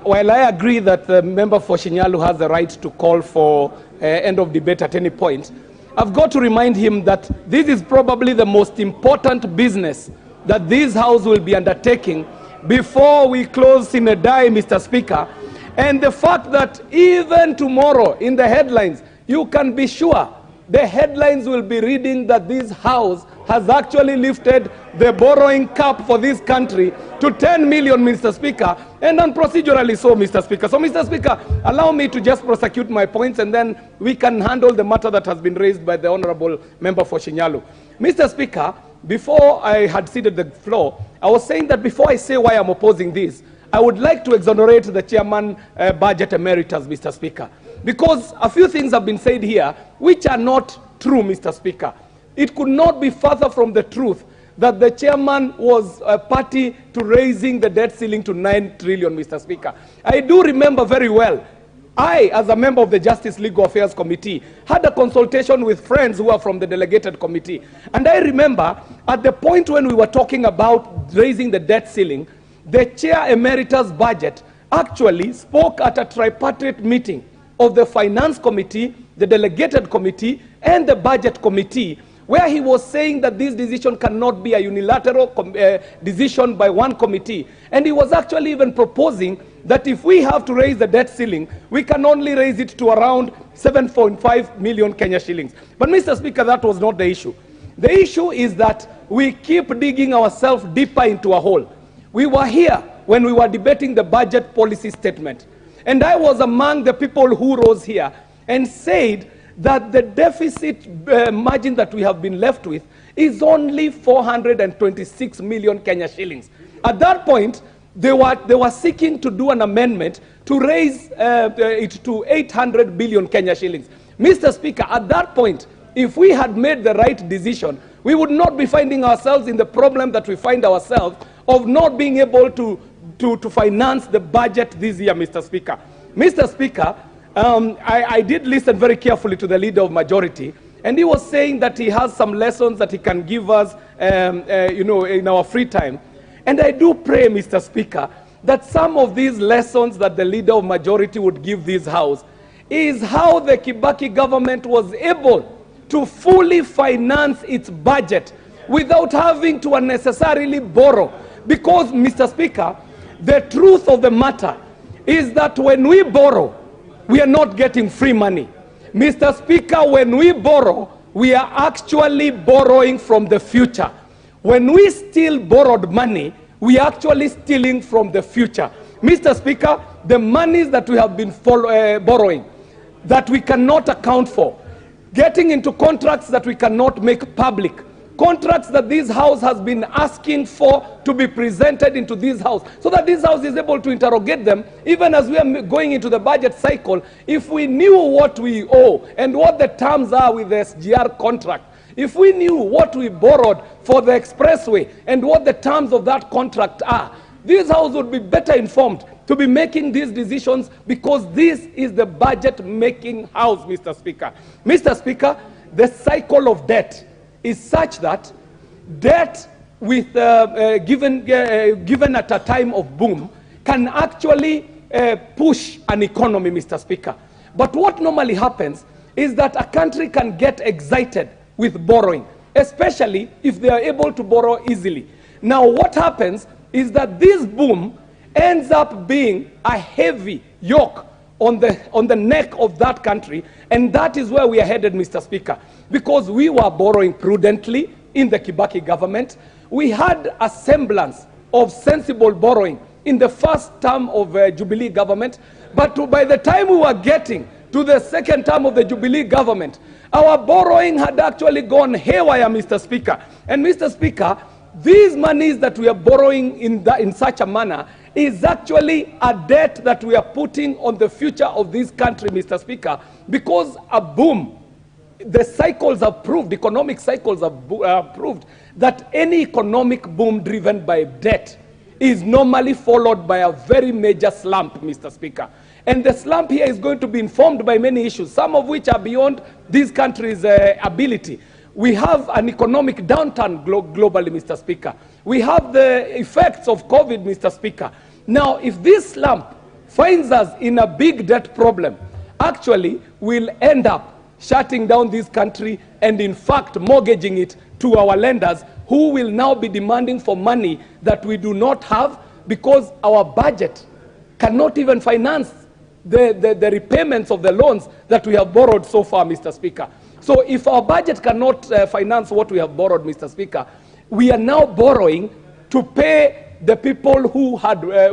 while I agree that the member for Shinyalu has the right to call for end of debate at any point, I've got to remind him that this is probably the most important business that this House will be undertaking before we close in a die, Mr. Speaker. And the fact that even tomorrow in the headlines, you can be sure the headlines will be reading that this House has actually lifted the borrowing cap for this country to 10 million, Mr. Speaker, and unprocedurally so, Mr. Speaker. So, Mr. Speaker, allow me to just prosecute my points, and then we can handle the matter that has been raised by the Honorable Member for Shinyalu. Mr. Speaker, before I had ceded the floor, I was saying that before I say why I'm opposing this, I would like to exonerate the Chairman Budget Emeritus, Mr. Speaker, because a few things have been said here which are not true, Mr. Speaker. It could not be further from the truth that the chairman was a party to raising the debt ceiling to 9 trillion, Mr. Speaker. I do remember very well, I, as a member of the Justice Legal Affairs Committee, had a consultation with friends who are from the delegated committee. And I remember at the point when we were talking about raising the debt ceiling, the Chair Emeritus Budget actually spoke at a tripartite meeting of the Finance Committee, the Delegated Committee, and the Budget Committee, where he was saying that this decision cannot be a unilateral decision by one committee. And he was actually even proposing that if we have to raise the debt ceiling, we can only raise it to around 7.5 million Kenya shillings. But Mr. Speaker, that was not the issue. The issue is that we keep digging ourselves deeper into a hole. We were here when we were debating the budget policy statement. And I was among the people who rose here and said that the deficit margin that we have been left with is only 426 million Kenya shillings. At that point, they were seeking to do an amendment to raise it to 800 billion Kenya shillings. Mr. Speaker, at that point, if we had made the right decision, we would not be finding ourselves in the problem that we find ourselves of not being able to finance the budget this year, Mr. Speaker. Mr. Speaker, I did listen very carefully to the leader of majority, and he was saying that he has some lessons that he can give us, in our free time. And I do pray, Mr. Speaker, that some of these lessons that the leader of majority would give this House is how the Kibaki government was able to fully finance its budget without having to unnecessarily borrow. Because, Mr. Speaker, the truth of the matter is that when we borrow, we are not getting free money. Mr. Speaker, when we borrow, we are actually borrowing from the future. When we steal borrowed money, we are actually stealing from the future. Mr. Speaker, the monies that we have been borrowing, that we cannot account for, getting into contracts that we cannot make public, contracts that this House has been asking for to be presented into this House, so that this House is able to interrogate them, even as we are going into the budget cycle. If we knew what we owe and what the terms are with the SGR contract, if we knew what we borrowed for the expressway and what the terms of that contract are, this House would be better informed to be making these decisions, because this is the budget-making House, Mr. Speaker. Mr. Speaker, the cycle of debt is such that debt with, given at a time of boom can actually push an economy, Mr. Speaker. But what normally happens is that a country can get excited with borrowing, especially if they are able to borrow easily. Now, what happens is that this boom ends up being a heavy yoke on the neck of that country, and that is where we are headed, Mr. Speaker, because we were borrowing prudently in the Kibaki government. We had a semblance of sensible borrowing in the first term of Jubilee government, but by the time we were getting to the second term of the Jubilee government, our borrowing had actually gone haywire, Mr. Speaker. And Mr. Speaker, these monies that we are borrowing in such a manner is actually a debt that we are putting on the future of this country, Mr. Speaker, because a boom, the cycles have proved, economic cycles have proved that any economic boom driven by debt is normally followed by a very major slump, Mr. Speaker. And the slump here is going to be informed by many issues, some of which are beyond this country's ability. We have an economic downturn globally, Mr. Speaker. We have the effects of COVID, Mr. Speaker. Now, if this slump finds us in a big debt problem, actually we'll end up shutting down this country and, in fact, mortgaging it to our lenders, who will now be demanding for money that we do not have, because our budget cannot even finance the repayments of the loans that we have borrowed so far, Mr. Speaker. So if our budget cannot finance what we have borrowed, Mr. Speaker, we are now borrowing to pay the people who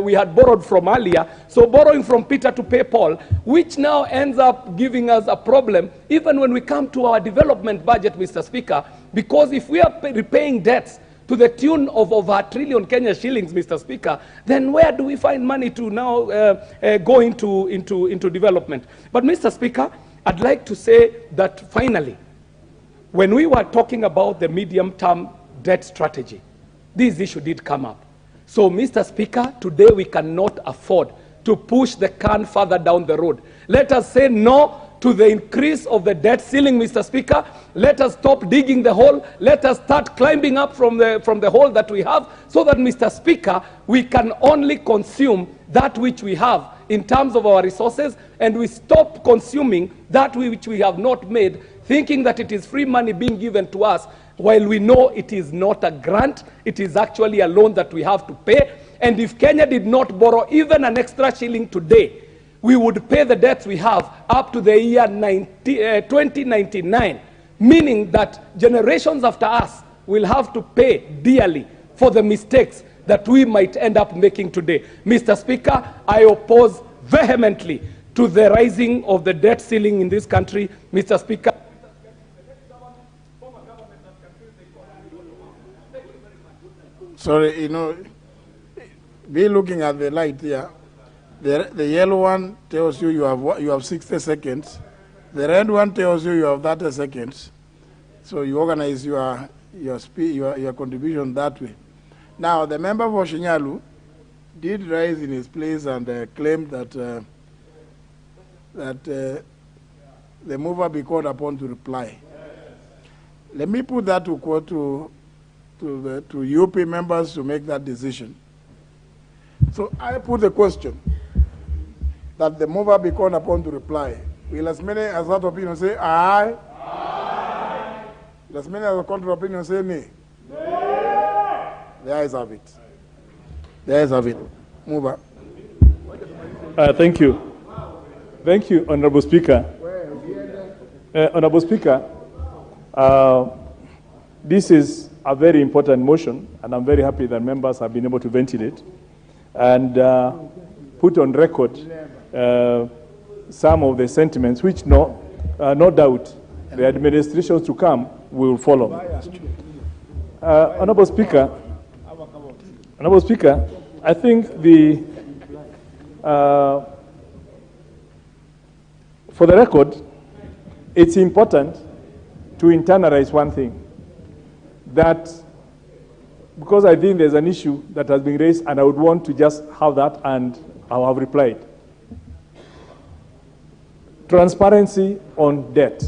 we had borrowed from earlier. So borrowing from Peter to pay Paul, which now ends up giving us a problem even when we come to our development budget, Mr. Speaker, because if we are repaying debts to the tune of over 1 trillion Kenya shillings, Mr. Speaker, then where do we find money to now go into development? But, Mr. Speaker, I'd like to say that finally, when we were talking about the medium-term debt strategy, this issue did come up. So, Mr. Speaker, today we cannot afford to push the can further down the road. Let us say no to the increase of the debt ceiling, Mr. Speaker. Let us stop digging the hole. Let us start climbing up from the hole that we have, so that, Mr. Speaker, we can only consume that which we have in terms of our resources, and we stop consuming that which we have not made, thinking that it is free money being given to us, while we know it is not a grant, it is actually a loan that we have to pay. And if Kenya did not borrow even an extra shilling today, we would pay the debts we have up to the year 2099, meaning that generations after us will have to pay dearly for the mistakes that we might end up making today. Mr. Speaker, I oppose vehemently to the rising of the debt ceiling in this country, Mr. Speaker. Sorry, be looking at the light here. The yellow one tells you you have 60 seconds. The red one tells you you have 30 seconds. So you organize your contribution that way. Now, the member for Shinyalu did rise in his place and claimed that the mover be called upon to reply. Let me put that to UP members to make that decision. So I put the question that the mover be called upon to reply. Will as many as that opinion say aye? Aye. Will as many as the contrary opinion say nay? Nay. The ayes have it. The ayes have it. Mover. Thank you. Thank you, Honorable Speaker. Honorable Speaker, this is a very important motion, and I'm very happy that members have been able to ventilate and put on record some of the sentiments which no doubt the administrations to come will follow. Honorable Speaker, I think for the record, it's important to internalize one thing, that because I think there's an issue that has been raised, and I would want to just have that, and I'll have replied. Transparency on debt.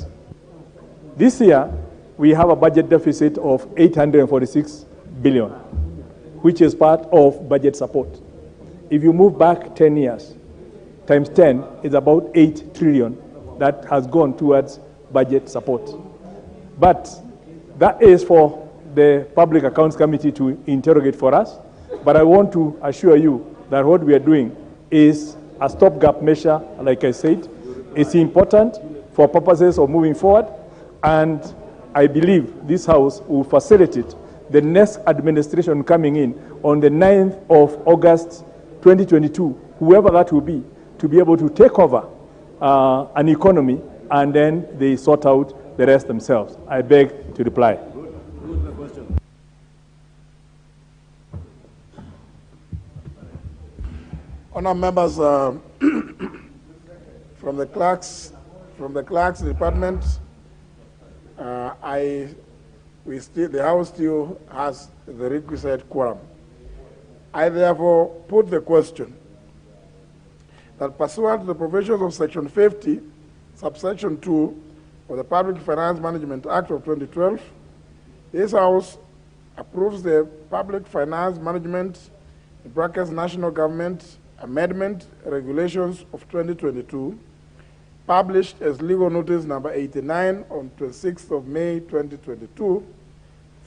This year, we have a budget deficit of 846 billion, which is part of budget support. If you move back 10 years, times 10 is about 8 trillion that has gone towards budget support. But that is for the Public Accounts Committee to interrogate for us. But I want to assure you that what we are doing is a stopgap measure, like I said. It's important for purposes of moving forward, and I believe this House will facilitate the next administration coming in on the 9th of August 2022, whoever that will be, to be able to take over an economy, and then they sort out the rest themselves. I beg to reply. Honourable members, from the clerks department, the House still has the requisite quorum. I therefore put the question that pursuant to the provisions of Section 50, subsection 2 of the Public Finance Management Act of 2012, this House approves the Public Finance Management (National Government) Amendment Regulations of 2022, published as legal notice number 89 on 26th of May 2022,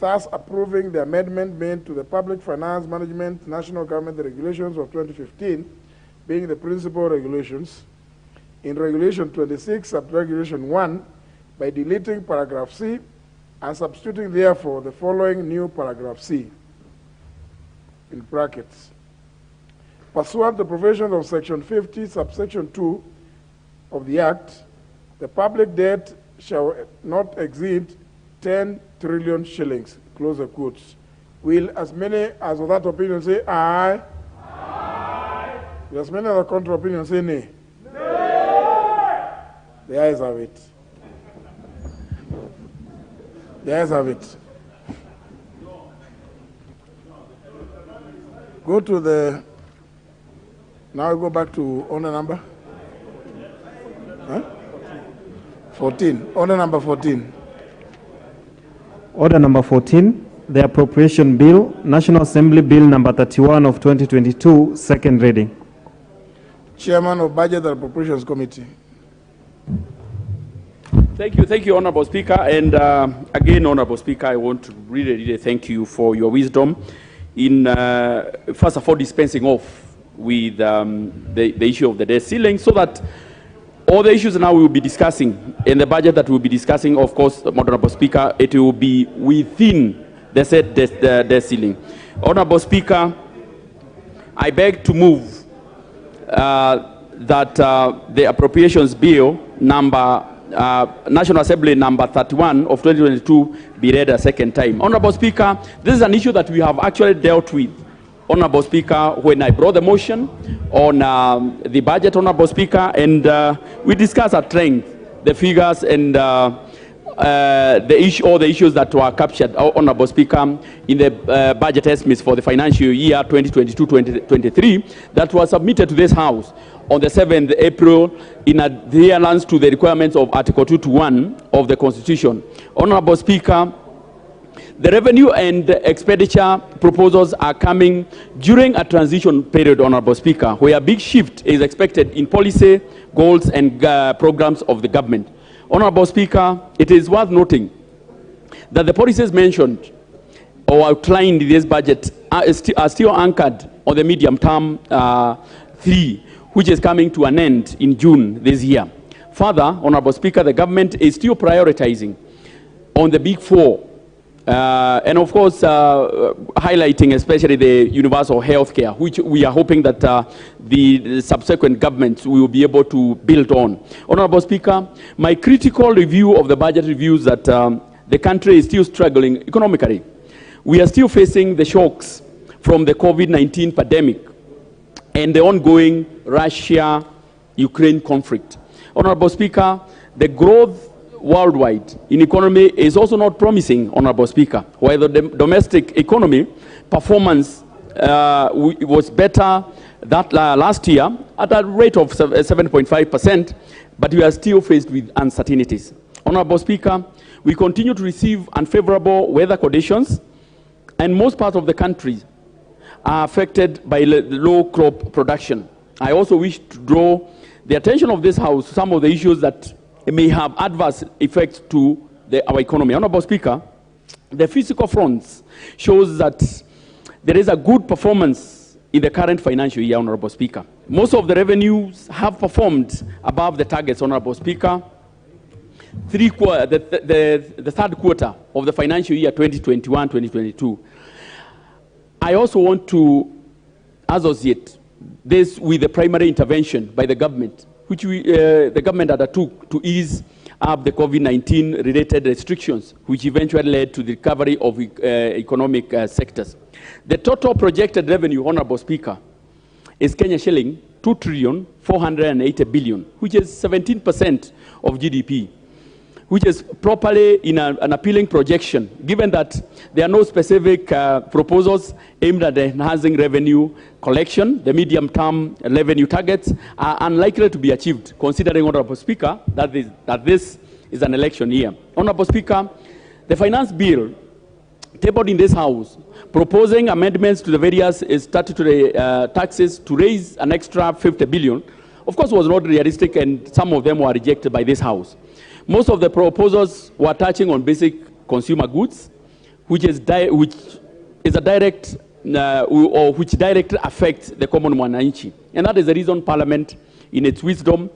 thus approving the amendment made to the Public Finance Management National Government Regulations of 2015, being the principal regulations, in Regulation 26, Subregulation 1, by deleting paragraph C and substituting therefore the following new paragraph C, in brackets. Pursuant to the provisions of Section 50, subsection 2 of the Act, the public debt shall not exceed 10 trillion shillings, close the quotes. Will as many as of that opinion say aye? Aye. Will as many of the contrary opinion say nay? Nay. The ayes have it. The ayes have it. Go to the... Now we go back to order number 14. Order number 14. Order number 14, the Appropriation Bill, National Assembly Bill number 31 of 2022, second reading. Chairman of Budget and Appropriations Committee. Thank you, Honorable Speaker. And again, Honorable Speaker, I want to really thank you for your wisdom in, first of all, dispensing off with the issue of the debt ceiling, so that all the issues now we will be discussing in the budget that we'll be discussing, of course, Honorable Speaker, it will be within the set debt ceiling. Honorable Speaker, I beg to move that the Appropriations Bill number National Assembly number 31 of 2022 be read a second time. Honorable Speaker, this is an issue that we have actually dealt with, Honorable Speaker, when I brought the motion on the budget, Honorable Speaker, and we discussed at length the figures and all the issues that were captured, Honorable Speaker, in the budget estimates for the financial year 2022-2023 that was submitted to this House on the 7th April in adherence to the requirements of Article 221 of the Constitution. Honorable Speaker, the revenue and expenditure proposals are coming during a transition period, Honorable Speaker, where a big shift is expected in policy, goals, and programs of the government. Honorable Speaker, it is worth noting that the policies mentioned or outlined in this budget are still anchored on the medium term 3, which is coming to an end in June this year. Further, Honorable Speaker, the government is still prioritizing on the big 4, and of course, highlighting especially the universal health care, which we are hoping that the subsequent governments will be able to build on. Honorable Speaker, my critical review of the budget reviews that the country is still struggling economically. We are still facing the shocks from the COVID-19 pandemic and the ongoing Russia-Ukraine conflict. Honorable Speaker, the growth worldwide in economy is also not promising, Honorable Speaker. While the domestic economy performance was better that last year at a rate of 7.5%, but we are still faced with uncertainties. Honorable Speaker, we continue to receive unfavorable weather conditions, and most parts of the country are affected by low crop production. I also wish to draw the attention of this House to some of the issues that may have adverse effects to our economy. Honorable Speaker, the fiscal fronts shows that there is a good performance in the current financial year, Honorable Speaker. Most of the revenues have performed above the targets, Honorable Speaker. The third quarter of the financial year 2021-2022. I also want to associate this with the primary intervention by the government, which the government undertook to ease up the COVID-19 related restrictions, which eventually led to the recovery of economic sectors. The total projected revenue, Honorable Speaker, is Kenya shilling 2,480 billion, which is 17% of GDP, which is properly in an appealing projection, given that there are no specific proposals aimed at enhancing revenue collection. The medium-term revenue targets are unlikely to be achieved, considering, Honorable Speaker, that this is an election year. Honorable Speaker, the finance bill tabled in this House, proposing amendments to the various statutory taxes to raise an extra 50 billion, of course, was not realistic, and some of them were rejected by this House. Most of the proposals were touching on basic consumer goods, which directly affects the common mwananchi. And that is the reason Parliament, in its wisdom,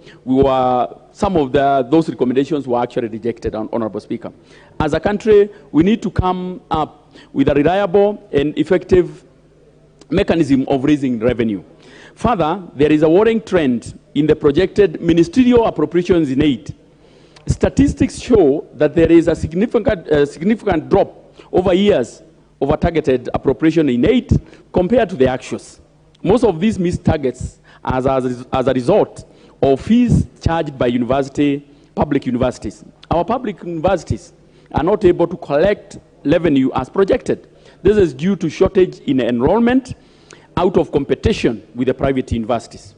some of those recommendations were actually rejected, Honorable Speaker. As a country, we need to come up with a reliable and effective mechanism of raising revenue. Further, there is a worrying trend in the projected ministerial appropriations in aid. Statistics show that there is a significant drop over years of a targeted appropriation in aid compared to the actuals. Most of these missed targets as a result of fees charged by public universities. Our public universities are not able to collect revenue as projected. This is due to shortage in enrollment out of competition with the private universities.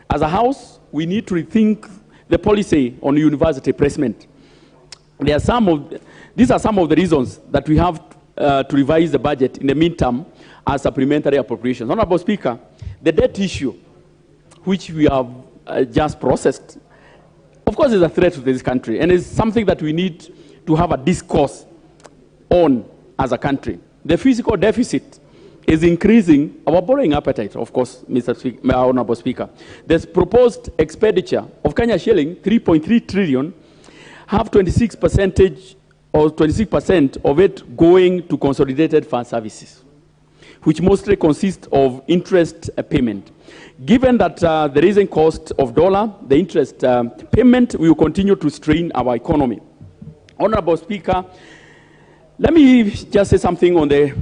As a House, we need to rethink the policy on university placement. These are some of the reasons that we have to revise the budget in the meantime as supplementary appropriations. Honorable Speaker, the debt issue, which we have just processed, of course, is a threat to this country, and is something that we need to have a discourse on as a country. The fiscal deficit is increasing our borrowing appetite, of course, Honorable Speaker. The proposed expenditure of Kenya shilling 3.3 trillion have 26% of it going to consolidated fund services, which mostly consist of interest payment. Given that the rising cost of dollar, the interest payment will continue to strain our economy. Honorable Speaker, let me just say something on the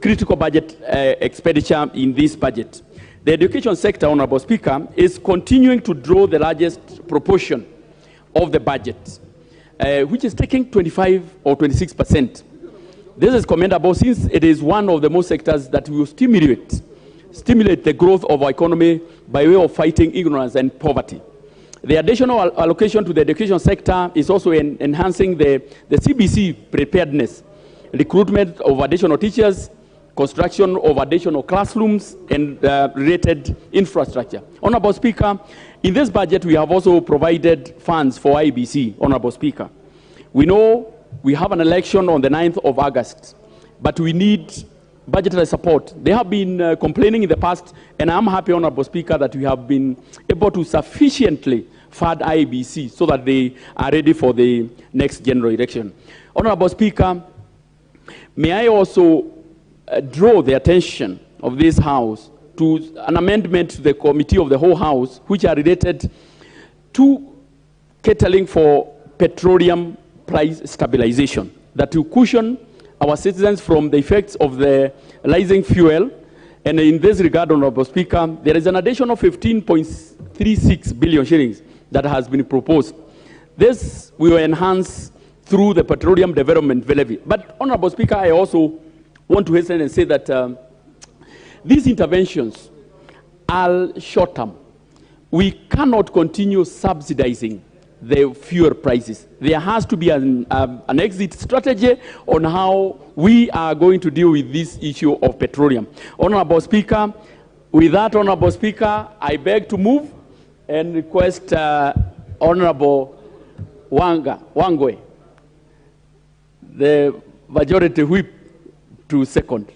critical budget expenditure in this budget. The education sector, Honorable Speaker, is continuing to draw the largest proportion of the budget, which is taking 25 or 26%. This is commendable since it is one of the most sectors that will stimulate the growth of our economy by way of fighting ignorance and poverty. The additional allocation to the education sector is also enhancing the CBC preparedness, recruitment of additional teachers, construction of additional classrooms, and related infrastructure. Honorable Speaker, in this budget, we have also provided funds for IBC, Honorable Speaker. We know we have an election on the 9th of August, but we need budgetary support. They have been complaining in the past, and I'm happy, Honorable Speaker, that we have been able to sufficiently fund IBC so that they are ready for the next general election. Honorable Speaker, may I also draw the attention of this House to an amendment to the Committee of the Whole House, which are related to catering for petroleum price stabilization, that will cushion our citizens from the effects of the rising fuel. And in this regard, Honorable Speaker, there is an additional 15.36 billion shillings that has been proposed. This will enhance through the petroleum development levy. But, Honorable Speaker, I also want to hasten and say that these interventions are short-term. We cannot continue subsidizing the fuel prices. There has to be an exit strategy on how we are going to deal with this issue of petroleum. Honorable Speaker, with that, Honorable Speaker, I beg to move and request Honorable Wangwe, the majority whip, to second.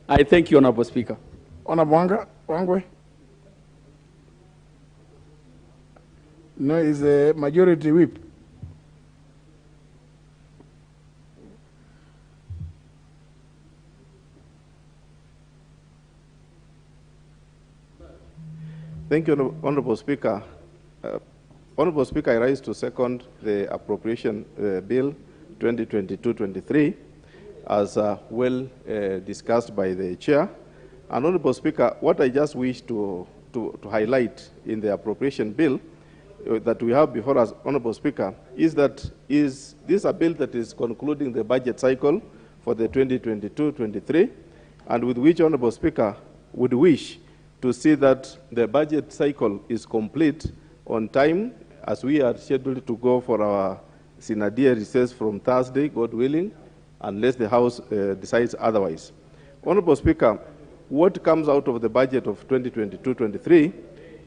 I thank you, Honorable Speaker. Honorable Wangwe. No, is a majority whip. Thank you, Honorable Speaker. Honorable Speaker, I rise to second the Appropriation Bill 2022-23 as well discussed by the Chair. And Honorable Speaker, what I just wish to highlight in the Appropriation Bill that we have before us, Honorable Speaker, is that this a bill that is concluding the budget cycle for the 2022-23, and with which, Honorable Speaker, would wish to see that the budget cycle is complete on time, as we are scheduled to go for our Sinadia recess from Thursday, God willing, unless the House decides otherwise. Honorable Speaker, what comes out of the budget of 2022-23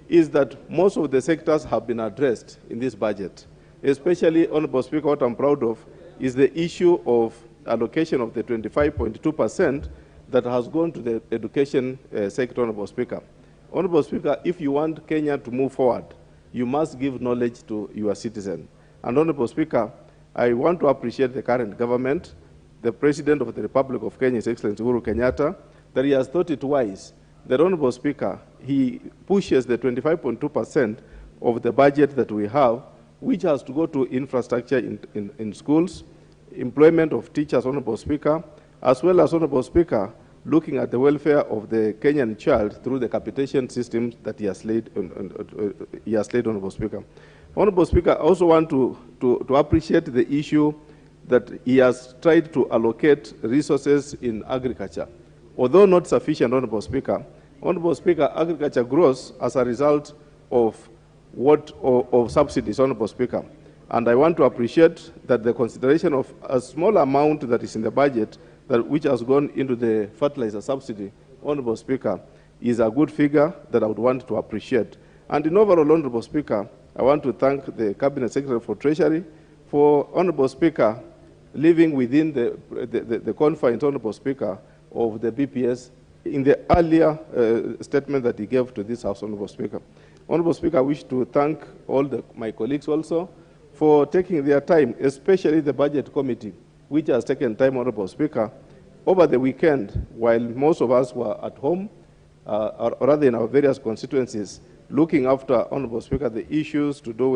is that most of the sectors have been addressed in this budget. Especially, Honorable Speaker, what I'm proud of is the issue of allocation of the 25.2% that has gone to the education sector, Honorable Speaker. Honorable Speaker, if you want Kenya to move forward, you must give knowledge to your citizens. And Honorable Speaker, I want to appreciate the current government, the President of the Republic of Kenya, His Excellency Uhuru Kenyatta, that he has thought it wise that, Honorable Speaker, he pushes the 25.2% of the budget that we have, which has to go to infrastructure in schools, employment of teachers, Honorable Speaker, as well as, Honorable Speaker, looking at the welfare of the Kenyan child through the capitation systems that he has laid, Honorable Speaker. Honorable Speaker, I also want to appreciate the issue that he has tried to allocate resources in agriculture. Although not sufficient, Honorable Speaker, agriculture grows as a result of subsidies, Honorable Speaker. And I want to appreciate that the consideration of a small amount that is in the budget which has gone into the fertilizer subsidy, Honorable Speaker, is a good figure that I would want to appreciate. And in overall, Honorable Speaker, I want to thank the Cabinet Secretary for Treasury for, Honorable Speaker, living within the confines, Honorable Speaker, of the BPS in the earlier statement that he gave to this House, Honorable Speaker. Honorable Speaker, I wish to thank all my colleagues also for taking their time, especially the Budget Committee, which has taken time, Honorable Speaker, over the weekend, while most of us were at home, or rather in our various constituencies, looking after, Honorable Speaker, the issues to do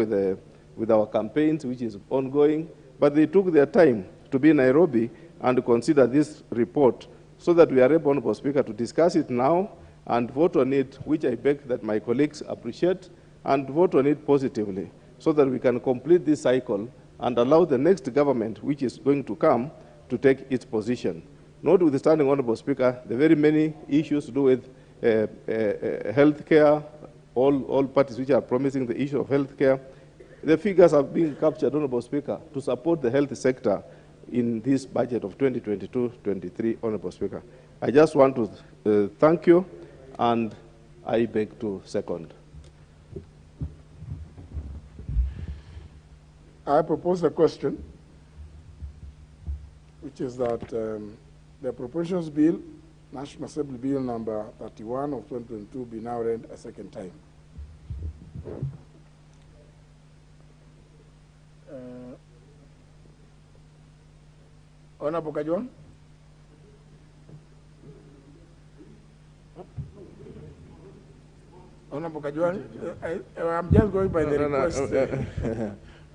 with our campaigns, which is ongoing. But they took their time to be in Nairobi and to consider this report so that we are able, Honorable Speaker, to discuss it now and vote on it, which I beg that my colleagues appreciate, and vote on it positively so that we can complete this cycle and allow the next government, which is going to come, to take its position. Notwithstanding, Honorable Speaker, the very many issues to do with health care, all parties which are promising the issue of health care, the figures are being captured, Honorable Speaker, to support the health sector in this budget of 2022-23, Honorable Speaker. I just want to thank you, and I beg to second. I propose a question, which is that the Appropriations Bill, National Assembly Bill number 31 of 2022, be now read a second time. Honorable Kajwang? Honorable Kajwang, I'm just going by the request.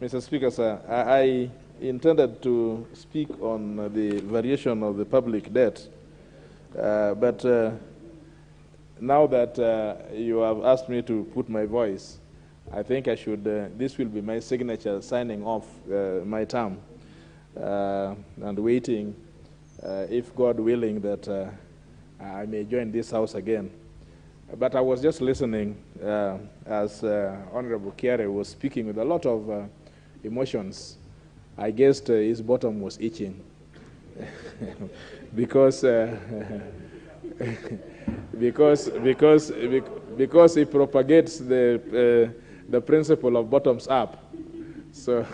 Mr. Speaker, sir, I intended to speak on the variation of the public debt, but now that you have asked me to put my voice, I think I should, this will be my signature signing off my term and waiting, if God willing, that I may join this house again. But I was just listening as Honorable Kiare was speaking with a lot of emotions. I guessed his bottom was itching because because he propagates the principle of bottoms up. So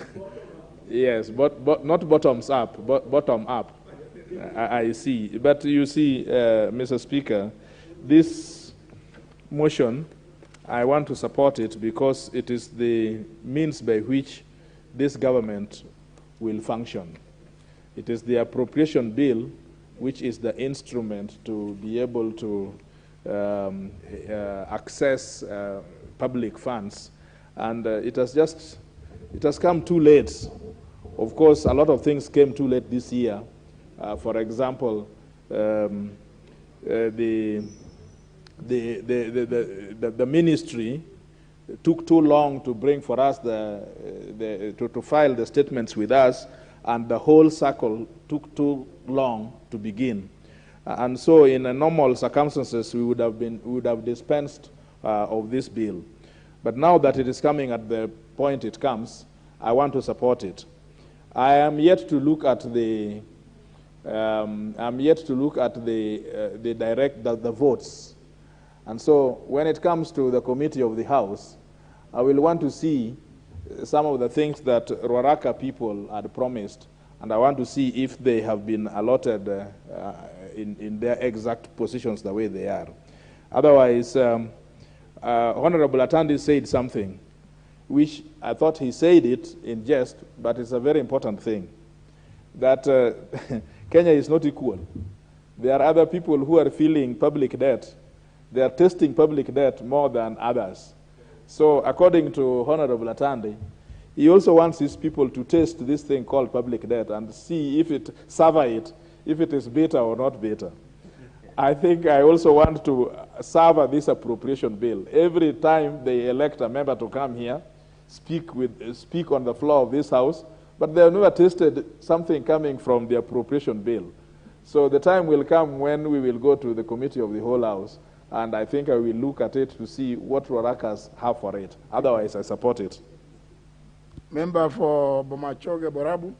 yes, but not bottoms up, but bottom up. I see. But you see, Mr. Speaker, this motion, I want to support it because it is the means by which this government will function. It is the appropriation bill which is the instrument to be able to access public funds. And it has come too late. Of course, a lot of things came too late this year. For example, the ministry took too long to bring for us to file the statements with us, and the whole cycle took too long to begin. And so, in normal circumstances, we would have dispensed of this bill. But now that it is coming at the point it comes, I want to support it. I am yet to look at the the votes. And so when it comes to the committee of the House, I will want to see some of the things that Ruaraka people had promised, and I want to see if they have been allotted in their exact positions the way they are. Otherwise, Honorable Atandi said something, which I thought he said it in jest, but it's a very important thing, that Kenya is not equal. There are other people who are feeling public debt. They are testing public debt more than others. So according to Honorable Atandi, he also wants his people to test this thing called public debt and see if it is better or not better. I think I also want to serve this appropriation bill. Every time they elect a member to come here, speak on the floor of this house, but they have never tested something coming from the appropriation bill. So the time will come when we will go to the committee of the whole house, and I think I will look at it to see what Ruarakas have for it. Otherwise, I support it. Member for Bomachoge Borabu.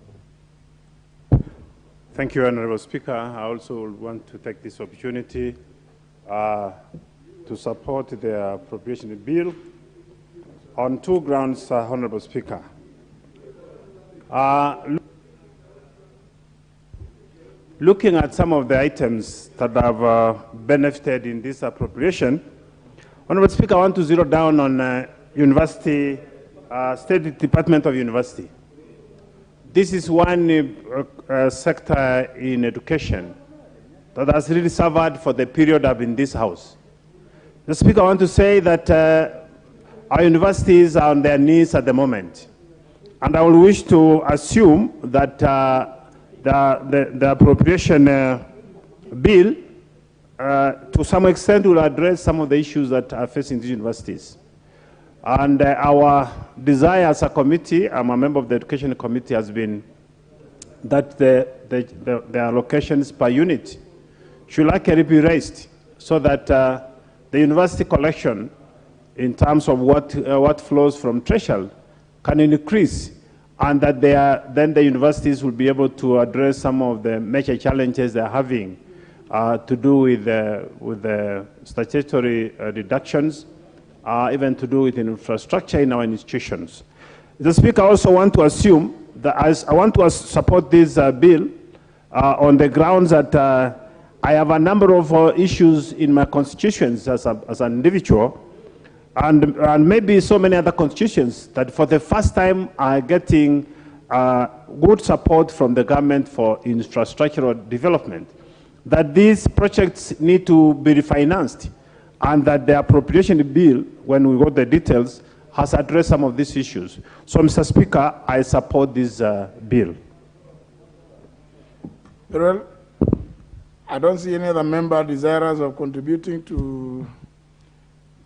Thank you, Honorable Speaker. I also want to take this opportunity to support the appropriation bill on two grounds, Honorable Speaker. Looking at some of the items that have benefited in this appropriation, Honorable Speaker, I want to zero down on university, State Department of University. This is one sector in education that has really suffered for the period I've been in this House. The Speaker, I want to say that our universities are on their knees at the moment. And I will wish to assume that the appropriation bill, to some extent, will address some of the issues that are facing these universities. And our desire as a committee, I'm a member of the Education Committee, has been that the allocations per unit should likely be raised so that the university collection, in terms of what flows from threshold, can increase, and that then the universities will be able to address some of the major challenges they're having to do with the statutory reductions, even to do with infrastructure in our institutions. The Speaker, also want to assume that I want to support this bill on the grounds that I have a number of issues in my constitutions as an individual, and maybe so many other constitutions that for the first time are getting good support from the government for infrastructural development, that these projects need to be refinanced, and that the appropriation bill, when we got the details, has addressed some of these issues. So, Mr. Speaker, I support this bill. Well, I don't see any other member desirous of contributing to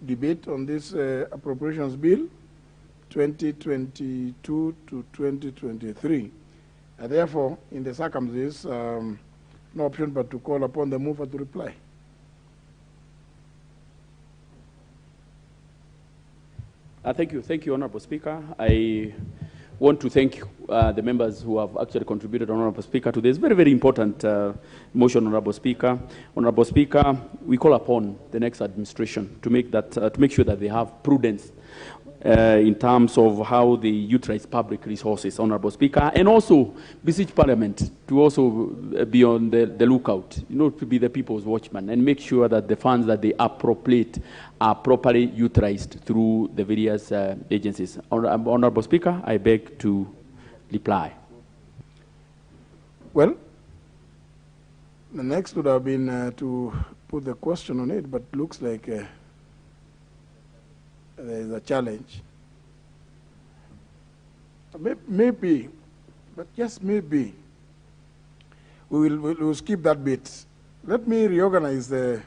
debate on this appropriations bill. 2022 to 2023. Therefore, in the circumstances, no option but to call upon the mover to reply. Thank you, Honorable Speaker. I want to thank the members who have actually contributed, Honorable Speaker, to this very, very important motion, Honorable Speaker. Honorable Speaker, we call upon the next administration to make that, to make sure that they have prudence in terms of how they utilize public resources, Honorable Speaker, and also beseech Parliament to also be on the lookout, to be the people's watchman and make sure that the funds that they appropriate are properly utilized through the various agencies. Honorable Speaker, I beg to reply. Well, the next would have been to put the question on it, but looks like there is a challenge. Maybe, but just maybe, we'll skip that bit. Let me reorganize the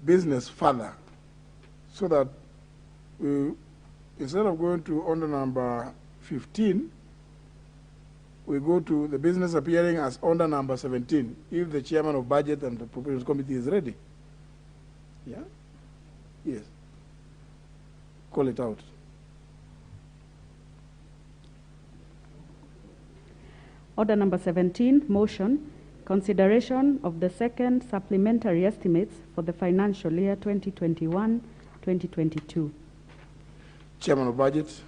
business further so that we, instead of going to order number 15, we go to the business appearing as order number 17, if the chairman of Budget and the Appropriations Committee is ready. Yeah? Yes. Call it out. Order number 17, motion, consideration of the second supplementary estimates for the financial year 2021-2022. Chairman of Budget.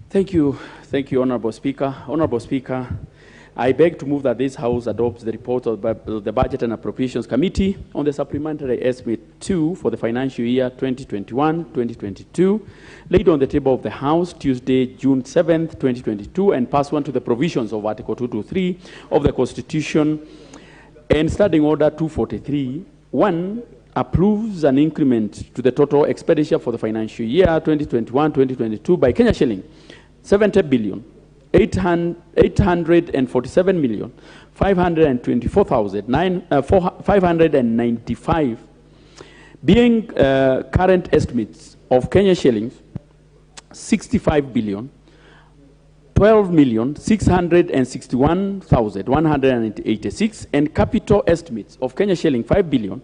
Thank you, Honorable Speaker. Honorable Speaker, I beg to move that this House adopts the report of the Budget and Appropriations Committee on the Supplementary Estimate 2 for the financial year 2021-2022, laid on the table of the House Tuesday, June 7th, 2022, and pursuant to the provisions of Article 223 of the Constitution and Standing Order 243, 1, approves an increment to the total expenditure for the financial year 2021-2022 by Kenya shilling 70 billion. 824,524,595, being current estimates of Kenya shillings 65 billion, 12,661,186, and capital estimates of Kenya shilling 5 billion,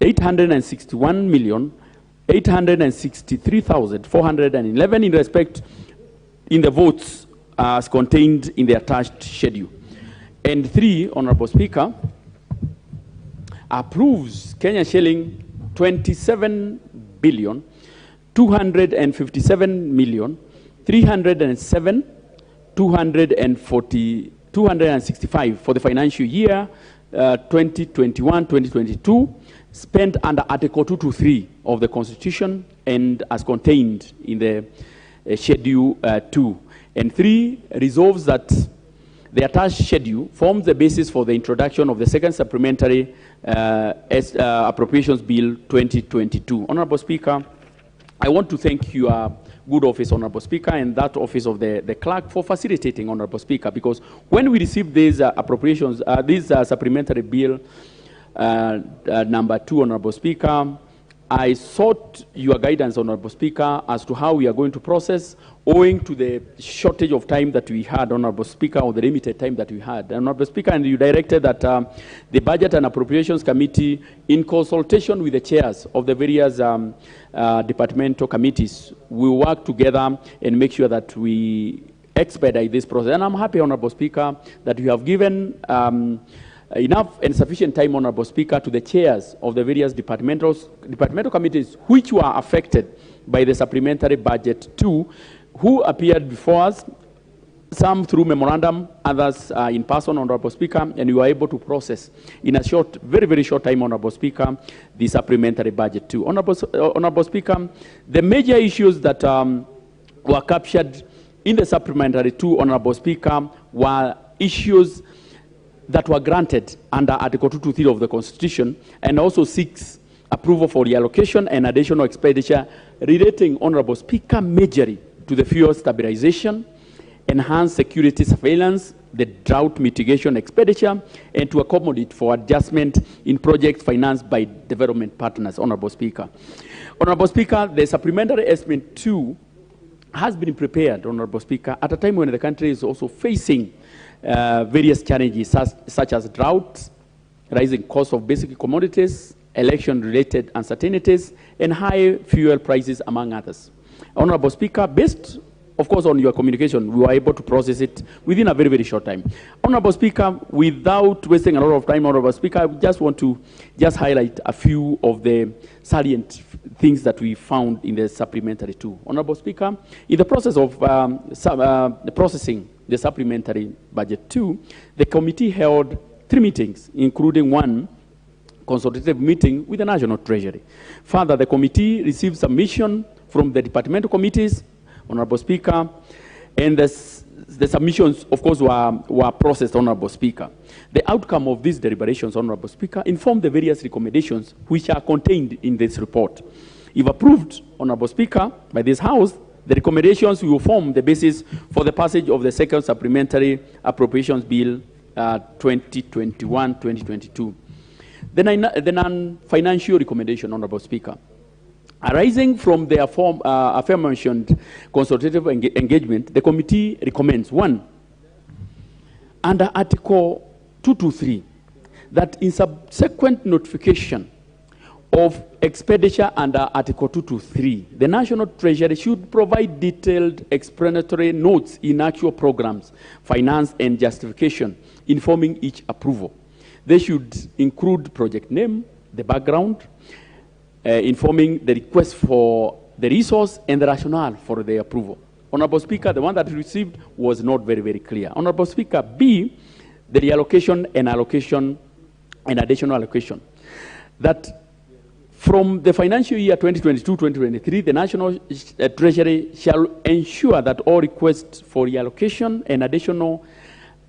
861,863,411 in respect in the votes as contained in the attached schedule. And 3, Honorable Speaker, approves Kenya shilling 27 billion 257 million 307 265 for the financial year 2021-2022, spent under Article 223 of the Constitution and as contained in the Schedule 2. And 3, resolves that the attached schedule forms the basis for the introduction of the second supplementary Appropriations Bill 2022. Honorable Speaker, I want to thank your good office, Honorable Speaker, and that office of the clerk for facilitating, Honorable Speaker, because when we received these appropriations, this supplementary bill number 2, Honorable Speaker, I sought your guidance, Honorable Speaker, as to how we are going to process, owing to the shortage of time that we had, Honorable Speaker, or the limited time that we had. Honorable Speaker, and you directed that the Budget and Appropriations Committee, in consultation with the chairs of the various departmental committees, will work together and make sure that we expedite this process. And I'm happy, Honorable Speaker, that you have given enough and sufficient time, Honorable Speaker, to the chairs of the various departmental committees which were affected by the supplementary budget 2, who appeared before us, some through memorandum, others in person, Honorable Speaker, and we were able to process in a short, very, very short time, Honorable Speaker, the supplementary budget 2. Honorable Speaker, the major issues that were captured in the supplementary 2, Honorable Speaker, were issues that were granted under Article 223 of the Constitution, and also 6, approval for reallocation and additional expenditure relating, Honorable Speaker, majorly to the fuel stabilization enhance security surveillance, the drought mitigation expenditure, and to accommodate for adjustment in projects financed by development partners, Honorable Speaker. Honorable Speaker, the supplementary estimate 2 has been prepared, Honorable Speaker, at a time when the country is also facing various challenges such as drought, rising cost of basic commodities, election-related uncertainties, and high fuel prices, among others. Honorable Speaker, based, of course, on your communication, we were able to process it within a very, very short time. Honorable Speaker, without wasting a lot of time, Honorable Speaker, I just want to highlight a few of the salient things that we found in the supplementary 2. Honorable Speaker, in the process of processing the supplementary budget 2, the committee held 3 meetings, including 1 consultative meeting with the National Treasury. Further, the committee received submission from the departmental committees, Honorable Speaker, and the submissions, of course, were processed, Honorable Speaker. The outcome of these deliberations, Honorable Speaker, informed the various recommendations which are contained in this report. If approved, Honorable Speaker, by this House, the recommendations will form the basis for the passage of the second supplementary Appropriations Bill 2021-2022. The non-financial recommendation, Honorable Speaker. Arising from the aforementioned consultative engagement, the committee recommends 1, under Article 223, that in subsequent notification of expenditure under Article 223, the National Treasury should provide detailed explanatory notes in actual programs, finance, and justification informing each approval. They should include project name, the background, informing the request for the resource and the rationale for the approval. Honorable Speaker, the one that received was not very, very clear. Honorable Speaker, B, the reallocation and allocation and additional allocation. That from the financial year 2022-2023, the National Treasury shall ensure that all requests for reallocation and additional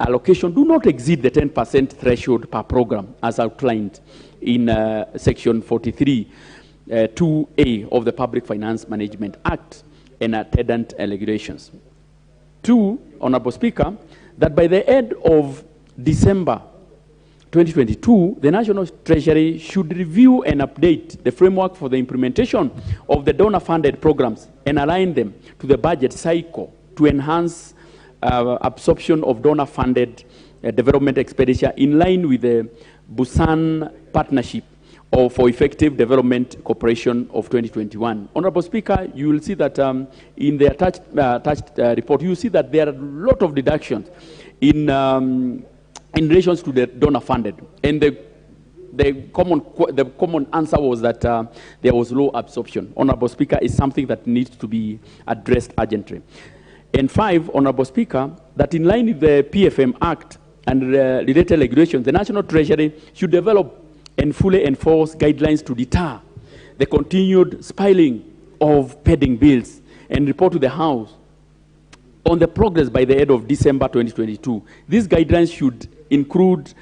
allocation do not exceed the 10% threshold per program as outlined in Section 43, 2A of the Public Finance Management Act and attendant regulations. 2, Honorable Speaker, that by the end of December 2022, the National Treasury should review and update the framework for the implementation of the donor-funded programs and align them to the budget cycle to enhance absorption of donor-funded development expenditure in line with the Busan Partnership for Effective Development Cooperation of 2021. Honorable Speaker, you will see that in the attached report, you will see that there are a lot of deductions in relation to the donor-funded, and the common answer was that there was low absorption. Honorable Speaker, is something that needs to be addressed urgently. And 5, Honorable Speaker, that in line with the PFM Act and related regulations, the National Treasury should develop and fully enforce guidelines to deter the continued spilling of pending bills and report to the House on the progress by the end of December 2022. These guidelines should include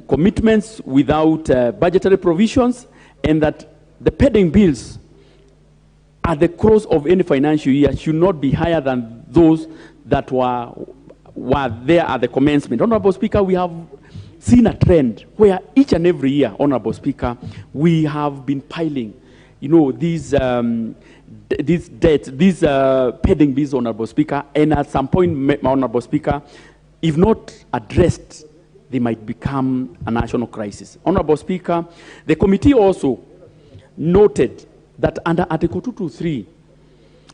commitments without budgetary provisions, and that the pending bills at the close of any financial year should not be higher than those that were there at the commencement. Honorable Speaker, we have seen a trend where each and every year, Honorable Speaker, we have been piling, these debts, these pending bills, Honorable Speaker, and at some point, Honorable Speaker, if not addressed, they might become a national crisis. Honorable Speaker, the committee also noted that under Article 223,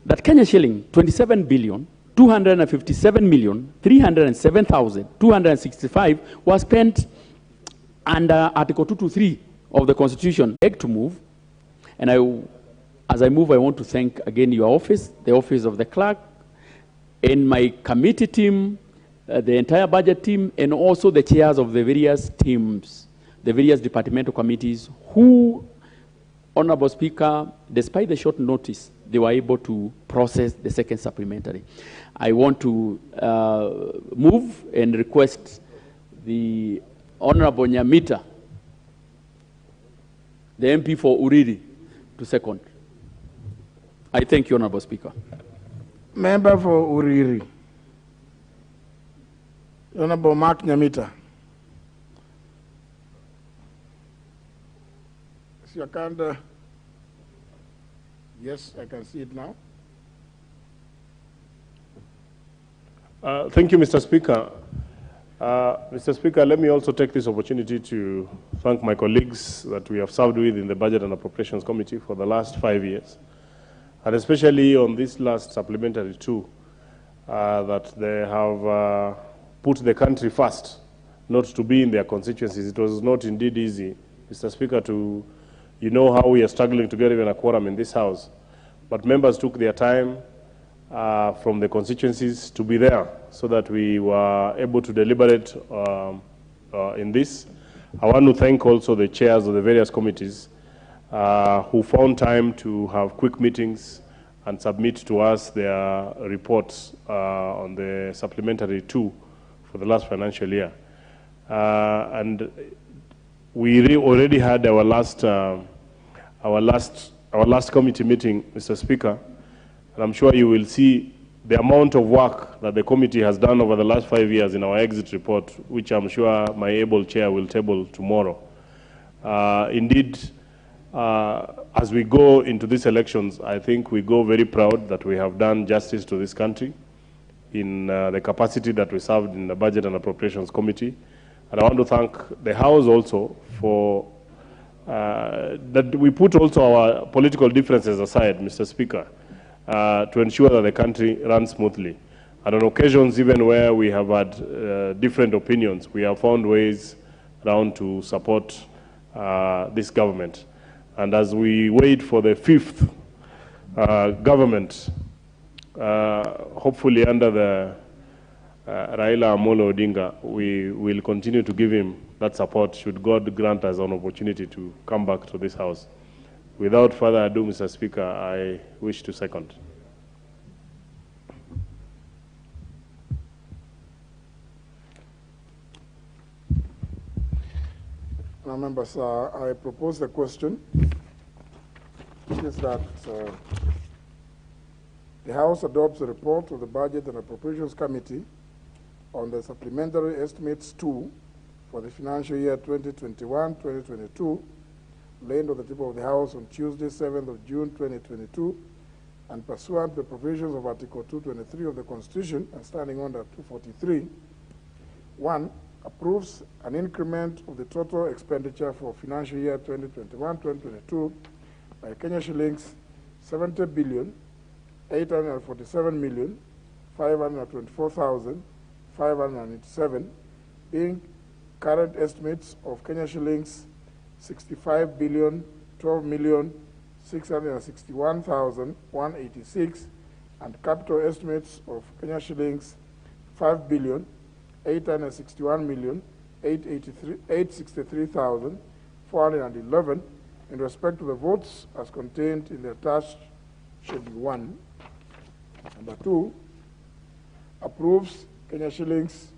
that Kenya shilling 27,257,307,265 was spent under Article 223 of the Constitution. I beg to move, and as I move, I want to thank again your office, the office of the clerk, and my committee team, the entire budget team, and also the chairs of the various teams, the various departmental committees, who, Honorable Speaker, despite the short notice, they were able to process the second supplementary. I want to move and request the Honorable Nyamita, the MP for Uriri, to second. I thank you, Honorable Speaker. Member for Uriri. Honorable Mark Nyamita. So I can, yes, I can see it now. Thank you, Mr. Speaker. Mr. Speaker, let me also take this opportunity to thank my colleagues that we have served with in the Budget and Appropriations Committee for the last 5 years, and especially on this last supplementary too, that they have put the country first, not to be in their constituencies. It was not indeed easy, Mr. Speaker, to, you know how we are struggling to get even a quorum in this House, but members took their time from the constituencies to be there so that we were able to deliberate in this. I want to thank also the chairs of the various committees who found time to have quick meetings and submit to us their reports on the supplementary 2 for the last financial year. And we already had our last committee meeting, Mr. Speaker, and I'm sure you will see the amount of work that the committee has done over the last 5 years in our exit report, which I'm sure my able chair will table tomorrow. Indeed, as we go into these elections, I think we go very proud that we have done justice to this country in the capacity that we served in the Budget and Appropriations Committee. And I want to thank the House also for that we put also our political differences aside, Mr. Speaker, to ensure that the country runs smoothly. And on occasions, even where we have had different opinions, we have found ways around to support this government. And as we wait for the 5th government, hopefully under the Raila Amolo Odinga, we will continue to give him that support should God grant us an opportunity to come back to this House. Without further ado, Mr. Speaker, I wish to second. Now, members, I propose the question, which is that the House adopts a report of the Budget and Appropriations Committee on the Supplementary Estimates 2 for the financial year 2021-2022, laid on the table of the House on Tuesday, 7th of June, 2022, and pursuant to the provisions of Article 223 of the Constitution and standing under 243, 1, approves an increment of the total expenditure for financial year 2021-2022 by Kenya shillings 70,847,524,587, being current estimates of Kenya shillings 65,12,661,186 and capital estimates of Kenya shillings 5,861,863,411 in respect to the votes as contained in the attached Schedule 1. Number 2, approves Kenya shillings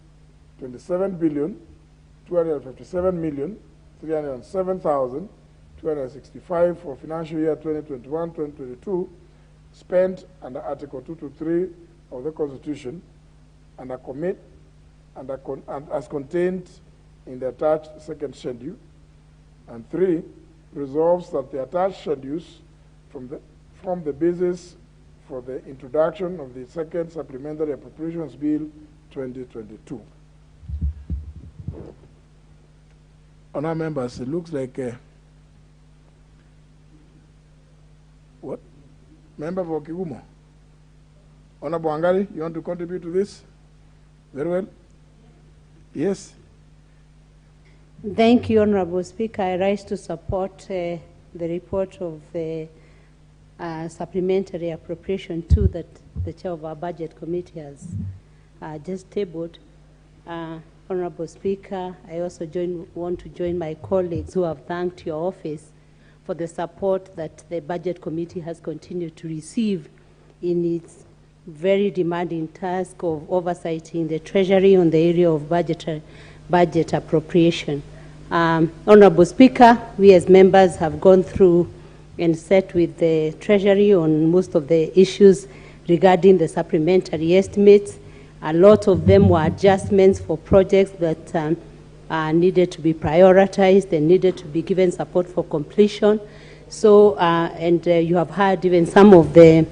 27,257,307,265 for financial year 2021-2022, spent under Article 223 of the Constitution and as contained in the attached second schedule. And 3, resolves that the attached schedules form the basis for the introduction of the second Supplementary Appropriations Bill 2022. Honourable members, it looks like what? Member for Kigumo. Honourable Angari, you want to contribute to this? Very well. Yes. Thank you, Honourable Speaker. I rise to support the report of the Supplementary Appropriation 2 that the Chair of our Budget Committee has just tabled. Honourable Speaker, I also want to join my colleagues who have thanked your office for the support that the Budget Committee has continued to receive in its very demanding task of oversighting the Treasury on the area of budget appropriation. Honourable Speaker, we as members have gone through and sat with the Treasury on most of the issues regarding the supplementary estimates. A lot of them were adjustments for projects that needed to be prioritized and needed to be given support for completion. So, you have heard even some of the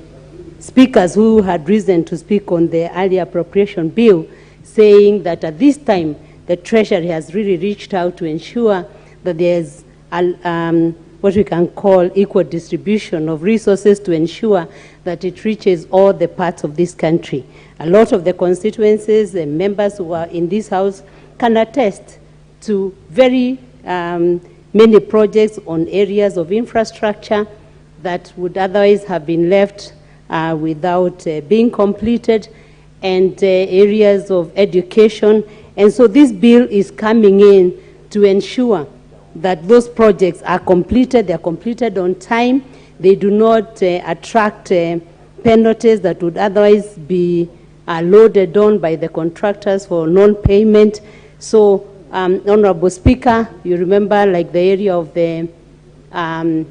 speakers who had risen to speak on the earlier appropriation bill saying that at this time, the Treasury has really reached out to ensure that there's what we can call equal distribution of resources to ensure that it reaches all the parts of this country. A lot of the constituencies and members who are in this House can attest to very many projects on areas of infrastructure that would otherwise have been left without being completed, and areas of education. And so this bill is coming in to ensure that those projects are completed, they're completed on time, they do not attract penalties that would otherwise be loaded on by the contractors for non-payment. So, Honorable Speaker, you remember like the area of the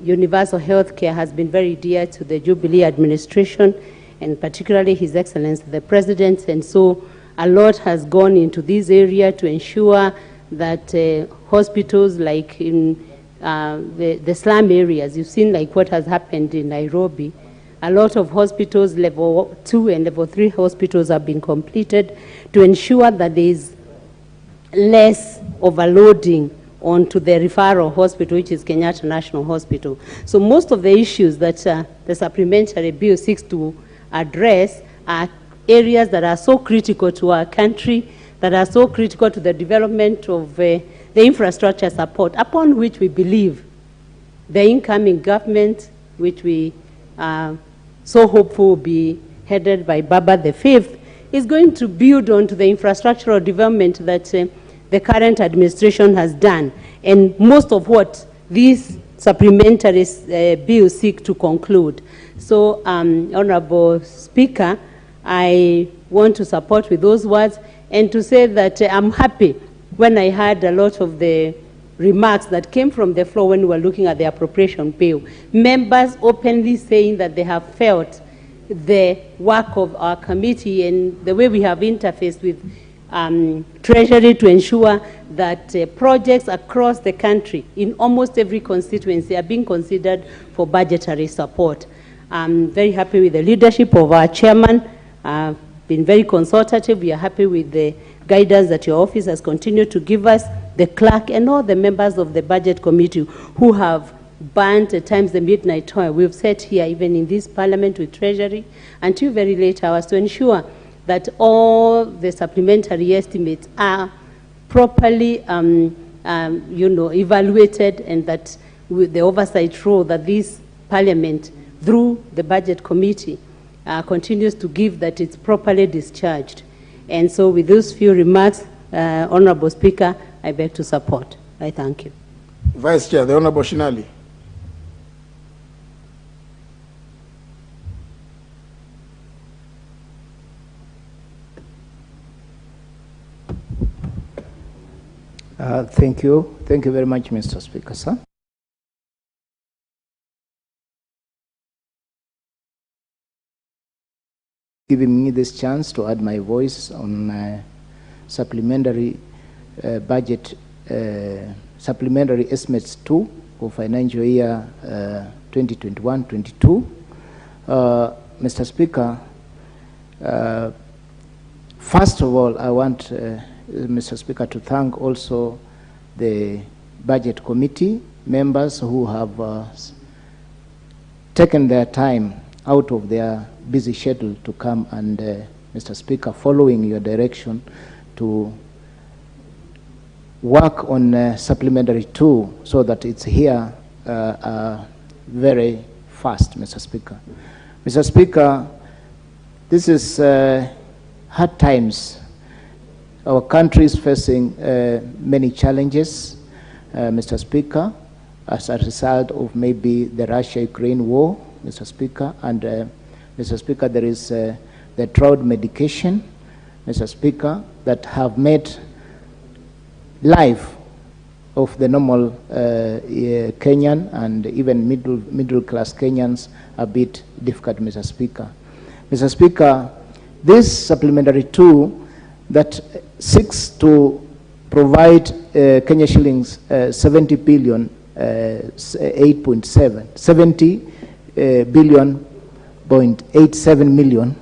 universal health care has been very dear to the Jubilee administration, and particularly His Excellency the President, and so a lot has gone into this area to ensure that hospitals like in the slum areas, you've seen like what has happened in Nairobi, a lot of hospitals, level 2 and level 3 hospitals have been completed to ensure that there is less overloading onto the referral hospital, which is Kenyatta National Hospital. So most of the issues that the supplementary bill seeks to address are areas that are so critical to our country, that are so critical to the development of the infrastructure support, upon which we believe the incoming government, which we are so hopeful will be headed by Baba the Fifth, is going to build on to the infrastructural development that the current administration has done, and most of what these supplementary bills seek to conclude. So, Honorable Speaker, I want to support with those words and to say that I'm happy when I heard a lot of the remarks that came from the floor when we were looking at the appropriation bill. Members openly saying that they have felt the work of our committee and the way we have interfaced with Treasury to ensure that projects across the country in almost every constituency are being considered for budgetary support. I'm very happy with the leadership of our chairman. Been very consultative. We are happy with the guidance that your office has continued to give us, the clerk and all the members of the budget committee who have burnt at times the midnight oil. We've sat here even in this parliament with Treasury until very late hours to ensure that all the supplementary estimates are properly evaluated, and that with the oversight role that this parliament through the budget committee continues to give, that it's properly discharged. And so with those few remarks, Honorable Speaker, I beg to support. I thank you. Vice Chair, the Honorable Shinali. Thank you. Thank you very much, Mr. Speaker, sir. Giving me this chance to add my voice on supplementary budget, supplementary estimates 2 for financial year 2021-22. Mr. Speaker, first of all, I want Mr. Speaker, to thank also the Budget Committee members who have taken their time out of their busy schedule to come and, Mr. Speaker, following your direction to work on supplementary 2 so that it's here very fast, Mr. Speaker. Mr. Speaker, this is hard times. Our country is facing many challenges, Mr. Speaker, as a result of maybe the Russia-Ukraine war, Mr. Speaker, and Mr. Speaker, there is the drought medication, Mr. Speaker, that have made life of the normal Kenyan and even middle-class Kenyans a bit difficult, Mr. Speaker. Mr. Speaker, this supplementary 2 that seeks to provide Kenya shillings 70 billion, 70 billion, 0.87 million,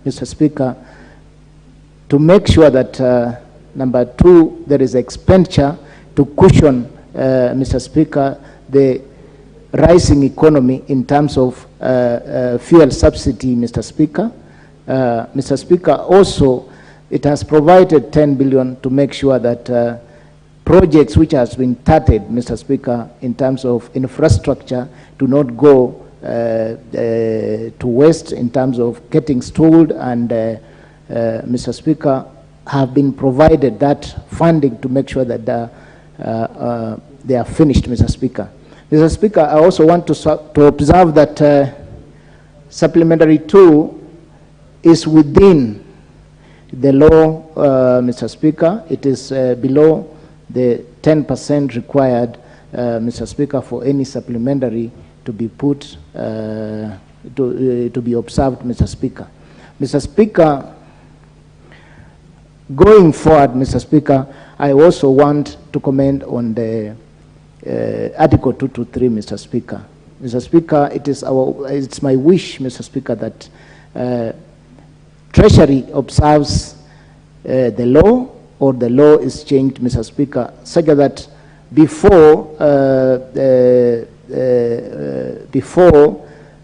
Mr. Speaker, to make sure that number 2, there is expenditure to cushion, Mr. Speaker, the rising economy in terms of fuel subsidy, Mr. Speaker. Mr. Speaker, also, it has provided 10 billion to make sure that projects which has been started, Mr. Speaker, in terms of infrastructure do not go to waste in terms of getting stalled, and Mr. Speaker, have been provided that funding to make sure that they are finished, Mr. Speaker. Mr. Speaker, I also want to observe that supplementary 2 is within the law, Mr. Speaker. It is below the 10% required, Mr. Speaker, for any supplementary to be put, to be observed, Mr. Speaker. Mr. Speaker, going forward, Mr. Speaker, I also want to comment on the Article 223, Mr. Speaker. Mr. Speaker, it's my wish, Mr. Speaker, that Treasury observes the law, or the law is changed, Mr. Speaker, such that before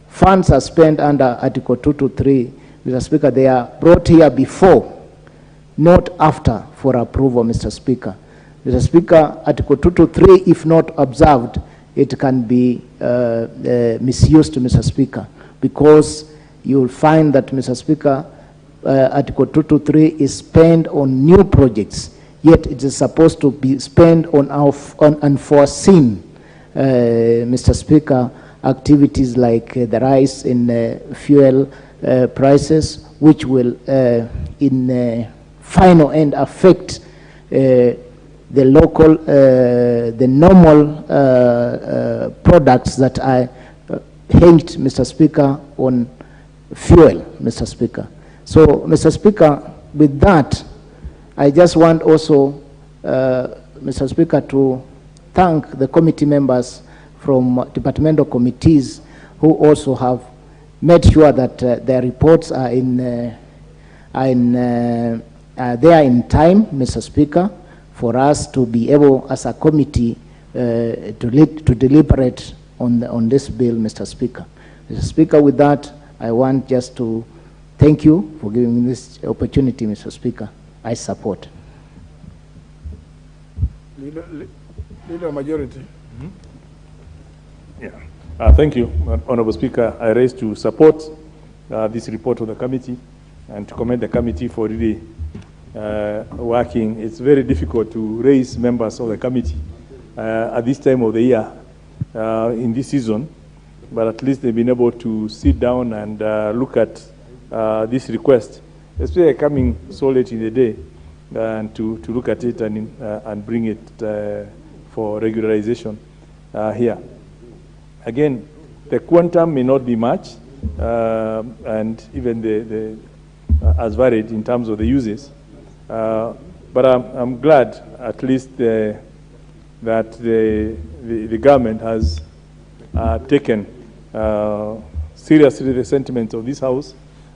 funds are spent under Article 223, Mr. Speaker, they are brought here before, not after, for approval, Mr. Speaker. Mr. Speaker, Article 223, if not observed, it can be misused, Mr. Speaker, because you will find that, Mr. Speaker, Article 223 is spent on new projects, yet it is supposed to be spent on unforeseen, Mr. Speaker, activities like the rise in fuel prices, which will, in final end, affect the local, the normal products that are hinged, Mr. Speaker, on fuel, Mr. Speaker. So, Mr. Speaker, with that, I just want also, Mr. Speaker, to thank the committee members from departmental committees who also have made sure that their reports are there in time, Mr. Speaker, for us to be able, as a committee, to deliberate on this bill, Mr. Speaker. Mr. Speaker, with that, I want just to thank you for giving me this opportunity, Mr. Speaker. I support. Leader Majority. Yeah. Thank you, Honorable Speaker. I raise to support this report of the committee and to commend the committee for really working. It's very difficult to raise members of the committee at this time of the year in this season, but at least they've been able to sit down and look at this request, especially coming so late in the day, and to look at it and bring it for regularization here. Again, the quantum may not be much, and even the as varied in terms of the uses, but I'm glad at least that the government has taken seriously the sentiments of this House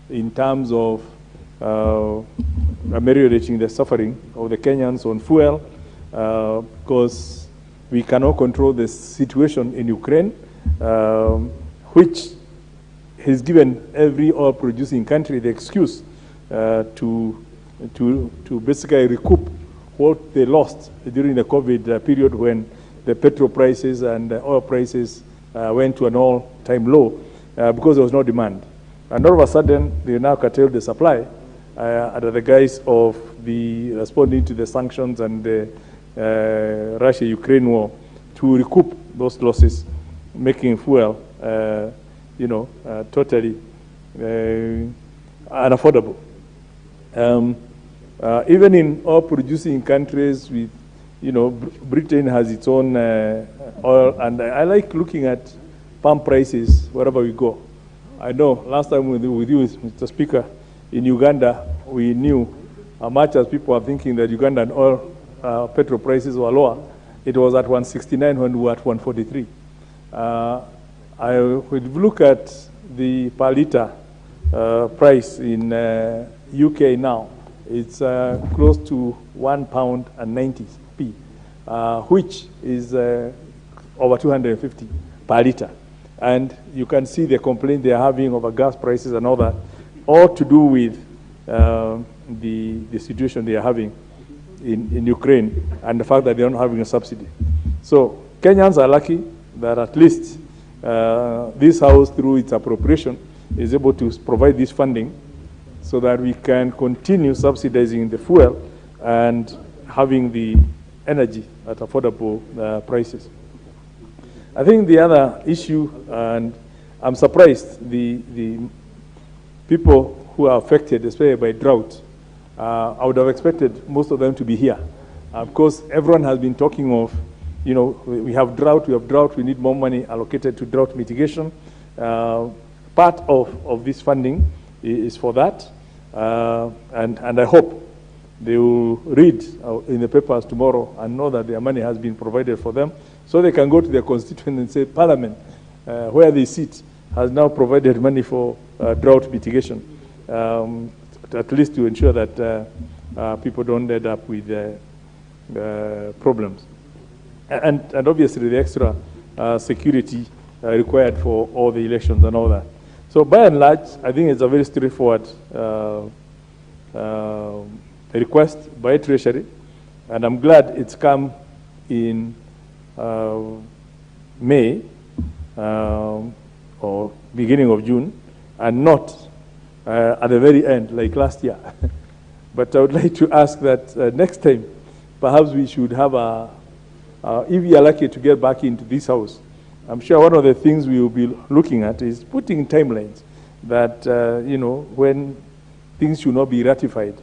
in terms of ameliorating the suffering of the Kenyans on fuel, because we cannot control the situation in Ukraine, which has given every oil-producing country the excuse to basically recoup what they lost during the COVID period when the petrol prices and the oil prices went to an all-time low because there was no demand. And all of a sudden, they now curtailed the supply under the guise of responding to the sanctions and the Russia-Ukraine war to recoup those losses, making fuel, totally unaffordable. Even in oil-producing countries, with Britain has its own oil, and I like looking at pump prices wherever we go. I know last time with you, Mr. Speaker, in Uganda, we knew, much as people are thinking that Ugandan oil petrol prices were lower, it was at 169 when we were at 143. If we look at the per liter price in UK now, it's close to £1.90, which is over 250 per liter. And you can see the complaint they are having over gas prices and all that, all to do with the situation they are having in Ukraine and the fact that they are not having a subsidy. So Kenyans are lucky that at least this House, through its appropriation, is able to provide this funding so that we can continue subsidizing the fuel and having the energy at affordable prices. I think the other issue, and I'm surprised, the people who are affected, especially by drought, I would have expected most of them to be here. Of course, everyone has been talking of, you know, we have drought, we need more money allocated to drought mitigation. Part of this funding is for that, and I hope they will read in the papers tomorrow and know that their money has been provided for them, so they can go to their constituents and say, Parliament, where they sit, has now provided money for drought mitigation, at least to ensure that people don't end up with problems. And obviously the extra security required for all the elections and all that. So by and large, I think it's a very straightforward request by Treasury, and I'm glad it's come in May or beginning of June, and not at the very end like last year. But I would like to ask that next time, perhaps we should have if we are lucky to get back into this House, I'm sure one of the things we will be looking at is putting timelines that, you know, when things should not be ratified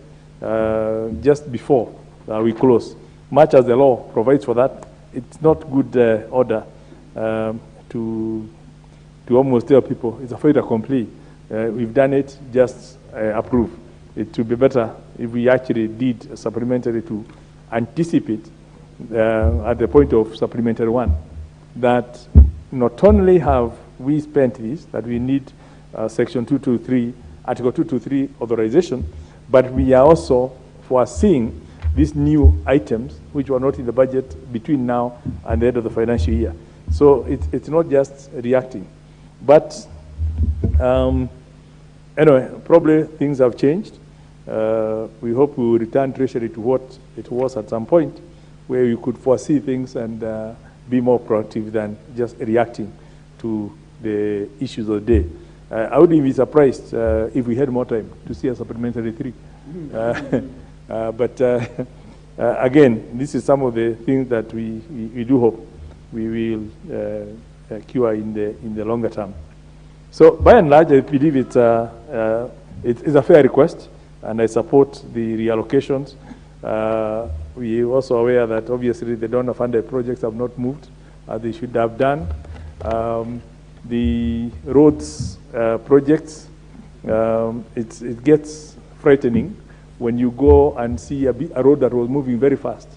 just before we close. Much as the law provides for that, it's not good order to almost tell people it's a fait accompli. We've done it, just approve. It would be better if we actually did a supplementary to anticipate at the point of supplementary 1, that not only have we spent this, that we need Section 223, Article 223 authorization, but we are also foreseeing these new items which were not in the budget between now and the end of the financial year. So it's not just reacting. But anyway, probably things have changed. We hope we will return Treasury to what it was at some point, where you could foresee things and be more proactive than just reacting to the issues of the day. I wouldn't be surprised if we had more time to see a supplementary 3. But again, this is some of the things that we do hope we will cure in the longer term. So by and large, I believe it's a fair request, and I support the reallocations. We are also aware that obviously the donor-funded projects have not moved as they should have done. The roads projects, it gets frightening when you go and see a road that was moving very fast,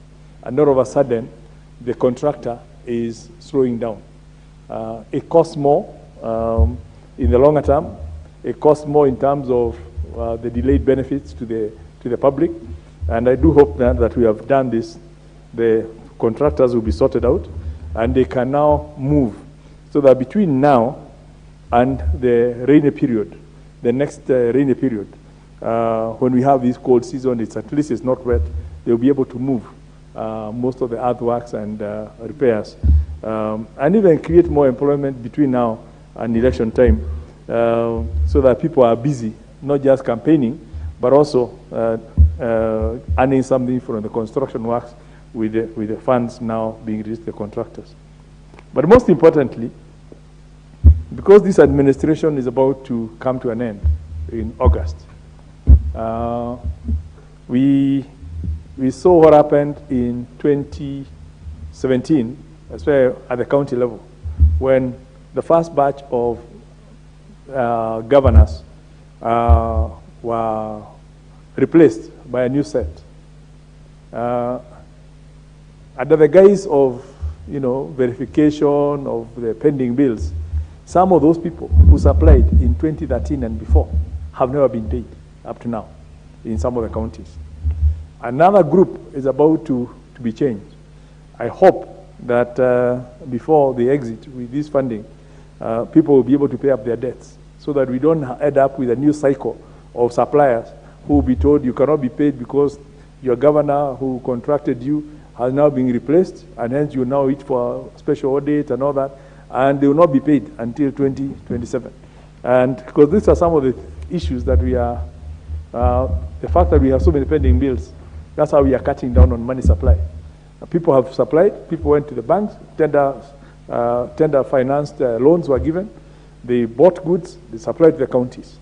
and all of a sudden the contractor is slowing down. It costs more in the longer term. It costs more in terms of the delayed benefits to the public. And I do hope that we have done this. The contractors will be sorted out, and they can now move, so that between now and the rainy period, the next rainy period, when we have this cold season, at least it's not wet, they'll be able to move most of the earthworks and repairs, and even create more employment between now and election time, so that people are busy, not just campaigning, but also earning something from the construction works with the funds now being released to the contractors. But most importantly, because this administration is about to come to an end in August, we saw what happened in 2017, especially at the county level, when the first batch of governors were replaced by a new set. Under the guise of, verification of the pending bills, some of those people who supplied in 2013 and before have never been paid up to now in some of the counties. Another group is about to be changed. I hope that before they exit with this funding, people will be able to pay up their debts so that we don't end up with a new cycle of suppliers who will be told you cannot be paid because your governor who contracted you has now been replaced, and hence you now wait for special audit and all that, and they will not be paid until 2027. And because these are some of the issues that we are, the fact that we have so many pending bills, that's how we are cutting down on money supply. People have supplied, people went to the banks, tender financed loans were given, they bought goods, they supplied to the counties.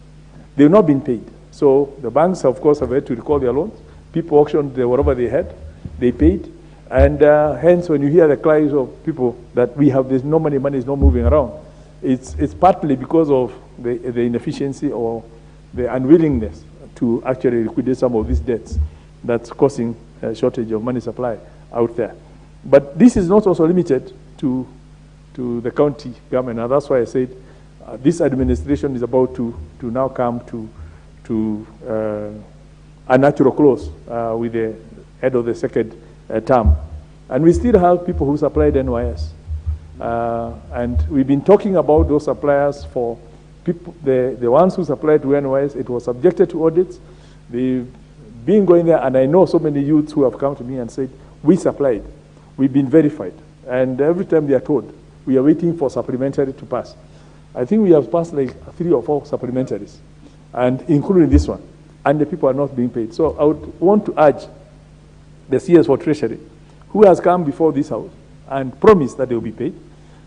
They've not been paid. So the banks, of course, have had to recall their loans. People auctioned whatever they had, they paid. And hence, when you hear the cries of people that we have this no money is not moving around, it's partly because of the inefficiency or the unwillingness to actually liquidate some of these debts that's causing a shortage of money supply out there. But this is not also limited to the county government, and that's why I said this administration is about to now come to a natural close with the head of the second term. And we still have people who supplied NYS. And we've been talking about those suppliers for people, the ones who supplied to NYS, it was subjected to audits. They've been going there, and I know so many youths who have come to me and said, we supplied, we've been verified. And every time they are told, we are waiting for supplementary to pass. I think we have passed like 3 or 4 supplementaries, and including this one, and the people are not being paid. So I would want to urge the CS for Treasury, who has come before this House and promised that they will be paid.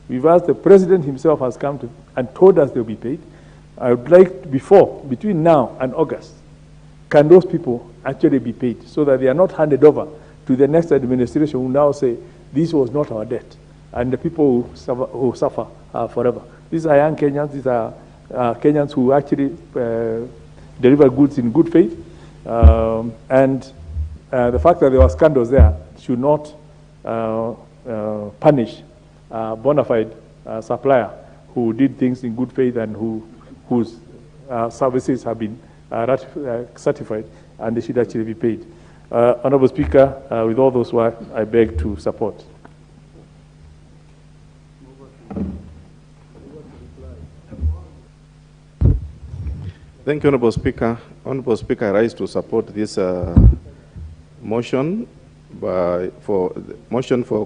We've asked, the President himself has come to and told us they will be paid. I would like, between now and August, can those people actually be paid so that they are not handed over to the next administration who now say, this was not our debt, and the people who suffer forever. These are young Kenyans, these are Kenyans who actually deliver goods in good faith, and the fact that there were scandals there should not punish a bona fide supplier who did things in good faith and whose services have been certified, and they should actually be paid. Honorable Speaker, with all those work, I beg to support. Thank you, Honorable Speaker. Honorable Speaker, I rise to support this motion for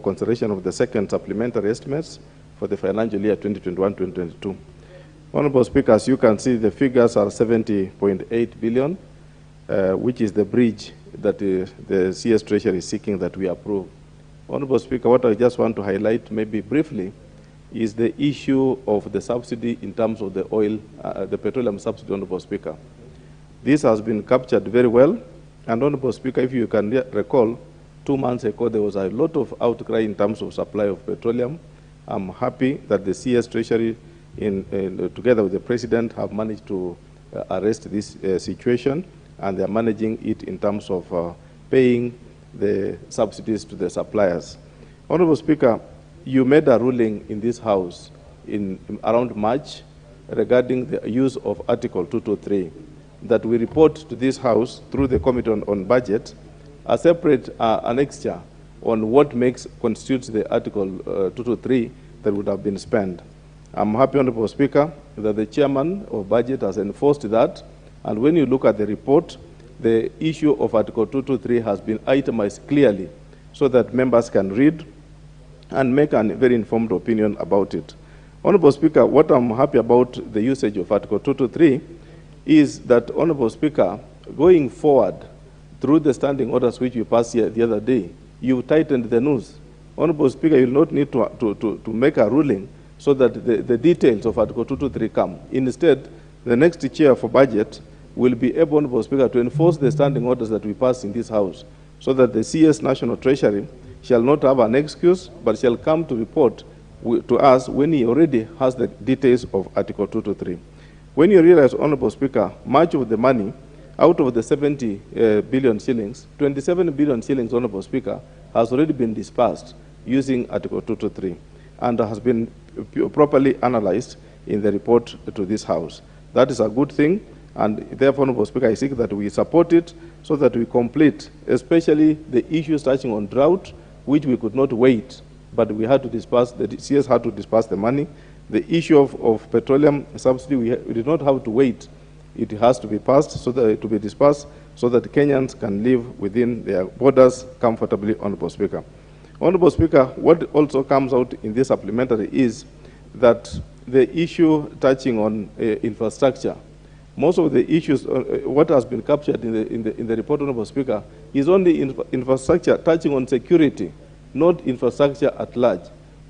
consideration of the second supplementary estimates for the financial year 2021-2022. Honorable Speaker, as you can see, the figures are 70.8 billion, which is the bridge that the CS Treasury is seeking that we approve. Honorable Speaker, what I just want to highlight maybe briefly is the issue of the subsidy in terms of the oil, the petroleum subsidy, Honorable Speaker. This has been captured very well, and Honorable Speaker, if you can recall, 2 months ago there was a lot of outcry in terms of supply of petroleum. I'm happy that the CS Treasury, together with the President, have managed to arrest this situation, and they're managing it in terms of paying the subsidies to the suppliers. Honorable Speaker, you made a ruling in this House around March regarding the use of Article 223 that we report to this House through the Committee on Budget a separate annexure on what constitutes the Article 223 that would have been spent. I'm happy, Honorable Speaker, that the Chairman of Budget has enforced that, and when you look at the report, the issue of Article 223 has been itemized clearly so that members can read and make a very informed opinion about it. Honorable Speaker, what I'm happy about the usage of Article 223 is that, Honorable Speaker, going forward through the standing orders which we passed here the other day, you tightened the noose. Honorable Speaker, you will not need to make a ruling so that the details of Article 223 come. Instead, the next chair for budget will be able, Honorable Speaker, to enforce the standing orders that we passed in this House so that the CS National Treasury shall not have an excuse, but shall come to report to us when he already has the details of Article 223. When you realize, Honorable Speaker, much of the money out of the 70 billion shillings, 27 billion shillings, Honorable Speaker, has already been dispersed using Article 223 and has been properly analyzed in the report to this House. That is a good thing, and therefore, Honorable Speaker, I seek that we support it so that we complete, especially the issues touching on drought, which we could not wait, but we had to disperse, the CS had to disperse the money. The issue of petroleum subsidy, we did not have to wait. It has to be passed, so that to be dispersed, so that Kenyans can live within their borders comfortably, Honorable Speaker. Honorable Speaker, what also comes out in this supplementary is that the issue touching on infrastructure, most of the issues, what has been captured in the report, Honorable Speaker, is only infrastructure touching on security, not infrastructure at large.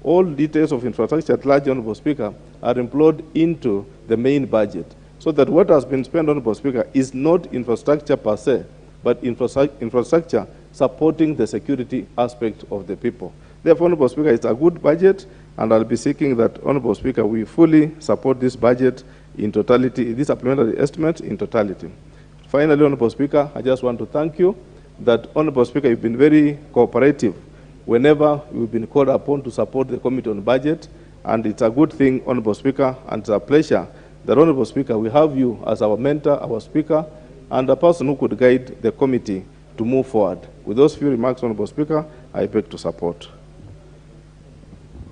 All details of infrastructure at large, Honorable Speaker, are employed into the main budget, so that what has been spent, Honorable Speaker, is not infrastructure per se, but infrastructure supporting the security aspect of the people. Therefore, Honorable Speaker, it's a good budget, and I'll be seeking that, Honorable Speaker, we fully support this budget in totality, this supplementary estimate in totality. Finally, Honorable Speaker, I just want to thank you that, Honorable Speaker, you've been very cooperative whenever you've been called upon to support the Committee on Budget, and it's a good thing, Honorable Speaker, and it's a pleasure that, Honorable Speaker, we have you as our mentor, our speaker, and a person who could guide the committee to move forward. With those few remarks, Honorable Speaker, I beg to support.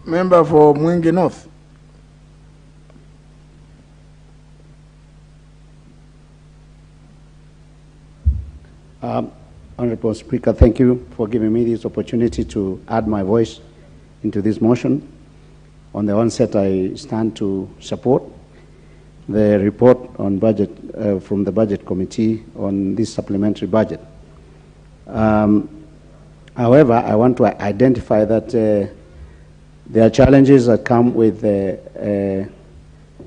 Member for Mwingi North. Honorable Speaker, thank you for giving me this opportunity to add my voice into this motion. On the onset, I stand to support the report on budget from the Budget Committee on this supplementary budget. However, I want to identify that there are challenges that come with the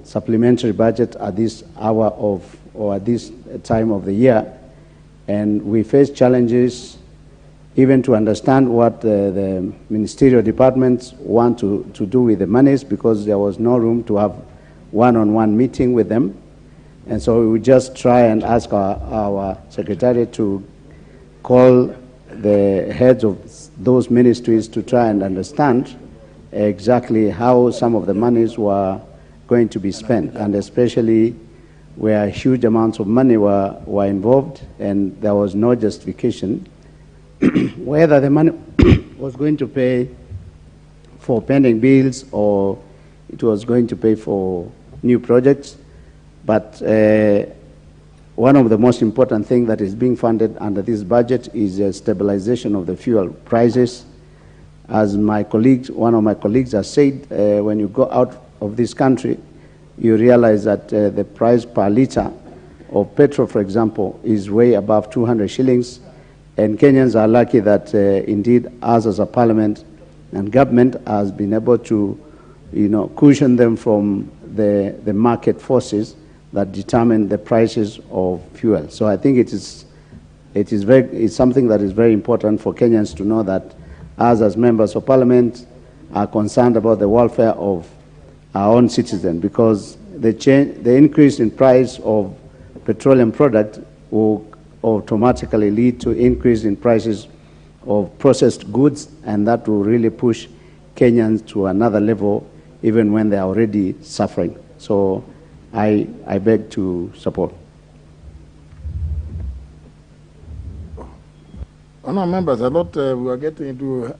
supplementary budget at this hour of, or at this time of the year. And we face challenges even to understand what the ministerial departments want to do with the monies, because there was no room to have one-on-one meeting with them. And so we would just try and ask our secretary to call the heads of those ministries to try and understand exactly how some of the monies were going to be spent, and especially where huge amounts of money were involved and there was no justification whether the money was going to pay for pending bills or it was going to pay for new projects. But one of the most important things that is being funded under this budget is a stabilization of the fuel prices. As my colleagues, one of my colleagues has said, when you go out of this country, you realize that the price per liter of petrol, for example, is way above 200 shillings. And Kenyans are lucky that indeed us as a parliament and government has been able to, cushion them from the market forces that determine the prices of fuel. So I think it's something that is very important for Kenyans to know, that us as members of parliament are concerned about the welfare of our own citizens, because the increase in price of petroleum product will automatically lead to increase in prices of processed goods, and that will really push Kenyans to another level even when they are already suffering. So I beg to support. Honourable members, I thought we were getting into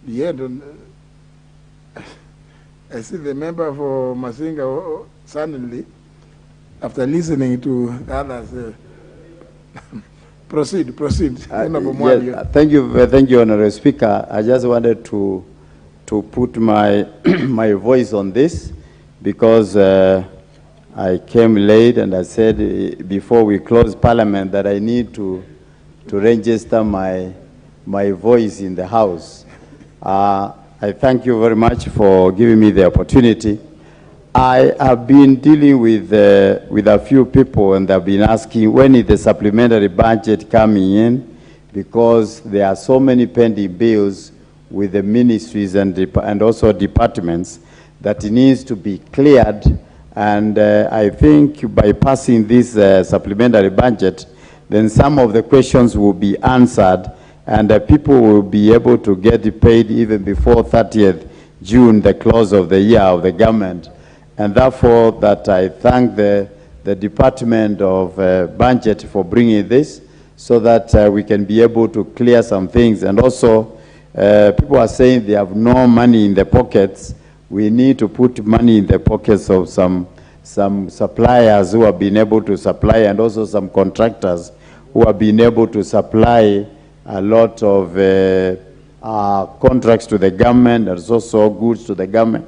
the end. I see the member for Masinga suddenly, after listening to others, proceed. Yes, thank you, Honourable Speaker. I just wanted to put my my voice on this, because I came late and I said before we close Parliament that I need to register my voice in the House. I thank you very much for giving me the opportunity. I have been dealing with a few people, and they've been asking, when is the supplementary budget coming in? Because there are so many pending bills with the ministries and also departments that it needs to be cleared. And I think by passing this supplementary budget, then some of the questions will be answered, and people will be able to get paid even before 30th June, the close of the year of the government. And therefore, that I thank the Department of Budget for bringing this, so that we can be able to clear some things. And also, people are saying they have no money in their pockets. We need to put money in the pockets of some suppliers who have been able to supply, and also some contractors who have been able to supply a lot of contracts to the government, and also goods to the government.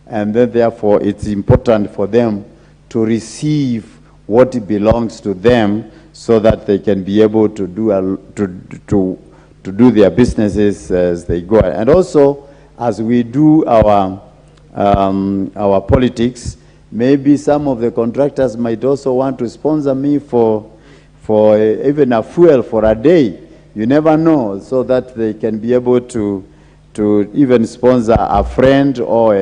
And then therefore it's important for them to receive what belongs to them, so that they can be able to do their businesses as they go. And also, as we do our politics, maybe some of the contractors might also want to sponsor me for even a fuel for a day. You never know, so that they can be able to even sponsor a friend or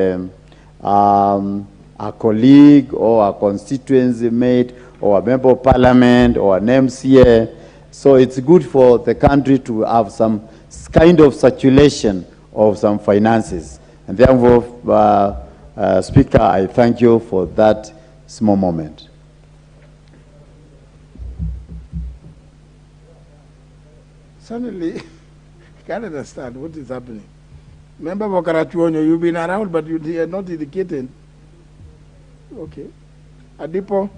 a colleague or a constituency mate or a member of parliament or an MCA. So it's good for the country to have some kind of circulation of some finances. And therefore, Speaker, I thank you for that small moment. Suddenly, I can't understand what is happening. Member Bokarachuonyo, you've been around, but you are not indicated. Okay. Adipo.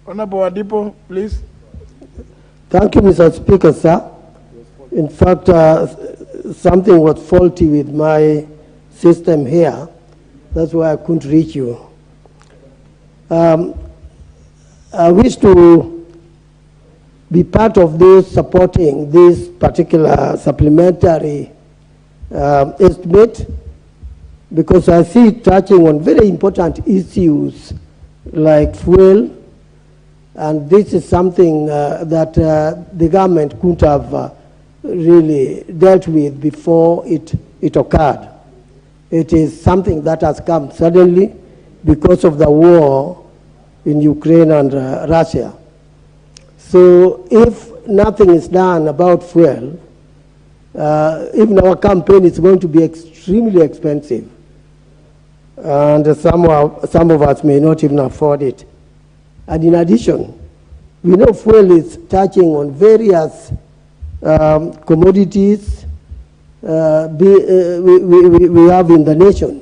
Honorable Adipo, please. Thank you, Mr. Speaker, sir. In fact, something was faulty with my system here. That's why I couldn't reach you. I wish to be part of those supporting this particular supplementary estimate, because I see it touching on very important issues like fuel, and this is something that the government couldn't have really dealt with before it occurred. It is something that has come suddenly because of the war in Ukraine and Russia. So if nothing is done about fuel, even our campaign is going to be extremely expensive. And some of us may not even afford it. And in addition, we know fuel is touching on various commodities we have in the nation.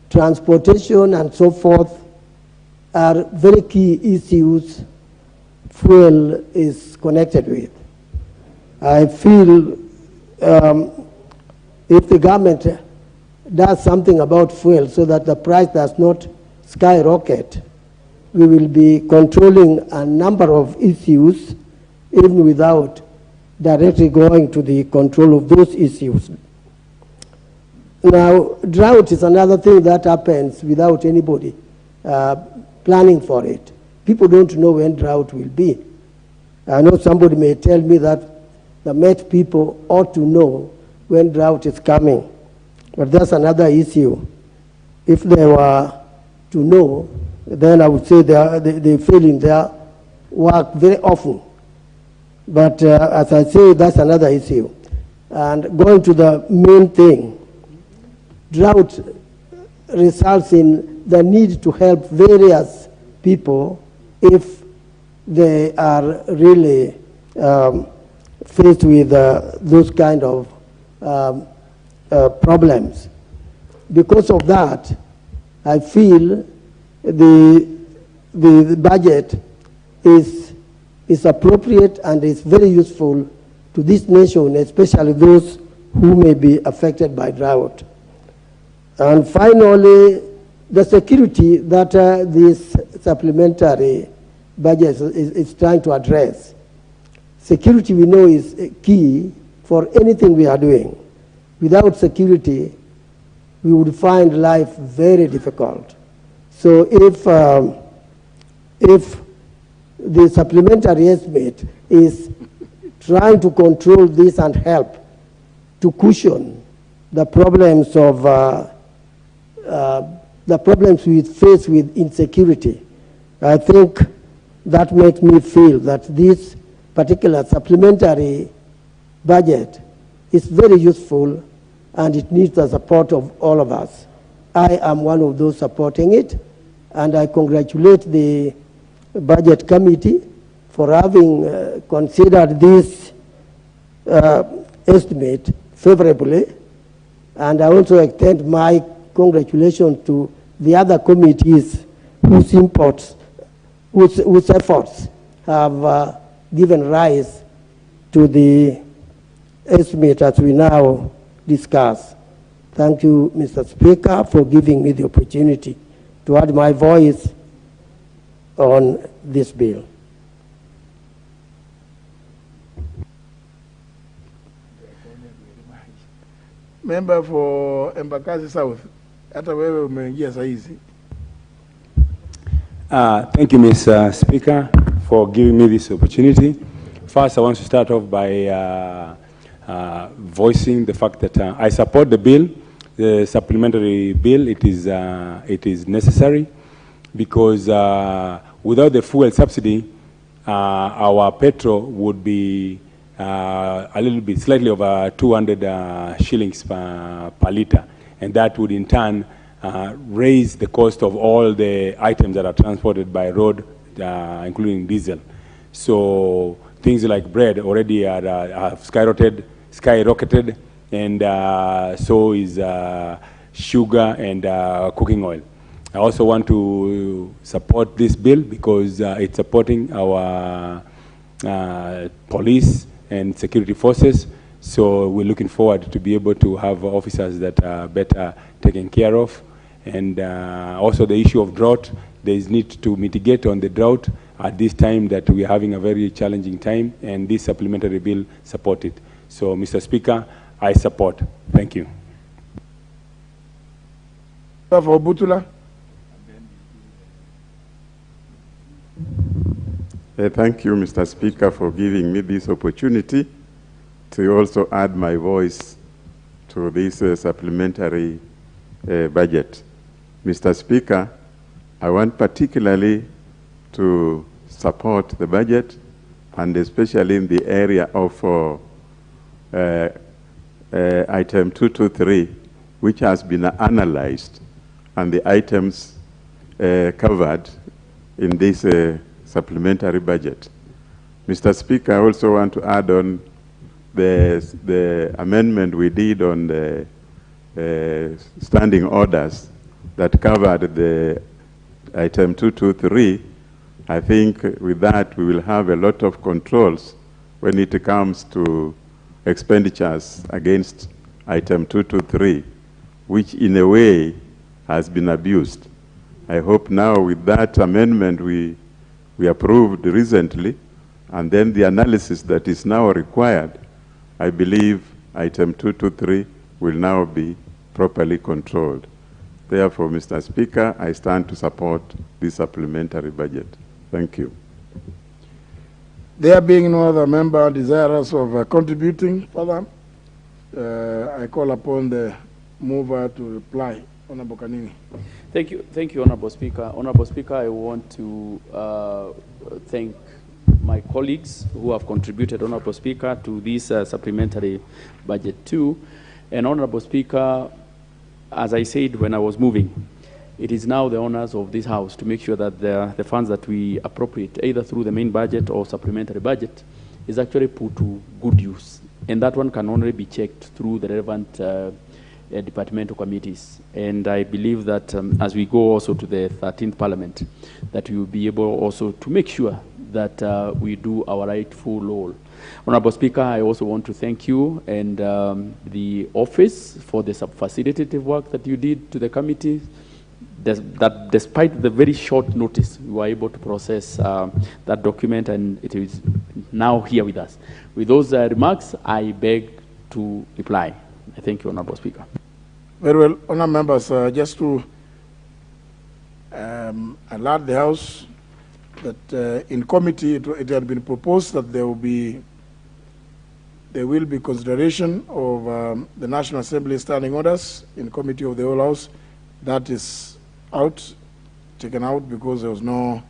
Transportation and so forth are very key issues fuel is connected with. I feel if the government does something about fuel so that the price does not skyrocket, we will be controlling a number of issues even without directly going to the control of those issues. Now, drought is another thing that happens without anybody planning for it. People don't know when drought will be. I know somebody may tell me that the Met people ought to know when drought is coming, but that's another issue. If they were to know, then I would say they fail in their work very often. But as I say, that's another issue. And going to the main thing, drought results in the need to help various people if they are really faced with those kind of problems. Because of that, I feel the budget is appropriate and is very useful to this nation, especially those who may be affected by drought. And finally, the security that this supplementary budget is trying to address. Security, we know, is key for anything we are doing. Without security, we would find life very difficult. So if the supplementary estimate is trying to control this and help to cushion the problems of the problems we face with insecurity, I think that makes me feel that this particular supplementary budget is very useful and it needs the support of all of us. I am one of those supporting it, and I congratulate the Budget Committee for having considered this estimate favorably, and I also extend my congratulations to the other committees whose efforts have given rise to the estimate as we now discuss. Thank you, Mr. Speaker, for giving me the opportunity to add my voice on this bill. Member for Embakasi South, hata wewe umeingia saizi. Thank you, Mr. Speaker, for giving me this opportunity. First, I want to start off by voicing the fact that I support the bill, the supplementary bill. It is necessary because without the fuel subsidy, our petrol would be a little bit, slightly over 200 shillings per liter, and that would in turn raise the cost of all the items that are transported by road, including diesel. So things like bread already have skyrocketed, and so is sugar and cooking oil. I also want to support this bill because it's supporting our police and security forces. So we're looking forward to be able to have officers that are better taken care of. And also the issue of drought, there is need to mitigate on the drought at this time that we're having a very challenging time, and this supplementary bill support it. So, Mr. Speaker, I support. Thank you. For Butula. Thank you, Mr. Speaker, for giving me this opportunity to also add my voice to this supplementary budget. Mr. Speaker, I want particularly to support the budget, and especially in the area of item 223, which has been analyzed, and the items covered in this supplementary budget. Mr. Speaker, I also want to add on the amendment we did on the standing orders that covered the item 223. I think with that we will have a lot of controls when it comes to expenditures against item 223, which in a way has been abused. I hope now with that amendment we approved recently, and then the analysis that is now required, I believe item 223 will now be properly controlled. Therefore, Mr. Speaker, I stand to support this supplementary budget. Thank you. There being no other member desirous of contributing further, I call upon the mover to reply. Honorable Kanini. Thank you, Honorable Speaker. Honorable Speaker, I want to thank my colleagues who have contributed, Honorable Speaker, to this supplementary budget too. And Honorable Speaker, as I said when I was moving, it is now the honors of this House to make sure that the funds that we appropriate, either through the main budget or supplementary budget, is actually put to good use. And that one can only be checked through the relevant departmental committees. And I believe that as we go also to the 13th Parliament, that we will be able also to make sure that we do our rightful role. Honorable Speaker, I also want to thank you and the office for the facilitative work that you did to the committee, that despite the very short notice, we were able to process that document, and it is now here with us. With those remarks, I beg to reply. I thank you, Honorable Speaker. Very well, honourable members, just to alert the House that in committee it had been proposed that there will be consideration of the National Assembly standing orders in committee of the whole House. That is taken out because there was no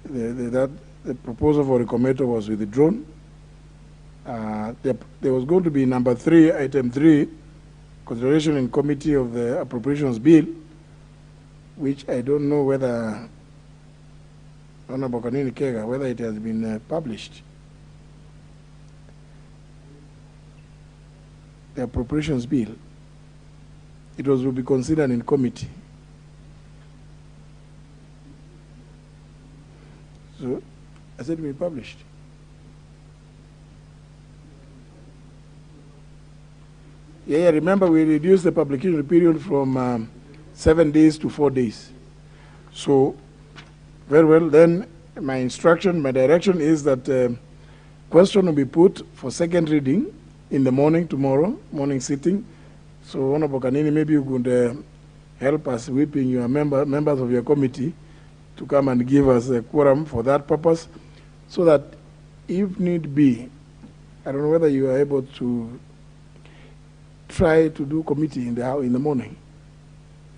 the proposal for recommender was withdrawn. There was going to be number 3, item 3, consideration in committee of the Appropriations Bill, which I don't know whether, Honorable Kanini Kega, whether it has been published. The Appropriations Bill. It was to be considered in committee. So, I said it will be published. Yeah, remember we reduced the publication period from 7 days to 4 days. So, very well, then my direction is that question will be put for second reading in the morning, tomorrow, morning sitting. So, Honorable Kanini, maybe you could help us whipping your members of your committee to come and give us a quorum for that purpose, so that if need be, I don't know whether you are able to try to do committee in the morning.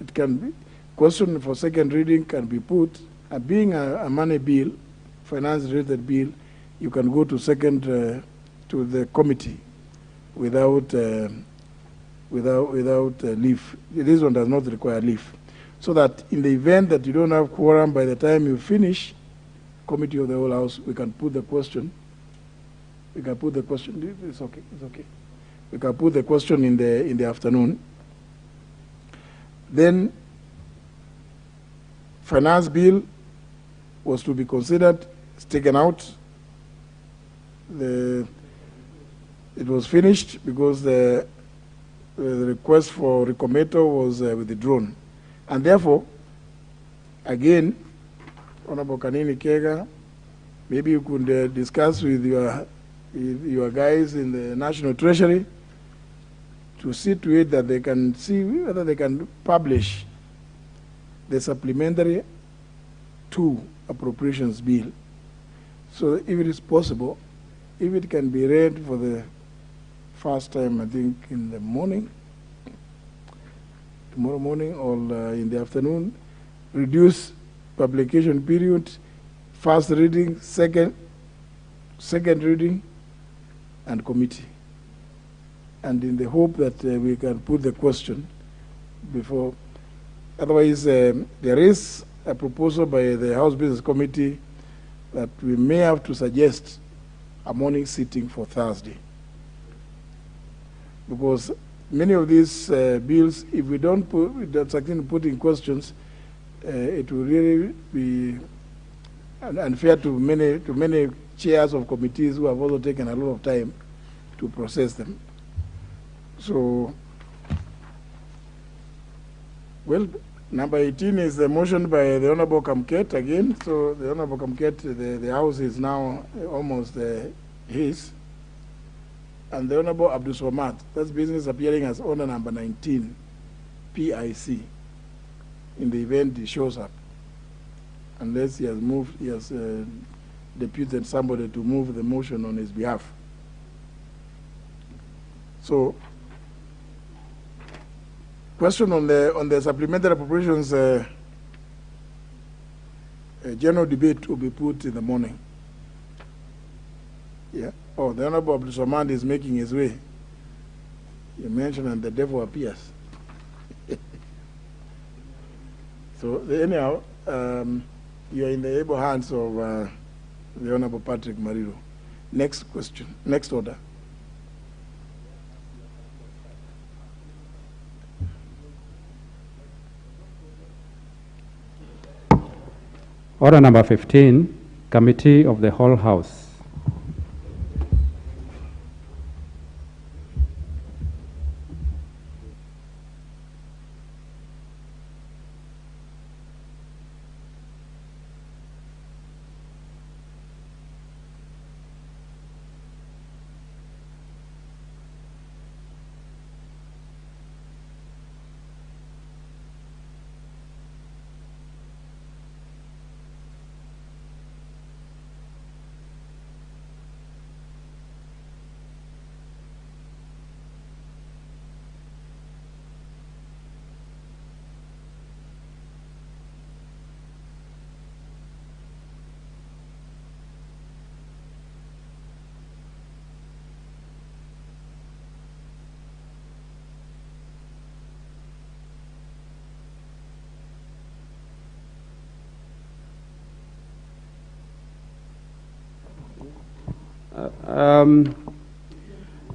It can be question for second reading can be put. Being a money bill, finance-related bill, you can go to second to the committee without leave. This one does not require leave, so that in the event that you don't have quorum by the time you finish committee of the whole house, we can put the question. We can put the question. It's okay. It's okay. We can put the question in the afternoon. Then finance bill was to be considered, it's taken out. It was finished because the request for recommender was withdrawn. And therefore, again, Honorable Kanini Kega, maybe you could discuss with your guys in the National Treasury to see to it that they can see whether they can publish the supplementary to appropriations bill. So if it is possible, if it can be read for the first time, I think in the morning, tomorrow morning or in the afternoon, reduce publication period, first reading, second reading, and committee. And in the hope that we can put the question before. Otherwise, there is a proposal by the House Business Committee that we may have to suggest a morning sitting for Thursday. Because many of these bills, if we don't succeed in putting questions, it will really be unfair to many chairs of committees who have also taken a lot of time to process them. So, well, number 18 is the motion by the Honorable Kamket again. So the Honorable Kamket, the House is now almost his. And the Honorable Abdul Somad, that's business appearing as owner number 19, PIC, in the event he shows up. Unless he has deputed somebody to move the motion on his behalf. So, question on the supplementary appropriations, general debate will be put in the morning. Yeah. Oh, the Honorable Abdul Somad is making his way. You mentioned and the devil appears. So anyhow, you are in the able hands of the Honorable Patrick Mariro. Next question. Next order. Order number 15, Committee of the Whole House.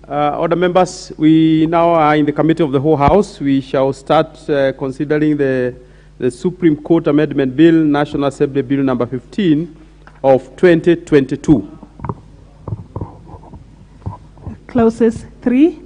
Other members, we now are in the Committee of the Whole House. We shall start considering the Supreme Court Amendment Bill, National Assembly Bill number 15 of 2022. Clauses 3,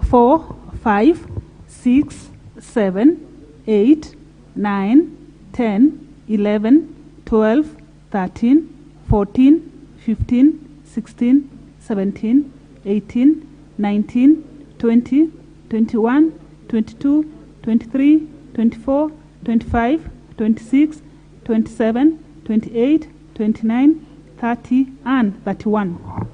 4, 5, 6, 7, 8, 9, 10, 11, 12, 13, 14, 15, 16, 17, 18, 19, 20, 21, 22, 23, 24, 25, 26, 27, 28, 29, 30, and 31.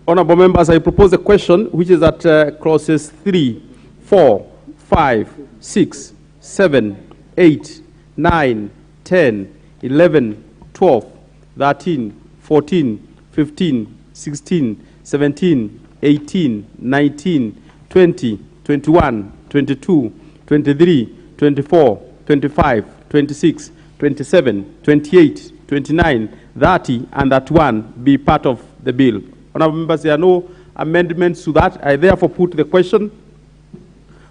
Honorable members, I propose a question which is at clauses 3, 4, 5, 6, 7, 8, 9, 10, 11, 12, 13, 14, 15, 16, 17, 18, 19, 20, 21, 22, 23, 24, 25, 26, 27, 28, 29, 30, and 31 be part of the bill. Honorable members, there are no amendments to that. I therefore put the question,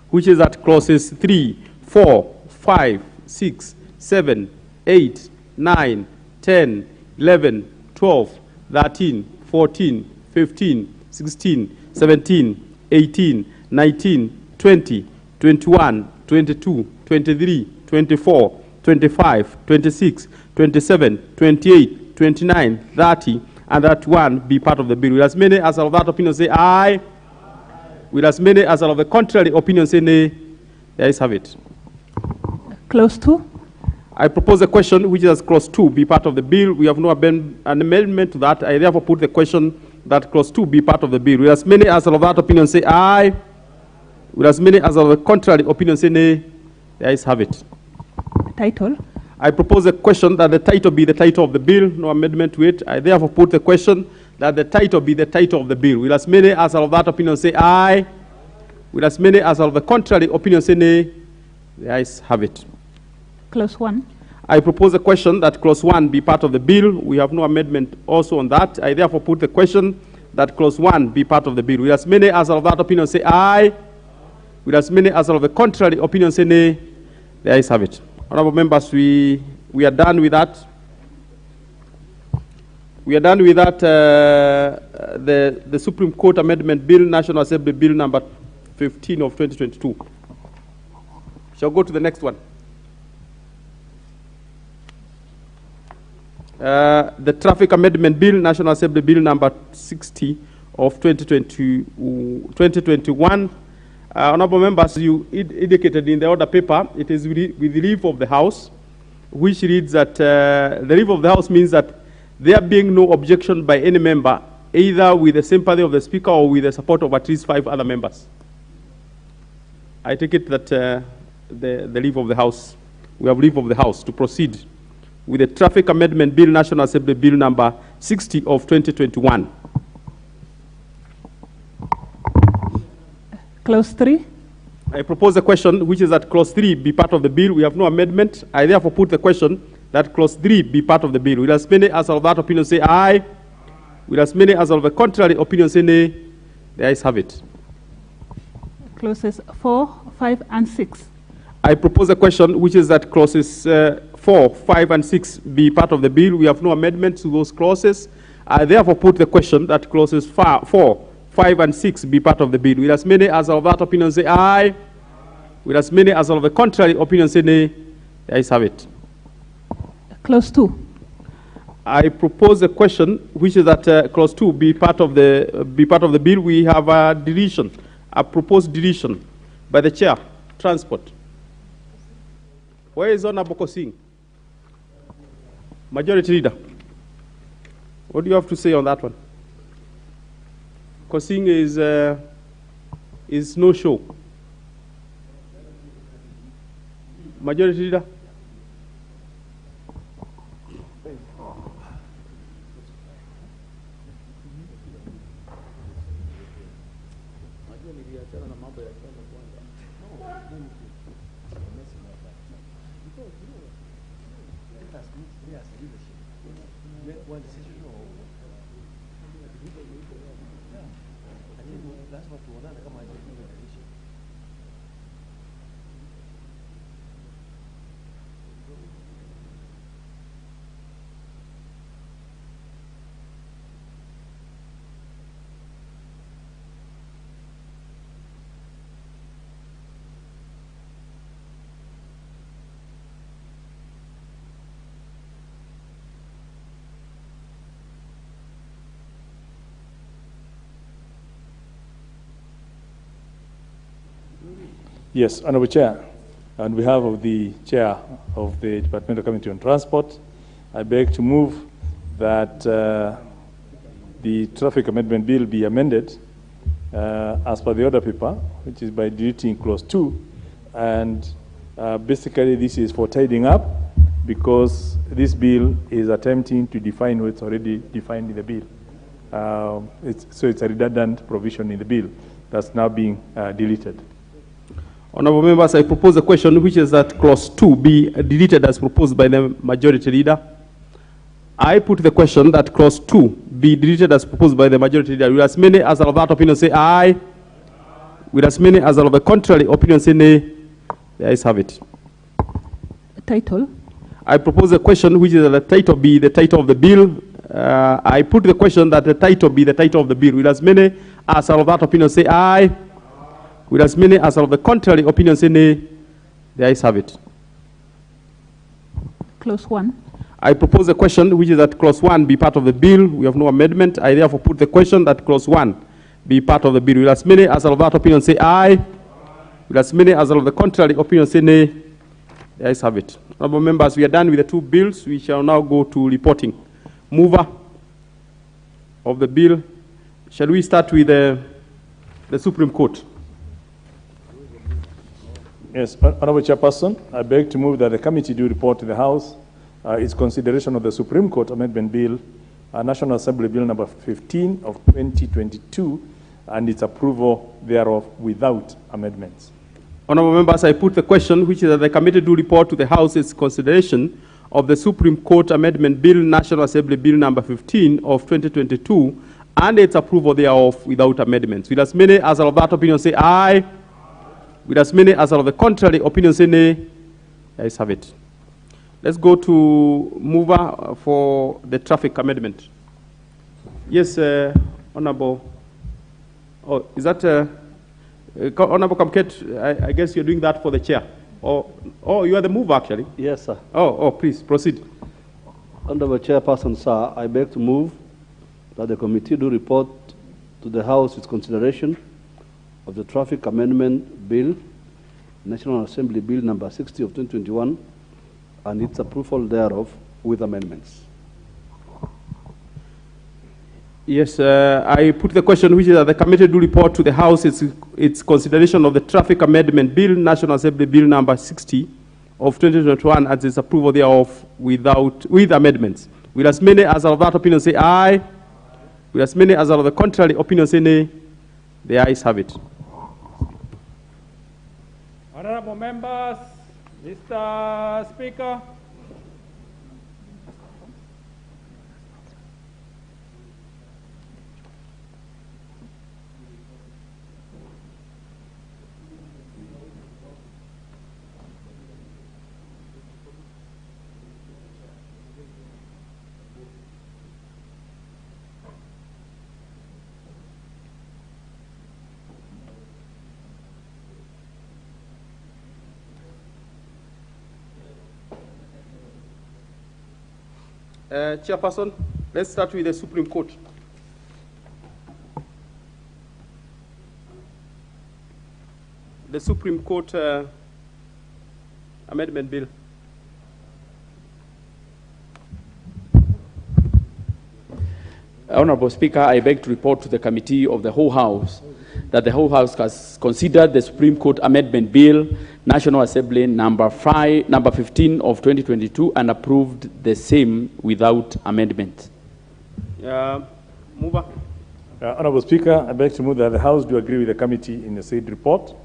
which is at clauses 3, 4, 5, 6, 7, 8, 9, 10, 11, 12, 13, 14, 15, 16, 17, 18, 19, 20, 21, 22, 23, 24, 25, 26, 27, 28, 29, 30, and that one be part of the bill. Will as many as are of that opinion say aye? Will as many as are of the contrary opinion say nay? The ayes have it. Clause 2. I propose a question which is as clause 2 be part of the bill. We have no an amendment to that. I therefore put the question that clause 2 be part of the bill. Will as many as are of that opinion say aye? Will as many as are of the contrary opinion say nay? The ayes have it. Title. I propose a question that the title be the title of the bill, no amendment to it. I therefore put the question that the title be the title of the bill. Will as many as are of that opinion say aye? Will as many as are of the contrary opinion say nay? The ayes have it. Clause 1. I propose a question that clause 1 be part of the bill. We have no amendment also on that. I therefore put the question that clause 1 be part of the bill. Will as many as are of that opinion say aye? Will as many as are of the contrary opinion say nay? The ayes have it. Honorable members, we are done with that. We are done with that. The Supreme Court Amendment Bill, National Assembly Bill number 15 of 2022. Shall go to the next one. The Traffic Amendment Bill, National Assembly Bill number 60 of 2021. Honorable members, you indicated in the order paper, it is with the leave of the House, which reads that the leave of the House means that there being no objection by any member, either with the sympathy of the Speaker or with the support of at least 5 other members. I take it that the leave of the House, we have leave of the House to proceed with the Traffic Amendment Bill, National Assembly Bill number 60 of 2021. Clause 3. I propose a question which is that clause 3 be part of the bill. We have no amendment. I therefore put the question that clause 3 be part of the bill. Will as many as are of that opinion say aye? Will as many as are of the contrary opinion say nay? The ayes have it. Clauses 4, 5, and 6. I propose a question which is that clauses 4, 5, and 6 be part of the bill. We have no amendments to those clauses. I therefore put the question that clauses 4, 5, and 6 be part of the bill. Will as many as are of that opinion say aye? Will as many as are of the contrary opinion say nay? The ayes have it. Clause 2. I propose a question which is that clause 2 be part of the bill. We have a deletion, a proposed deletion by the chair, transport. Where is Honorable Kosing? Majority Leader. What do you have to say on that one? Kosing is no show. Majority Leader. Yes, Honorable Chair, on behalf of the Chair of the Departmental Committee on Transport, I beg to move that the Traffic Amendment Bill be amended as per the order paper, which is by deleting clause 2. And basically this is for tidying up, because this bill is attempting to define what's already defined in the bill. So it's a redundant provision in the bill that's now being deleted. Honorable members, I propose a question which is that clause 2 be deleted as proposed by the majority leader. I put the question that clause 2 be deleted as proposed by the majority leader. Will as many as are of that opinion say aye? Will as many as are of the contrary opinion say nay? The ayes have it. Title? I propose a question which is that the title be the title of the bill. I put the question that the title be the title of the bill. Will as many as are of that opinion say aye? Will as many as are of the contrary opinion say nay? The ayes have it. Clause 1. I propose a question which is that clause 1 be part of the bill. We have no amendment. I therefore put the question that clause 1 be part of the bill. Will as many as are of that opinion say aye? Will as many as are of the contrary opinion say nay? The ayes have it. Honorable members, we are done with the two bills. We shall now go to reporting. Mover of the bill. Shall we start with the Supreme Court? Yes, Honorable Chairperson, I beg to move that the committee do report to the House its consideration of the Supreme Court Amendment Bill, National Assembly Bill number 15 of 2022, and its approval thereof without amendments. Honorable members, I put the question which is that the committee do report to the House its consideration of the Supreme Court Amendment Bill, National Assembly Bill number 15 of 2022, and its approval thereof without amendments. Will as many as are of that opinion say aye? Will as many as are of the contrary opinion say nay? Ayes have it. Let's go to mover for the traffic amendment. Yes, Honorable. Oh, is that Honorable Kamket? I guess you're doing that for the chair. Oh, you are the mover actually. Yes, sir. Oh, please proceed. Honorable Chairperson, sir, I beg to move that the committee do report to the House its consideration of the Traffic Amendment Bill, National Assembly Bill number 60 of 2021, and its approval thereof with amendments. Yes, I put the question which is that the committee do report to the House its consideration of the Traffic Amendment Bill, National Assembly Bill number 60 of 2021, and its approval thereof with amendments. Will as many as are of that opinion say aye? Will as many as are of the contrary opinion say nay? The ayes have it. Honorable members, Mr. Speaker. Chairperson, let's start with the Supreme Court. The Supreme Court Amendment Bill. Honorable Speaker, I beg to report to the committee of the whole House that the whole House has considered the Supreme Court Amendment Bill, National Assembly number 15 of 2022, and approved the same without amendment. Mover. Honorable Speaker, I beg to move that the House do agree with the committee in the said report.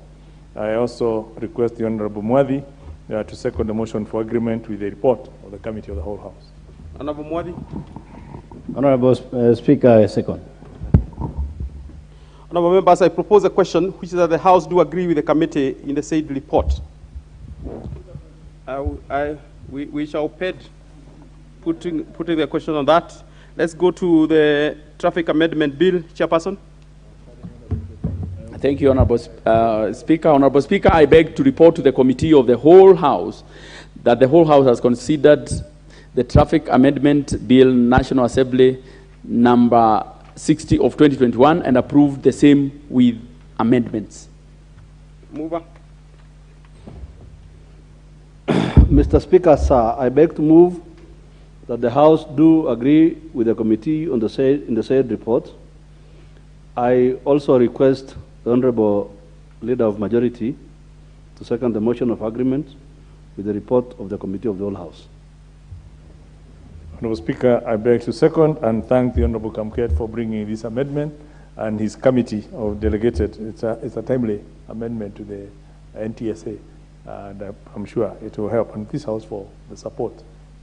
I also request the Honorable Mwadhi to second the motion for agreement with the report of the committee of the whole House. Honorable Mwadhi. Honorable Speaker, I second. Honourable members, I propose a question which is that the House do agree with the committee in the said report. We shall putting the question on that. Let's go to the Traffic Amendment Bill. Chairperson. Thank you, Honourable Speaker. Honourable Speaker, I beg to report to the Committee of the whole House that the whole House has considered the Traffic Amendment Bill, National Assembly number 60 of 2021, and approved the same with amendments. Mover. Mr. Speaker, sir, I beg to move that the House do agree with the committee on in the said report. I also request the Honourable Leader of Majority to second the motion of agreement with the report of the Committee of the Whole House. Honourable Speaker, I beg to second and thank the Honourable Kamket for bringing this amendment and his committee of delegated. It's a timely amendment to the NTSA, and I'm sure it will help. And this House for the support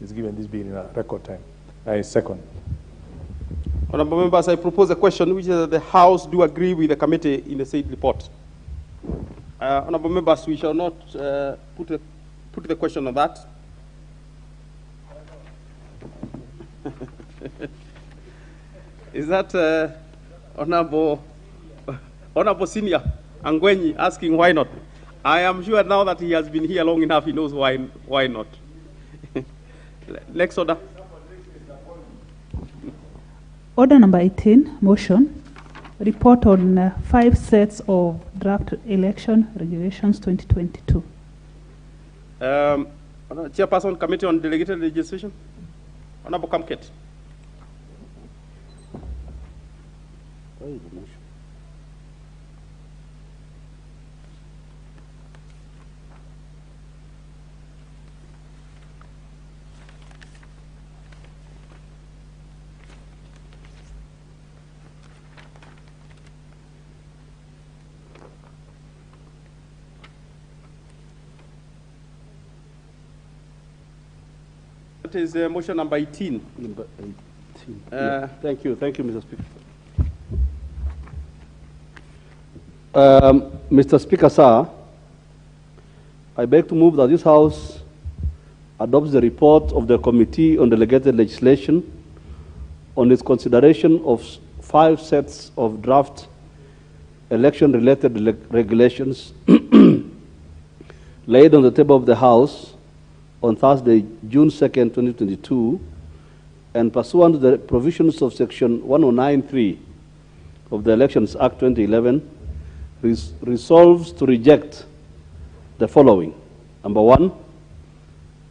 is given this bill in a record time. I second. Honourable members, I propose a question which is that the House do agree with the committee in the said report. Honourable members, we shall not put the question on that. Is that Honourable Senior Ngwenyi asking why not? I am sure now that he has been here long enough, he knows why not. Next order. Order number 18, motion. Report on 5 sets of draft election regulations 2022. Chairperson, Committee on Delegated Legislation. Honourable Kamket. That is motion number 18. Number 18. Thank you, Mr. Speaker. Mr. Speaker, sir, I beg to move that this House adopts the report of the Committee on Delegated Legislation on its consideration of 5 sets of draft election-related regulations laid on the table of the House on Thursday, June 2nd, 2022, and pursuant to the provisions of Section 109(3) of the Elections Act 2011, resolves to reject the following. Number 1,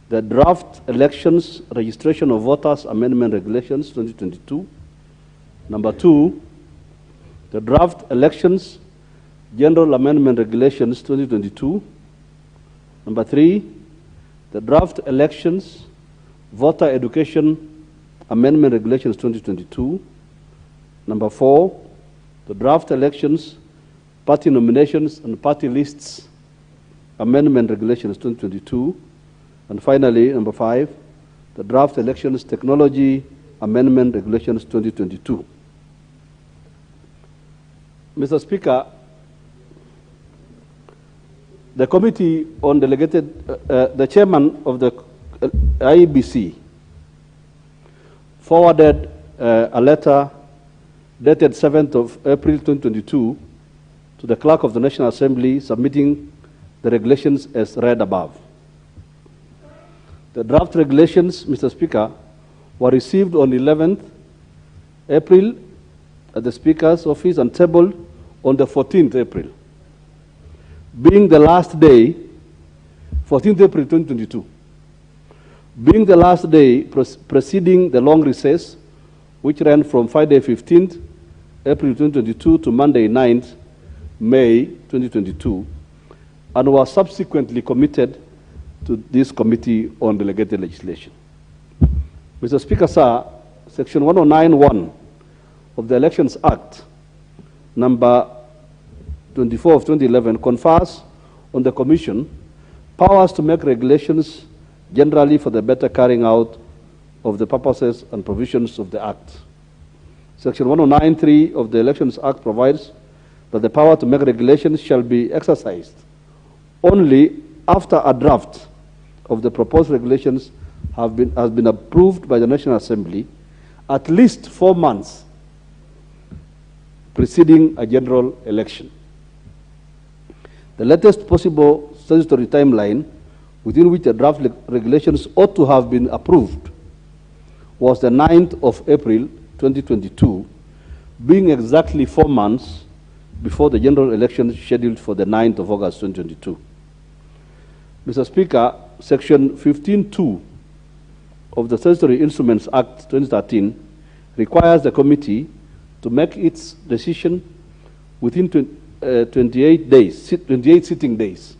the draft Elections Registration of Voters Amendment Regulations 2022. Number 2, the draft Elections General Amendment Regulations 2022. Number 3, the draft Elections Voter Education Amendment Regulations 2022. Number 4, the draft Elections Party Nominations and Party Lists Amendment Regulations 2022. And finally, number 5, the draft Elections Technology Amendment Regulations 2022. Mr. Speaker, the Committee on Delegated, the Chairman of the IEBC forwarded a letter dated 7th of April 2022 to the Clerk of the National Assembly submitting the regulations as read above. The draft regulations, Mr. Speaker, were received on 11th April at the Speaker's office and tabled on the 14th April. Being the last day, 14th April 2022, being the last day preceding the long recess, which ran from Friday 15th April 2022 to Monday 9th May 2022, and was subsequently committed to this Committee on Delegated Legislation. Mr. Speaker, sir, Section 109(1) of the Elections Act, number 24 of 2011, confers on the Commission powers to make regulations generally for the better carrying out of the purposes and provisions of the Act. Section 109(3) of the Elections Act provides that the power to make regulations shall be exercised only after a draft of the proposed regulations has been approved by the National Assembly at least 4 months preceding a general election. The latest possible statutory timeline within which the draft regulations ought to have been approved was the 9th of April 2022, being exactly 4 months before the general election scheduled for the 9th of August 2022. Mr. Speaker, Section 15.2 of the Statutory Instruments Act 2013 requires the committee to make its decision within 28 sitting days,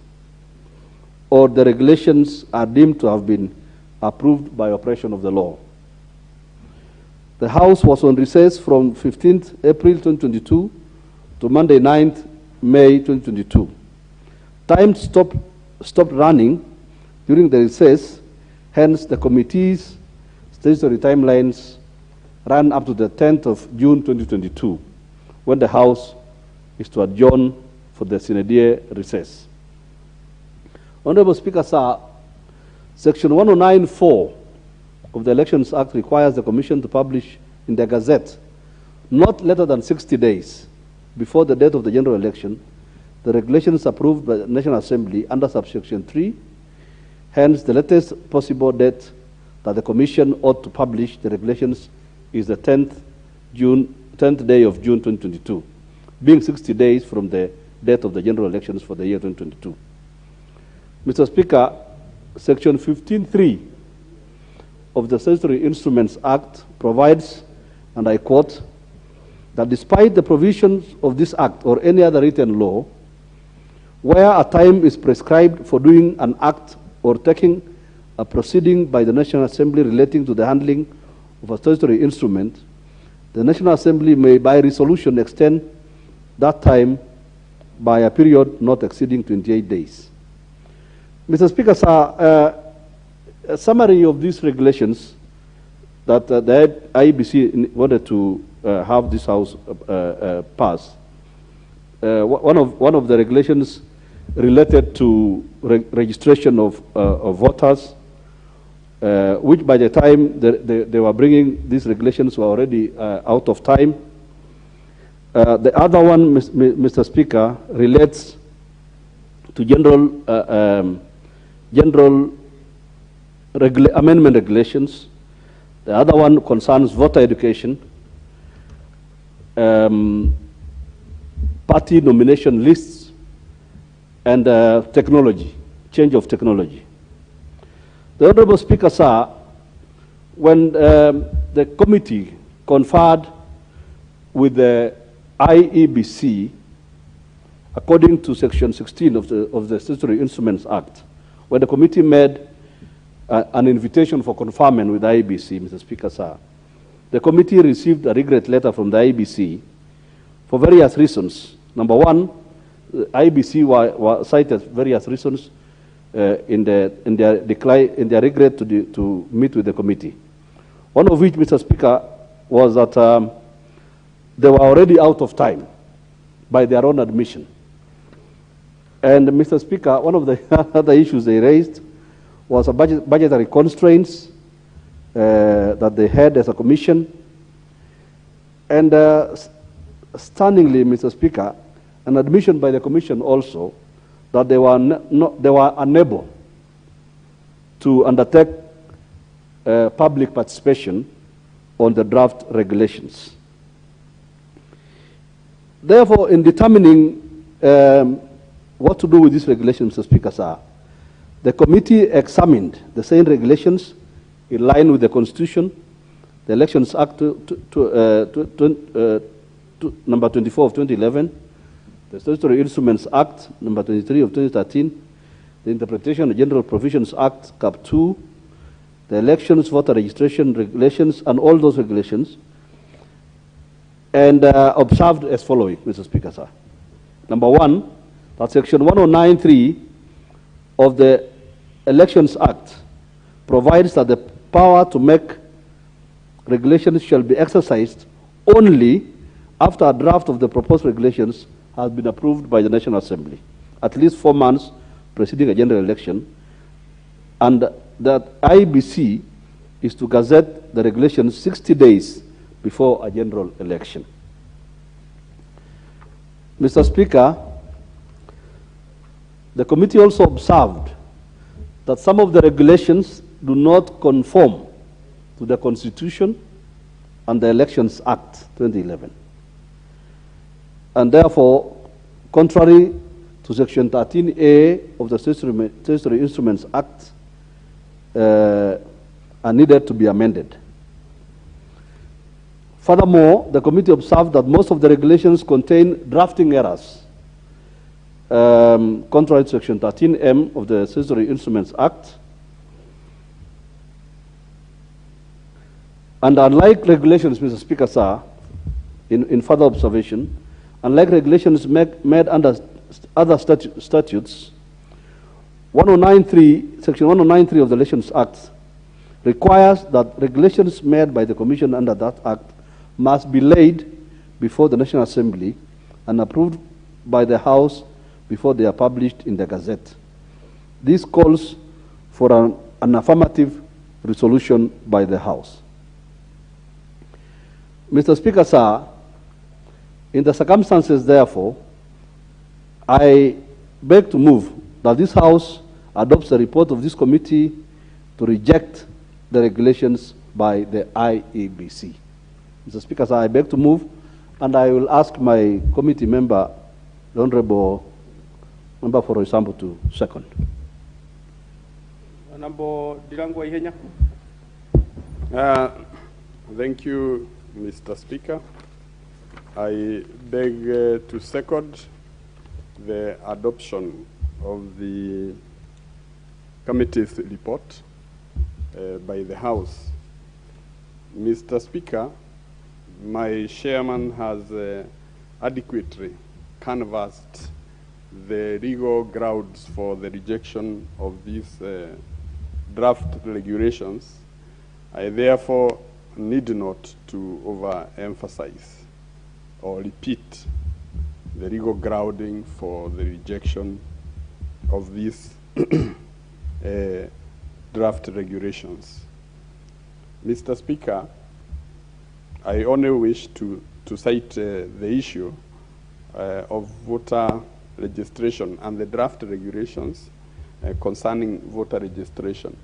or the regulations are deemed to have been approved by operation of the law. The House was on recess from 15th April 2022 to Monday 9th May 2022. Time stopped running during the recess, hence the committee's statutory timelines ran up to the 10th of June 2022, when the House is to adjourn for the sine die recess. Honorable Speaker, sir, Section 109(4) of the Elections Act requires the Commission to publish in the Gazette not later than 60 days before the date of the general election the regulations approved by the National Assembly under subsection 3. Hence, the latest possible date that the Commission ought to publish the regulations is the 10th day of June 2022, being 60 days from the date of the general elections for the year 2022. Mr. Speaker, Section 15.3 of the Statutory Instruments Act provides, and I quote, that despite the provisions of this Act or any other written law, where a time is prescribed for doing an act or taking a proceeding by the National Assembly relating to the handling of a statutory instrument, the National Assembly may by resolution extend that time by a period not exceeding 28 days. Mr. Speaker, sir, a summary of these regulations that the IEBC wanted to have this House pass. One of the regulations related to registration of voters, which by the time they were bringing these regulations were already out of time. The other one, Mr. Speaker, relates to general amendment regulations. The other one concerns voter education, party nomination lists, and technology, change of technology. The Honorable Speaker, sir, when the committee conferred with the IEBC, according to Section 16 of the Statutory Instruments Act, when the committee made an invitation for conferment with the IEBC, Mr. Speaker, sir, the committee received a regret letter from the IEBC for various reasons. Number one, the IEBC cited various reasons in their regret to meet with the committee. One of which, Mr. Speaker, was that they were already out of time by their own admission. And Mr. Speaker, one of the other issues they raised was a budgetary constraints that they had as a commission. And stunningly, Mr. Speaker, an admission by the commission also that they were unable to undertake public participation on the draft regulations. Therefore, in determining what to do with these regulations, Mr. Speaker, sir, the committee examined the same regulations in line with the Constitution, the Elections Act number 24 of 2011, the Statutory Instruments Act number 23 of 2013, the Interpretation of General Provisions Act, Cap 2, the Elections Voter Registration Regulations, and all those regulations, and observed as following, Mr. Speaker, sir. Number one, that Section 109(3) of the Elections Act provides that the power to make regulations shall be exercised only after a draft of the proposed regulations has been approved by the National Assembly, at least 4 months preceding a general election, and that IEBC is to gazette the regulations 60 days before a general election. Mr. Speaker, the committee also observed that some of the regulations do not conform to the Constitution and the Elections Act 2011. And therefore, contrary to Section 13A of the Statutory Instruments Act, are needed to be amended. Furthermore, the committee observed that most of the regulations contain drafting errors, contrary to Section 13M of the Statutory Instruments Act. And unlike regulations, Mr. Speaker, sir, in further observation, unlike regulations made under other statutes, 109.3, Section 109.3 of the Elections Act requires that regulations made by the Commission under that Act must be laid before the National Assembly and approved by the House before they are published in the Gazette. This calls for an affirmative resolution by the House. Mr. Speaker, sir, in the circumstances, therefore, I beg to move that this House adopts the report of this committee to reject the regulations by the IEBC. Mr. Speaker, sir, I beg to move, and I will ask my committee member, the Honorable Member for example, to second. Honorable Jalango. Thank you, Mr. Speaker. I beg to second the adoption of the committee's report by the House. Mr. Speaker, my chairman has adequately canvassed the legal grounds for the rejection of these draft regulations. I therefore need not to overemphasize or repeat the legal grounding for the rejection of these draft regulations. Mr. Speaker, I only wish to cite the issue of voter registration and the draft regulations concerning voter registration.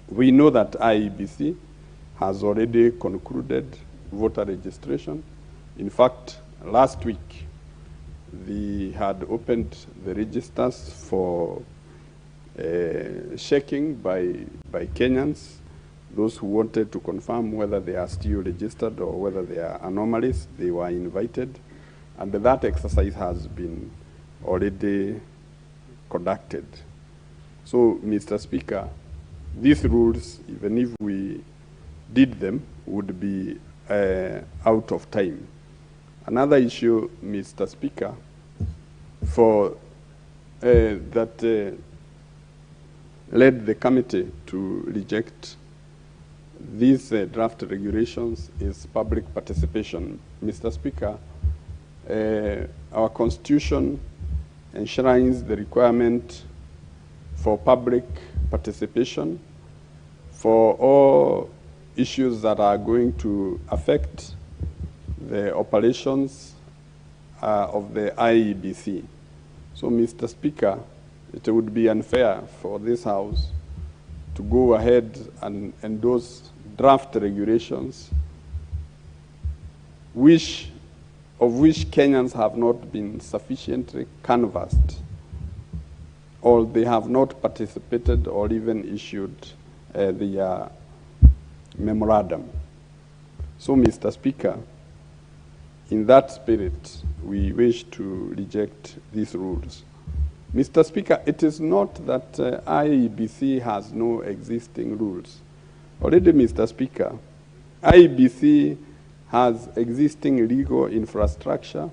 We know that IEBC has already concluded voter registration. In fact, last week, they had opened the registers for checking by Kenyans, those who wanted to confirm whether they are still registered or whether they are anomalies. They were invited, and that exercise has been already conducted. So, Mr. Speaker, these rules, even if we did them, would be out of time. Another issue, Mr. Speaker, for that led the committee to reject these draft regulations is public participation. Mr. Speaker, our Constitution enshrines the requirement for public participation for all issues that are going to affect the operations of the IEBC. So, Mr. Speaker, it would be unfair for this House to go ahead and endorse draft regulations of which Kenyans have not been sufficiently canvassed, or they have not participated or even issued the memorandum. So, Mr. Speaker, in that spirit, we wish to reject these rules. Mr. Speaker, it is not that IEBC has no existing rules. Already, Mr. Speaker, IEBC has existing legal infrastructure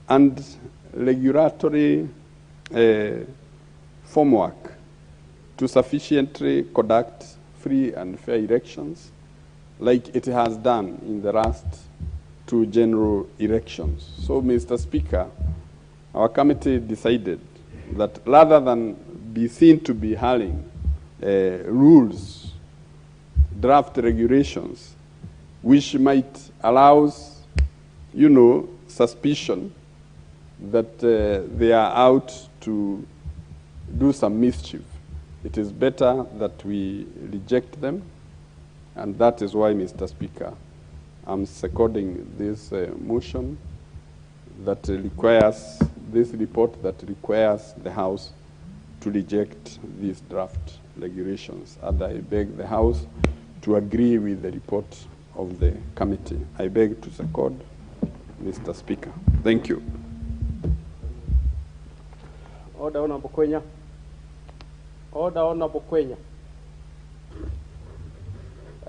and regulatory formwork to sufficiently conduct free and fair elections, like it has done in the last to general elections. So, Mr. Speaker, our committee decided that rather than be seen to be hurling rules, draft regulations, which might allow, suspicion that they are out to do some mischief, it is better that we reject them, and that is why, Mr. Speaker, I'm seconding this motion that requires, this report that requires the House to reject these draft regulations. And I beg the House to agree with the report of the committee. I beg to second, Mr. Speaker. Thank you. Order, Honorable Kwenya. Order, Honorable Kwenya.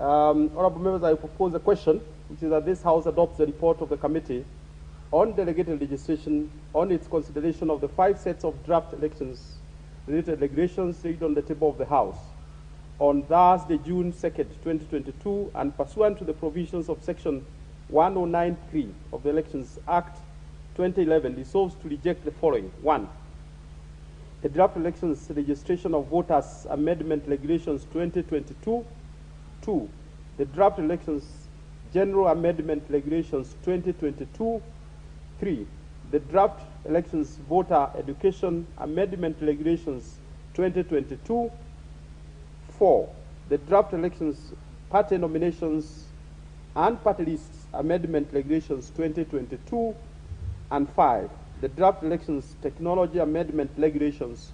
Honorable members, I propose a question, which is that this House adopts the report of the committee on delegated legislation on its consideration of the 5 sets of draft elections-related regulations laid on the table of the House on Thursday, June 2nd, 2022, and pursuant to the provisions of Section 109(3) of the Elections Act 2011, resolves to reject the following. 1. The draft elections registration of voters amendment regulations 2022. 2. The draft elections general amendment regulations 2022. 3. The draft elections voter education amendment regulations 2022. 4. The draft elections party nominations and party lists amendment regulations 2022. And 5. The draft elections technology amendment regulations